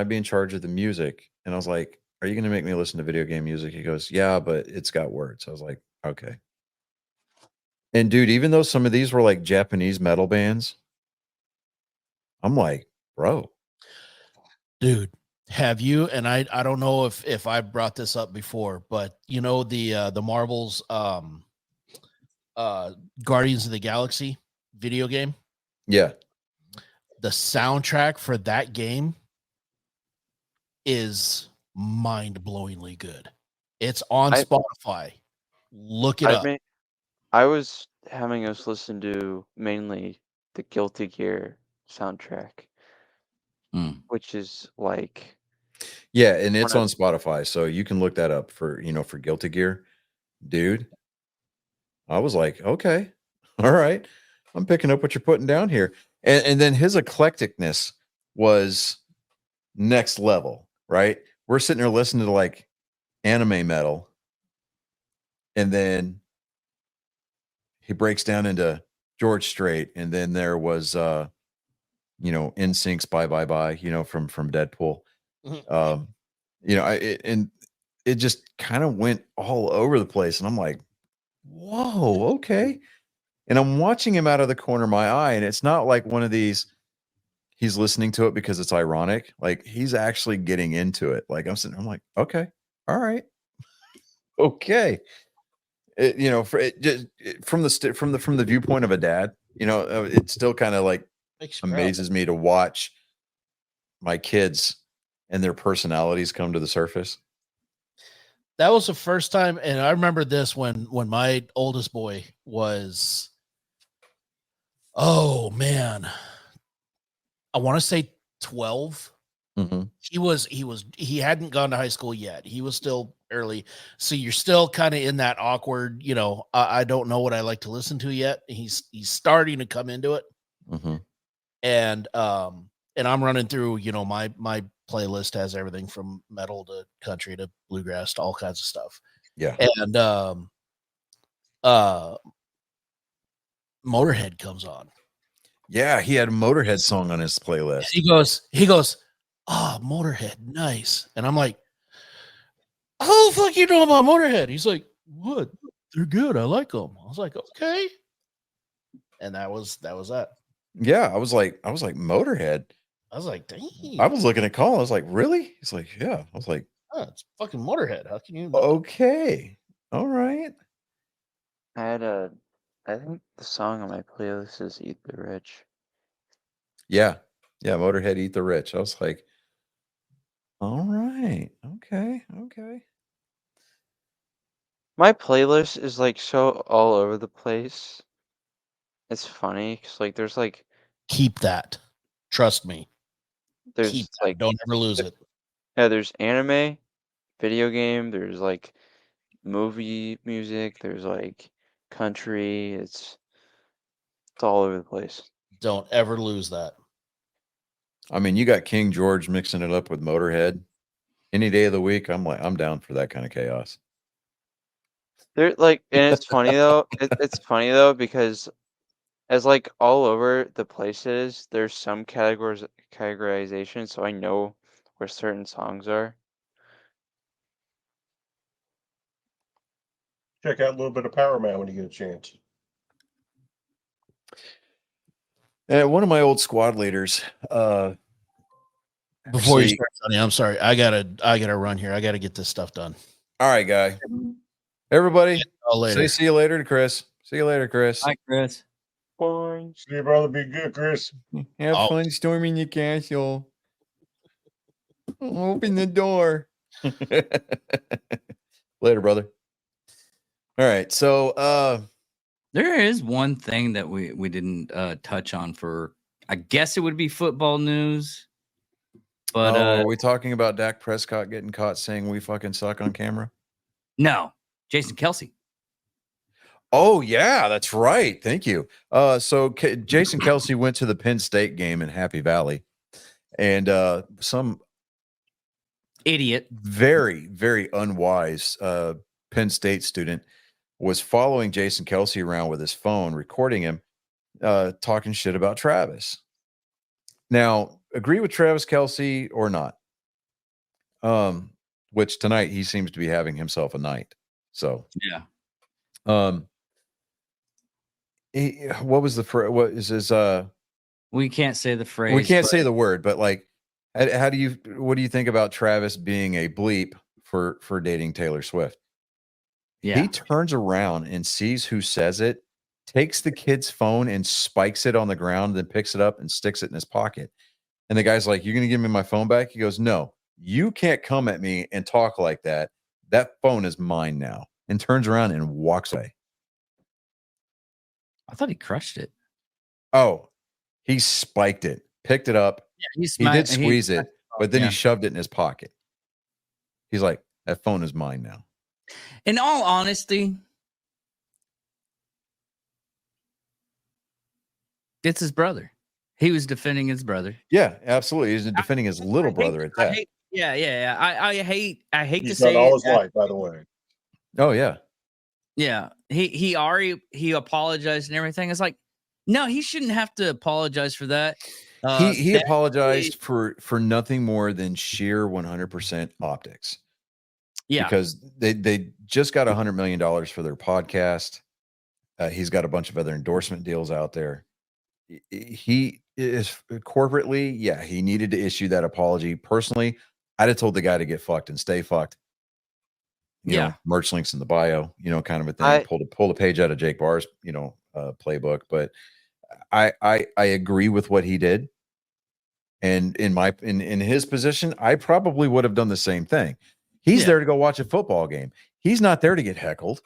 be in charge of the music? And I was like, Are you gonna make me listen to video game music? He goes, Yeah, but it's got words. I was like, Okay. And dude, even though some of these were like Japanese metal bands, I'm like, bro. Dude, have you, and I don't know if I brought this up before, but you know the Marvel's Guardians of the Galaxy video game? Yeah. The soundtrack for that game is mind-blowingly good. It's on Spotify. Look it up. I was having us listen to mainly the Guilty Gear soundtrack, which is like Yeah, and it's one on of- Spotify, so you can look that up for for Guilty Gear. Dude, I was like, okay, all right. I'm picking up what you're putting down here. And then his eclecticness was next level, right? We're sitting there listening to like anime metal, and then he breaks down into George Strait, and then there was NSYNC's Bye Bye Bye, from Deadpool. Mhm. And it just kind of went all over the place, and I'm like, whoa, okay. And I'm watching him out of the corner of my eye, and it's not like one of these he's listening to it because it's ironic. Like he's actually getting into it. Like I'm like, okay, all right, okay. From the viewpoint of a dad, it still kind of like Makes you proud. amazes me to watch my kids and their personalities come to the surface. That was the first time, and I remember this when my oldest boy was, oh man, I want to say 12. He hadn't gone to high school yet. He was still early, so you're still kind of in that awkward, I don't know what I like to listen to yet. He's starting to come into it, and I'm running through, my playlist has everything from metal to country to bluegrass to all kinds of stuff. Yeah. And Motorhead comes on. Yeah, he had a Motorhead song on his playlist. He goes, oh, Motorhead, nice. And I'm like, how the fuck you know about Motorhead? He's like, what? They're good. I like them. I was like, okay. And that was that. Yeah, I was like Motorhead. I was like, dang. I was looking at Colin. I was like, really? He's like, yeah. I was like, oh, it's fucking Motorhead. How can you? Okay, all right. I think the song on my playlist is "Eat the Rich." Yeah, Motorhead, Eat the Rich. I was like, all right, okay. My playlist is like so all over the place. It's funny because like Keep that. Trust me. Keep there's that. like Don't ever lose it. yeah, there's anime, video game, there's like movie music, there's like country. It's all over the place. Don't ever lose that. I mean, you got King George mixing it up with Motorhead. Any day of the week, I'm down for that kind of chaos. They're like, and it's funny though. It's funny though because as like all over the places, there's some categorization, so I know where certain songs are. Check out a little bit of Power Man when you get a chance. One of my old squad leaders, Before you actually- start, Sonny, I'm sorry. I gotta run here. I gotta get this stuff done. all right, guy. Everybody, I'll later. say see you later to Chris. See you later, Chris. Hi, Chris. Boing. See you, brother. Be good, Chris. Have Oh. fun storming the castle. Open the door. Later, brother. All right. So There is one thing that we didn't touch on for, I guess it would be football news. But are we talking about Dak Prescott getting caught saying we fucking suck on camera? no, Jason Kelsey. Oh yeah, that's right. Thank you. So Jason Kelsey went to the Penn State game in Happy Valley, and some Idiot. very, very unwise Penn State student was following Jason Kelsey around with his phone, recording him talking shit about Travis. Now, agree with Travis Kelsey or not? Which tonight he seems to be having himself a night. So Yeah. What was the what is his We can't say the phrase. we can't but say the word, but like what do you think about Travis being a bleep for dating Taylor Swift? Yeah. He turns around and sees who says it, takes the kid's phone and spikes it on the ground, then picks it up and sticks it in his pocket. And the guy's like, "You're going to give me my phone back?" He goes, "No, you can't come at me and talk like that. That phone is mine now." And turns around and walks away. I thought he crushed it. Oh, he spiked it, picked it up. Yeah, He did squeeze it, but then yeah. he shoved it in his pocket. He's like, "That phone is mine now." In all honesty, it's his brother. He was defending his brother. Yeah, absolutely. He's defending his little brother at that. Yeah. I hate to He's say done all his it. life, by the way. Oh yeah. Yeah, he already apologized and everything. It's like, no, he shouldn't have to apologize for that. He apologized for nothing more than sheer 100% optics. Yeah, Because they just got $100 million for their podcast. He's got a bunch of other endorsement deals out there. He is corporately, yeah, he needed to issue that apology. Personally, I'd have told the guy to get fucked and stay fucked. You know, merch links in the bio, you know, kind of a thing. Pull a page out of Jake Barr's, you know, playbook. But I agree with what he did. And in his position, I probably would have done the same thing. He's there to go watch a football game. He's not there to get heckled.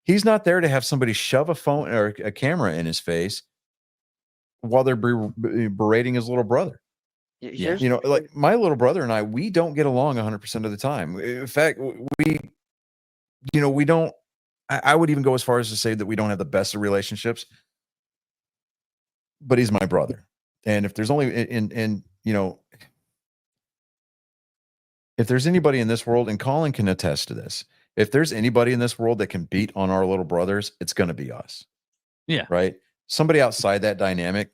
He's not there to have somebody shove a phone or a camera in his face while they're berating his little brother. Yeah. You know, like my little brother and I, we don't get along 100% of the time. In fact, we don't, I would even go as far as to say that we don't have the best of relationships, but he's my brother. And if there's only, you know, if there's anybody in this world, and Colin can attest to this, if there's anybody in this world that can beat on our little brothers, it's going to be us. Yeah. Right. Somebody outside that dynamic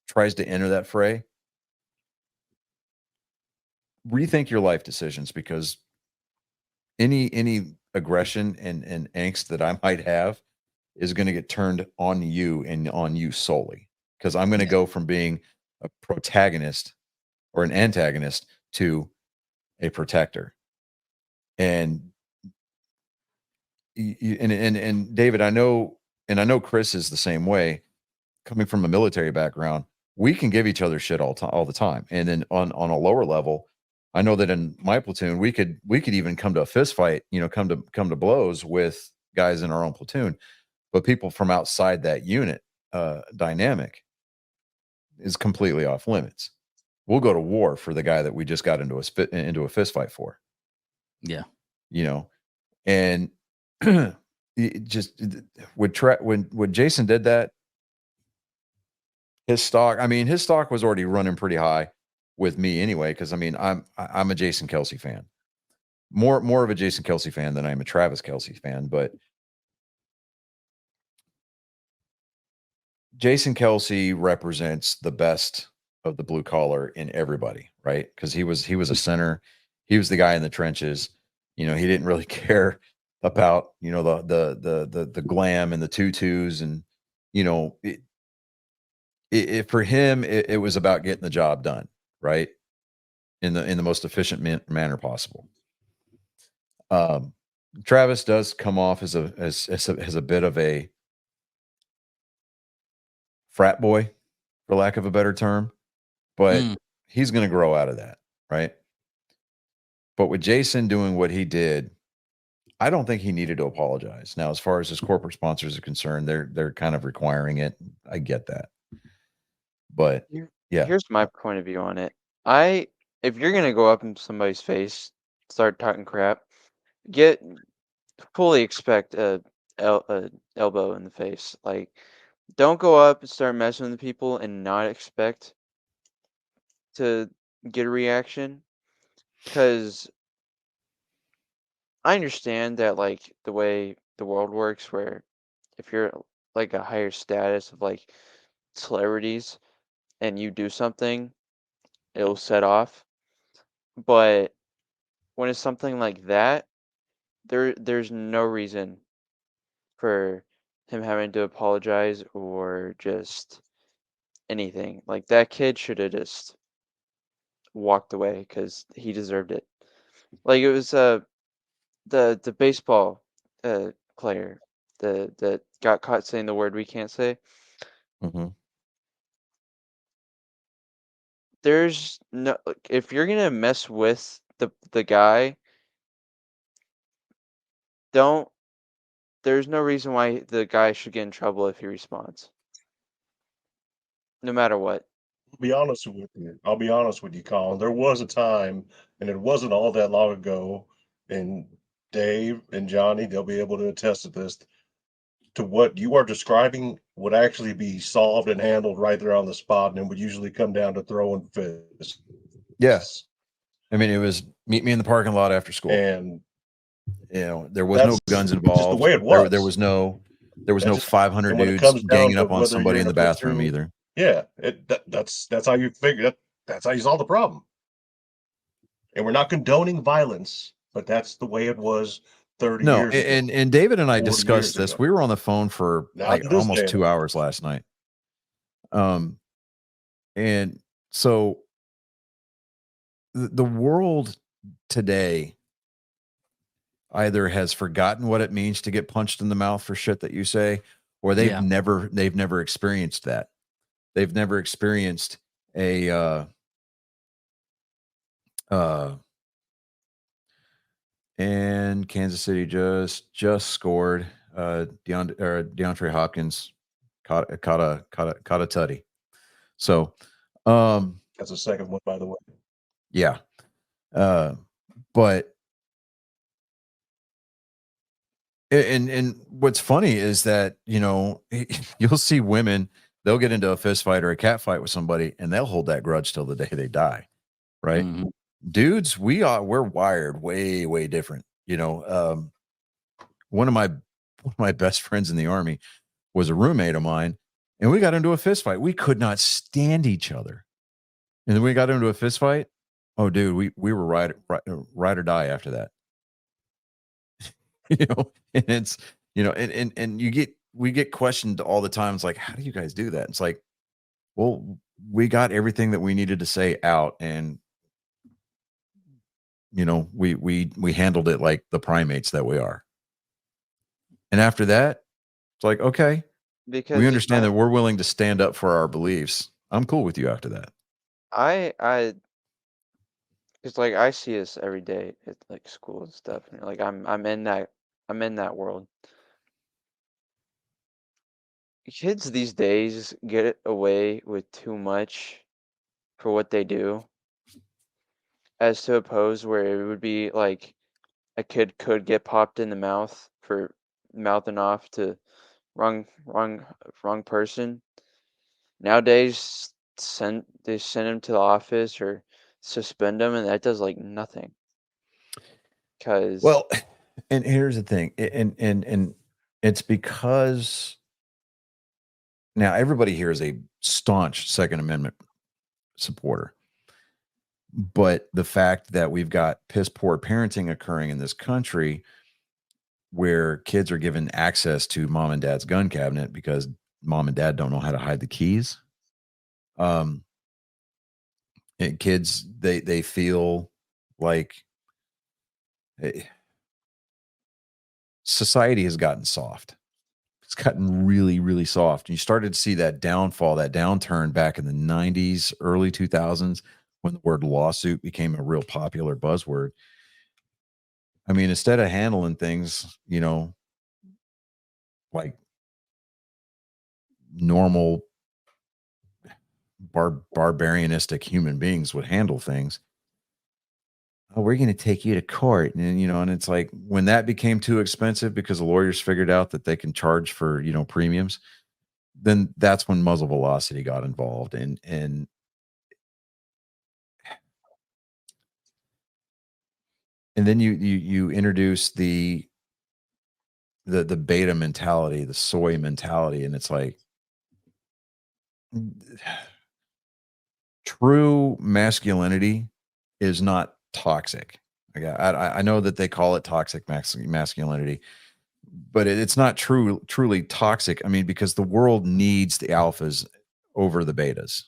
tries to enter that fray. Rethink your life decisions, because any aggression and angst that I might have is going to get turned on you and on you solely, because I'm going to go from being a protagonist or an antagonist to a protector. And David, I know Chris is the same way. Coming from a military background, we can give each other shit all the time. And then on a lower level, I know that in my platoon, we could even come to a fist fight, you know, come to blows with guys in our own platoon, but people from outside that unit dynamic is completely off limits. We'll go to war for the guy that we just got into a fist fight for. Yeah. You know, and it just when Jason did that, his stock was already running pretty high with me anyway, because I mean I'm a Jason Kelce fan. More of a Jason Kelce fan than I'm a Travis Kelce fan, but Jason Kelce represents the best of the blue collar in everybody, right? Because he was a center, he was the guy in the trenches. You know, he didn't really care about, you know, the glam and the tutus, and you know, for him it was about getting the job done, right, in the most efficient manner possible. Travis does come off as a bit of a frat boy, for lack of a better term, but he's going to grow out of that, right? But with Jason doing what he did, I don't think he needed to apologize. Now, as far as his corporate sponsors are concerned, they're kind of requiring it. I get that, but yeah, Here's my point of view on it. If you're gonna go up in somebody's face, start talking crap, fully expect a elbow in the face. Like, don't go up and start messing with people and not expect to get a reaction. Because I understand that, like, the way the world works, where if you're like a higher status of like celebrities and you do something, it'll set off. But when it's something like that, there's no reason for him having to apologize or just anything. Like, that kid should have just walked away because he deserved it. Like, it was the baseball player that got caught saying the word we can't say. Mhm. There's no, if you're gonna mess with the guy, don't. There's no reason why the guy should get in trouble if he responds, no matter what. I'll be honest with you, Colin. There was a time, and it wasn't all that long ago, and Dave and Johnny, they'll be able to attest to this, to what you are describing would actually be solved and handled right there on the spot, and it would usually come down to throwing fists. yeah. I mean, it was meet me in the parking lot after school. And You know, there was no that's guns just involved. the way it was. There was no That's just- 500 and when it dudes comes down ganging to up on whether somebody you're in the in a bathroom platoon, either. Yeah, that's how you figure it. That's how you solve the problem. And we're not condoning violence, but that's the way it was 30 No, years ago. and David and I 40 discussed years this. ago. We were on the phone for Not like to this almost day. 2 hours last night. And so the world today either has forgotten what it means to get punched in the mouth for shit that you say, or they've Yeah. never experienced that. They've never experienced a and Kansas City just scored. DeAndre Hopkins caught a tutty. So That's the second one, by the way. yeah. But and what's funny is that, you know, you'll see women, they'll get into a fist fight or a cat fight with somebody and they'll hold that grudge till the day they die. Right. Mhm. Dudes, we're wired way different. You know, one of my best friends in the Army was a roommate of mine, and we got into a fist fight. We could not stand each other, and then we got into a fist fight. Oh, dude, we were ride or die after that. You know, and it's, you know, and we get questioned all the time. It's like, how do you guys do that? It's like, well, we got everything that we needed to say out, and you know, we handled it like the primates that we are. And after that, it's like, okay, Because we understand that we're willing to stand up for our beliefs. I'm cool with you after that. because like I see this every day at like school and stuff, and like I'm in that world, kids these days get away with too much for what they do, as to oppose where it would be like a kid could get popped in the mouth for mouthing off to wrong person. Nowadays, they send him to the office or suspend him, and that does like nothing. Because Well, and here's the thing, and it's because now everybody here is a staunch Second Amendment supporter, but the fact that we've got piss poor parenting occurring in this country, where kids are given access to mom and dad's gun cabinet because mom and dad don't know how to hide the keys. And kids, they feel like society has gotten soft. It's gotten really, really soft. And you started to see that downfall, that downturn back in the 90s, early 2000s, when the word lawsuit became a real popular buzzword. I mean, instead of handling things, like normal barbarianistic human beings would handle things, oh, we're going to take you to court. And it's like, when that became too expensive because the lawyers figured out that they can charge for, premiums, then that's when muzzle velocity got involved. And then you introduce the beta mentality, the soy mentality. And it's like, true masculinity is not toxic. I know that they call it toxic masculinity, but it's not truly toxic. I mean, because the world needs the alphas over the betas.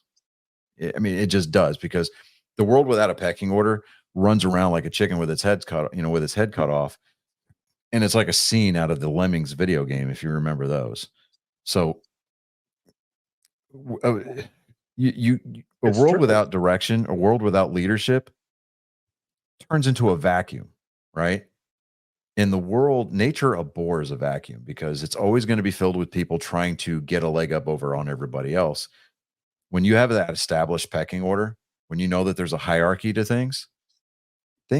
It just does, because the world without a pecking order runs around like a chicken with its head cut off. And it's like a scene out of the Lemmings video game, if you remember those. So a world without direction, a world without leadership turns into a vacuum, right? In the world, nature abhors a vacuum because it's always going to be filled with people trying to get a leg up over on everybody else. When you have that established pecking order, when you know that there's a hierarchy to things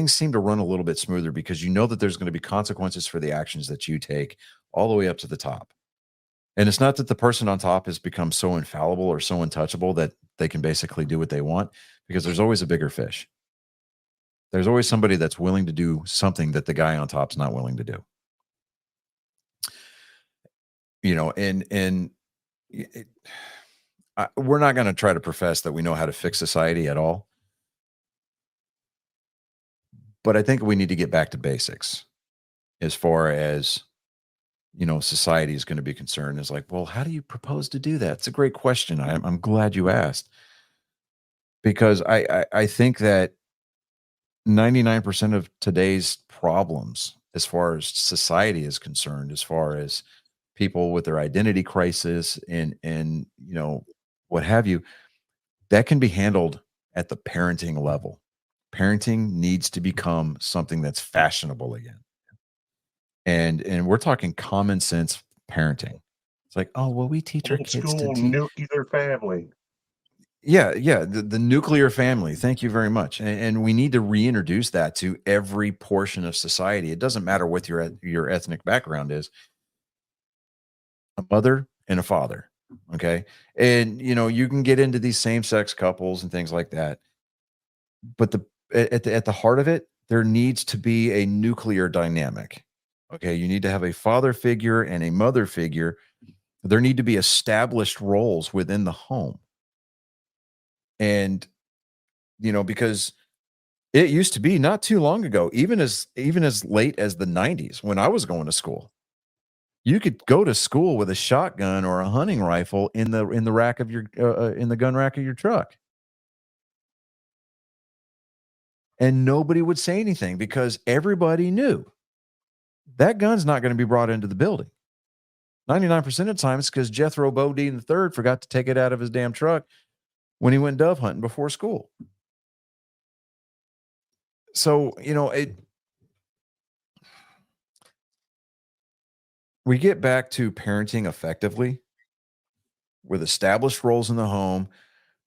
seem to run a little bit smoother, because you know that there's going to be consequences for the actions that you take all the way up to the top. And it's not that the person on top has become so infallible or so untouchable that they can basically do what they want, because there's always a bigger fish. There's always somebody that's willing to do something that the guy on top's not willing to do. We're not going to try to profess that we know how to fix society at all. But I think we need to get back to basics as far as, society is going to be concerned. Is like, well, how do you propose to do that? It's a great question. I'm glad you asked, because I think that 99% of today's problems, as far as society is concerned, as far as people with their identity crisis and what have you, that can be handled at the parenting level. Parenting needs to become something that's fashionable again. And we're talking common sense parenting. It's like, oh, well, we teach our Old kids school to nuclear family. Yeah, the nuclear family. Thank you very much. And we need to reintroduce that to every portion of society. It doesn't matter what your ethnic background is. A mother and a father, okay? And you can get into these same-sex couples and things like that. But at the heart of it, there needs to be a nuclear dynamic. Okay, you need to have a father figure and a mother figure. There need to be established roles within the home. And because it used to be not too long ago, even as late as the 90s, when I was going to school, you could go to school with a shotgun or a hunting rifle in the rack of your in the gun rack of your truck, and nobody would say anything, because everybody knew that gun's not going to be brought into the building. 99% of the time, it's because Jethro Bodine III forgot to take it out of his damn truck when he went dove hunting before school. So, we get back to parenting effectively. with established roles in the home,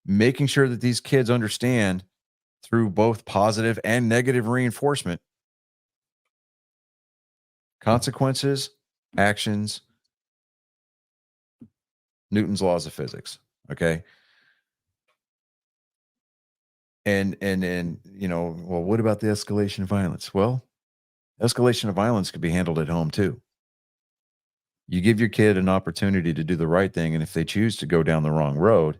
making sure that these kids understand through both positive and negative reinforcement consequences, actions, Newton's laws of physics. Okay. And you know, well, what about the escalation of violence? Well, escalation of violence could be handled at home too. You give your kid an opportunity to do the right thing, and if they choose to go down the wrong road,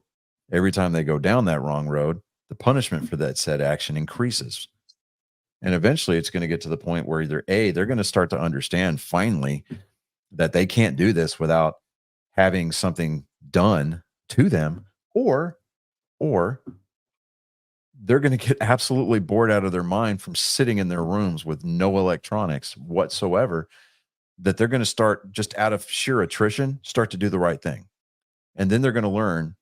every time they go down that wrong road, the punishment for that said action increases. And eventually it's going to get to the point where either A, they're going to start to understand finally that they can't do this without having something done to them, or they're going to get absolutely bored out of their mind from sitting in their rooms with no electronics whatsoever, that they're going to start, just out of sheer attrition, start to do the right thing. And then they're going to learn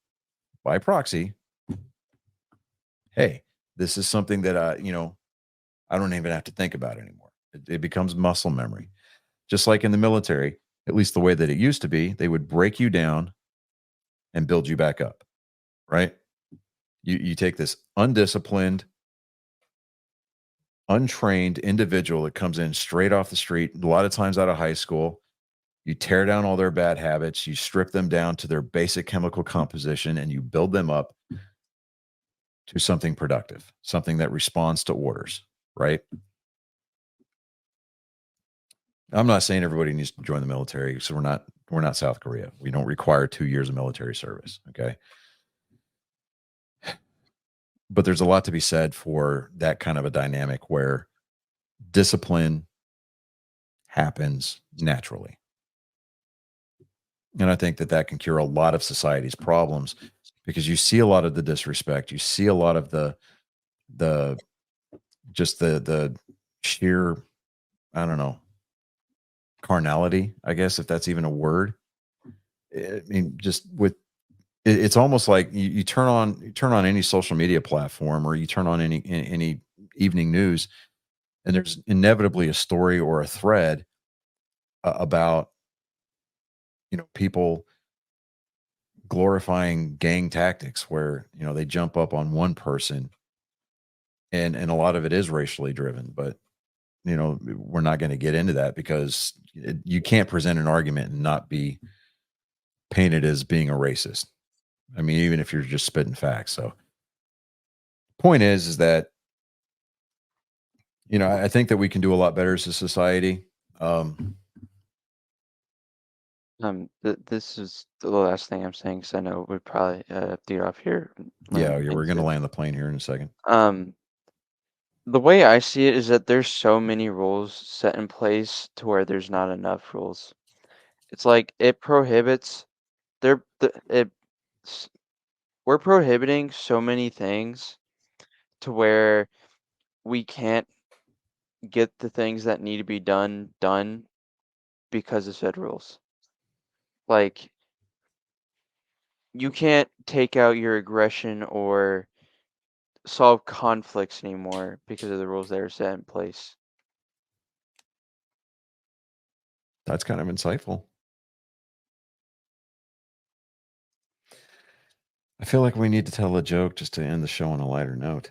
by proxy, hey, this is something that I don't even have to think about anymore. It becomes muscle memory. Just like in the military, at least the way that it used to be, they would break you down and build you back up, right? You take this undisciplined, untrained individual that comes in straight off the street, a lot of times out of high school. You tear down all their bad habits, you strip them down to their basic chemical composition, and you build them up to something productive, something that responds to orders, right? I'm not saying everybody needs to join the military, so we're not South Korea. We don't require 2 years of military service, okay? But there's a lot to be said for that kind of a dynamic where discipline happens naturally. And I think that can cure a lot of society's problems, because you see a lot of the disrespect, you see a lot of the sheer, I don't know, carnality, I guess, if that's even a word. I mean, just with it's almost like you turn on any social media platform, or you turn on any evening news, and there's inevitably a story or a thread about people glorifying gang tactics, where they jump up on one person, and a lot of it is racially driven. But we're not going to get into that, because you can't present an argument and not be painted as being a racist. I mean, even if you're just spitting facts. So point is that I think that we can do a lot better as a society. This is the last thing I'm saying, because I know we'd probably have to get off here. Yeah, we're going to land the plane here in a second. The way I see it is that there's so many rules set in place to where there's not enough rules. It's like it prohibits we're prohibiting so many things to where we can't get the things that need to be done because of said rules. Like, you can't take out your aggression or solve conflicts anymore because of the rules that are set in place. That's kind of insightful. I feel like we need to tell a joke just to end the show on a lighter note.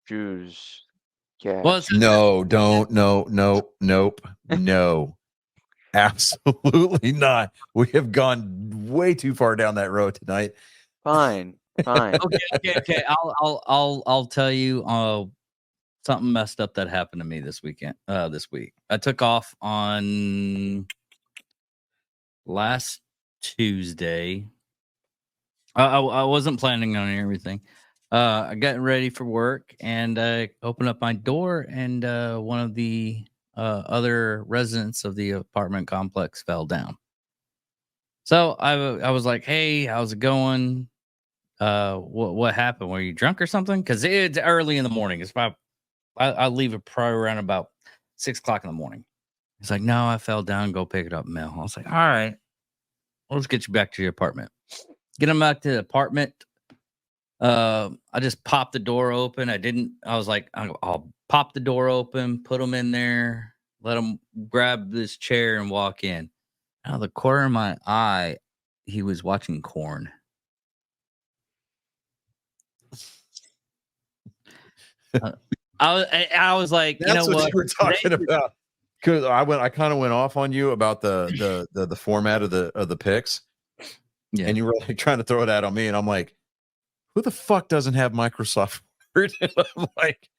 Jews. Yeah. Well, No, don't. Nope. No. Absolutely not. We have gone way too far down that road tonight. Fine. Okay. I'll tell you something messed up that happened to me this week. I took off on last Tuesday. I wasn't planning on everything. I got ready for work, and I opened up my door, and one of the other residents of the apartment complex fell down. So I was like, "Hey, how's it going? What happened? Were you drunk or something?" Because it's early in the morning. It's about I leave it probably around about 6 o'clock in the morning. He's like, "No, I fell down. Go pick it up, Mel." I was like, "All right, well, let's get you back to your apartment." Get him back to the apartment. I just popped the door open. I was like, I'll pop the door open, put him in there, let him grab this chair and walk in. Out of the corner of my eye, he was watching Corn. I was like, That's you know what? you were talking about. Because I kind of went off on you about the format of the picks, Yeah. and you were like trying to throw it out on me, and I'm like, who the fuck doesn't have Microsoft Word? And I'm like,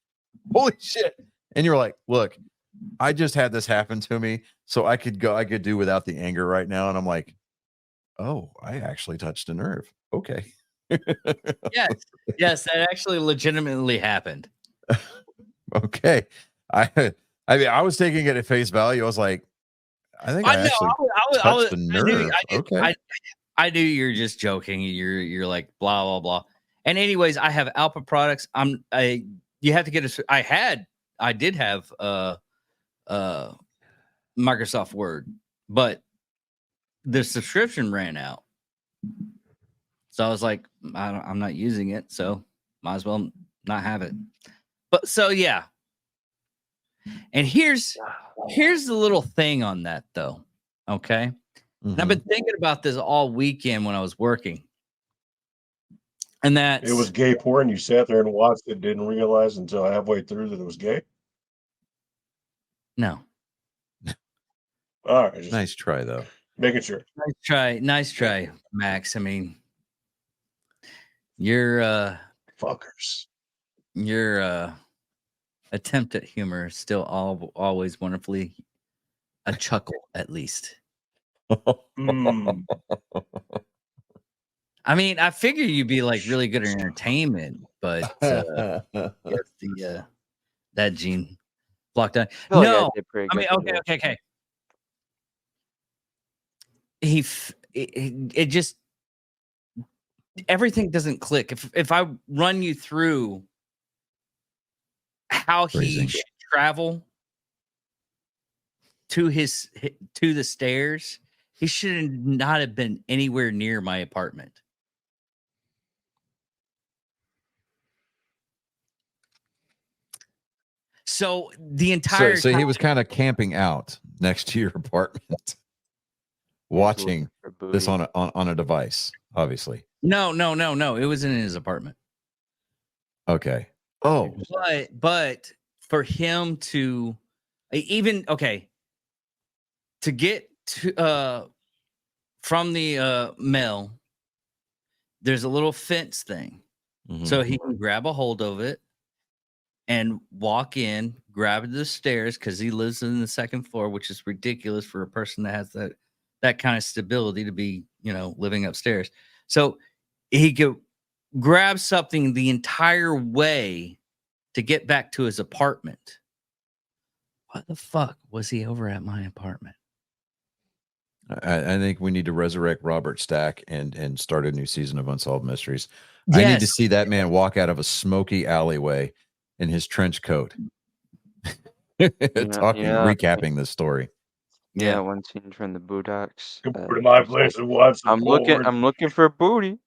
holy shit! And you're like, look, I just had this happen to me, so I could do without the anger right now, and I'm like, oh, I actually touched a nerve. Okay. Yes, that actually legitimately happened. Okay. I mean, I was taking it at face value. I was like, I think I actually touched a nerve. Okay. I knew you're just joking. You're like blah blah blah. And anyways, I have Alpha products. You have to get a. I did have Microsoft Word, but the subscription ran out. So I was like, I'm not using it, so might as well not have it. But so yeah. And here's the little thing on that though. Okay. And I've been thinking about this all weekend when I was working. And that It was gay porn. You sat there and watched it, didn't realize until halfway through that it was gay. no. All right. Just Nice try though. making sure. Nice try, Max. I mean, your attempt at humor is still always wonderfully a chuckle, at least. Mm. I mean, I figure you'd be like really good at entertainment, but that gene blocked out. feel like I No, did pretty I mean, good okay. It just everything doesn't click. If I run you through how he Freezing. should travel to the stairs, he should not have been anywhere near my apartment. So the entire So he time, was kind of camping out next to your apartment, watching this on a device, obviously. no. It was in his apartment. Okay. Oh, But for him to to get to from the mail, there's a little fence thing. So he can grab a hold of it and walk in, grab the stairs because he lives in the second floor, which is ridiculous for a person that has that kind of stability to be, living upstairs. So he could grab something the entire way to get back to his apartment. What the fuck was he over at my apartment? I think we need to resurrect Robert Stack and start a new season of Unsolved Mysteries. I need to see that man walk out of a smoky alleyway in his trench coat, recapping this story. Yeah, one scene from the Boondocks. Come over to my place and watch some porn. I'm looking for booty.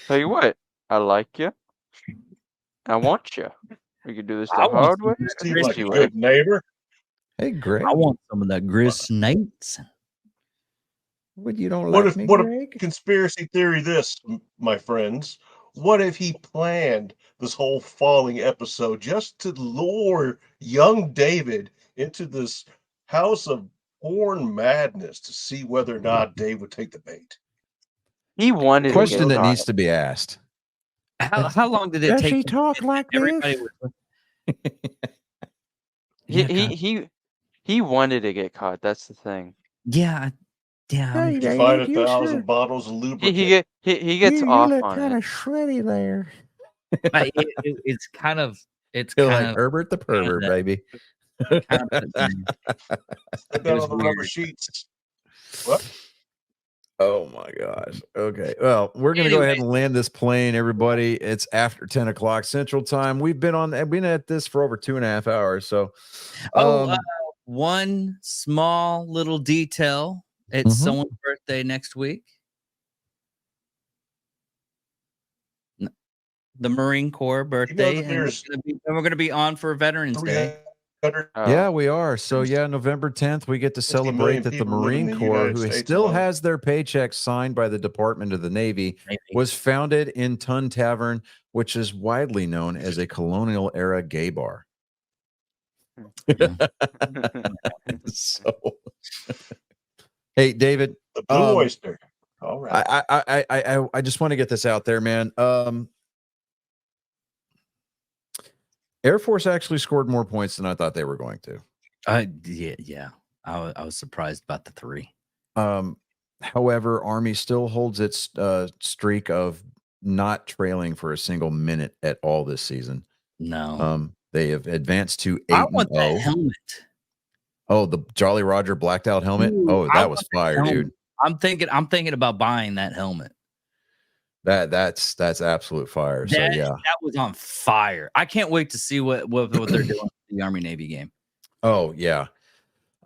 Tell you what, I like you. I want you. We could do this the hard way. You seem like a good neighbor. Hey, Greg. I want some of that grist nights. What you don't What like if me, what a Greg? conspiracy theory this, my friends? What if he planned this whole falling episode just to lure young David into this house of porn madness to see whether or not Dave would take the bait? He wanted Question to that get needs to be asked. How long did it Does take? he talk like everybody this? He wanted to get caught. That's the thing. Yeah. I mean, Did you find 1,000 bottles of lubricant? He gets off on it. shreddy there. it's kind of Feel like Herbert the pervert, that- baby. Put that was on the rubber weird. sheets. What? Oh my gosh. Okay. Well, we're gonna go ahead and land this plane, everybody. It's after 10 o'clock Central Time. We've been at this for over 2.5 hours. So one small little detail. It's someone's birthday next week. the Marine Corps birthday, and there's we're gonna be on for Veterans Day. 300 Oh, Yeah, we are. So yeah, November 10th, we get to 50 million celebrate that the people live in Marine the Corps, United who States still alone. has their paychecks signed by the Department of the Navy, was founded in Tun Tavern, which is widely known as a colonial era gay bar. So, hey, David, the Blue Oyster. All right. I just want to get this out there, man. Air Force actually scored more points than I thought they were going to. Yeah. I was surprised about the 3. However, Army still holds its streak of not trailing for a single minute at all this season. No. They have advanced to 8-0. I want that helmet. Oh, the Jolly Roger blacked out helmet. Ooh, Oh, I that was fire, dude. I'm thinking about buying that helmet. That's absolute fire. So yeah, that was on fire. I can't wait to see what they're doing with the Army Navy game. Oh yeah.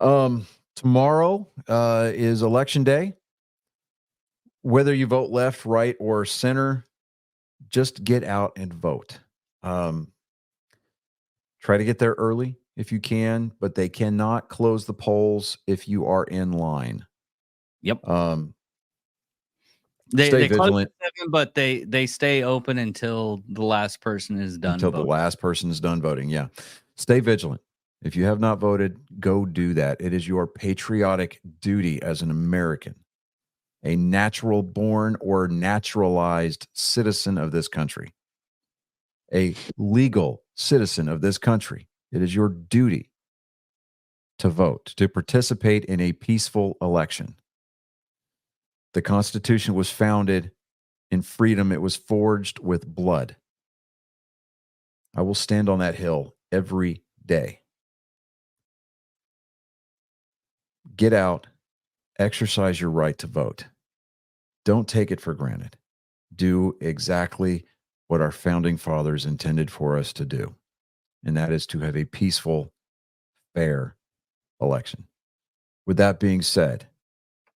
Tomorrow is election day. Whether you vote left, right, or center, just get out and vote. Try to get there early if you can, but they cannot close the polls if you are in line. Yep. Stay They close vigilant. at 7, but they stay open until the last person is done. Until the voting. last person is done voting. Yeah. Stay vigilant. If you have not voted, go do that. It is your patriotic duty as an American, a natural born or naturalized citizen of this country, a legal citizen of this country. It is your duty to vote, to participate in a peaceful election. The Constitution was founded in freedom. It was forged with blood. I will stand on that hill every day. Get out, exercise your right to vote. Don't take it for granted. Do exactly what our founding fathers intended for us to do, and that is to have a peaceful, fair election. With that being said,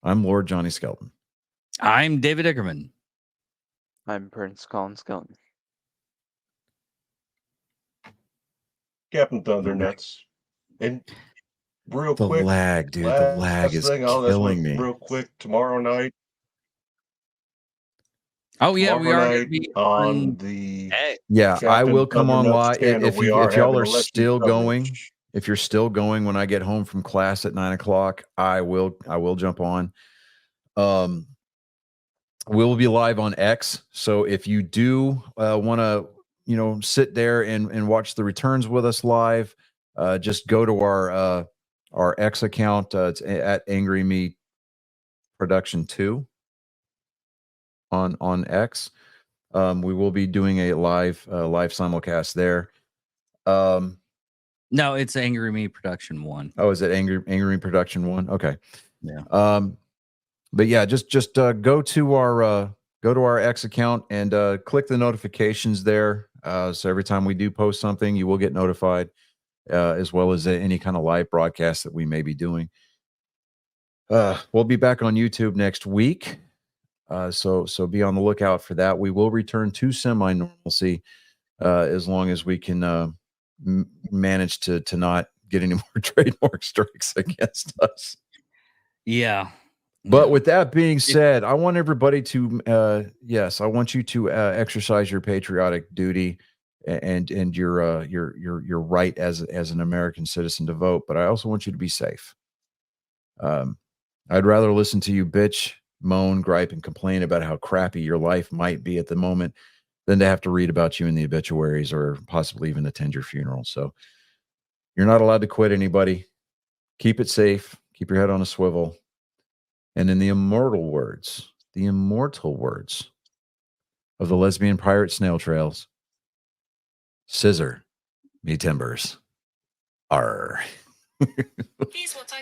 I'm Lord Johnny Skelton. I'm David Ickerman. I'm Prince Colin Skelton. Captain Thundernuts. And real The quick, lag, dude. The lag is killing me. Real quick, tomorrow night. Oh yeah, we tomorrow are going night to be on the. Yeah, I Captain will come on Thundernuts live channel. if We y'all having are election still going. coverage. If you're still going when I get home from class at 9:00, I will jump on. We'll be live on X. So if you do want to, sit there and watch the returns with us live, just go to our X account. It's at Angry Me Production 2 on X. We will be doing a live simulcast there. No, it's Angry Me Production 1. Oh, is it Angry Me Production 1? Okay. Yeah. But yeah, just go to our X account and click the notifications there. So every time we do post something, you will get notified, as well as any kind of live broadcast that we may be doing. We'll be back on YouTube next week. So be on the lookout for that. We will return to semi-normalcy as long as we can manage to not get any more trademark strikes against us. Yeah. But with that being said, I want everybody to, I want you to exercise your patriotic duty and your right as an American citizen to vote. But I also want you to be safe. I'd rather listen to you bitch, moan, gripe, and complain about how crappy your life might be at the moment than to have to read about you in the obituaries or possibly even attend your funeral. So you're not allowed to quit anybody. Keep it safe. Keep your head on a swivel. And in the immortal words of the lesbian pirate snail trails, scissor me timbers. Arr.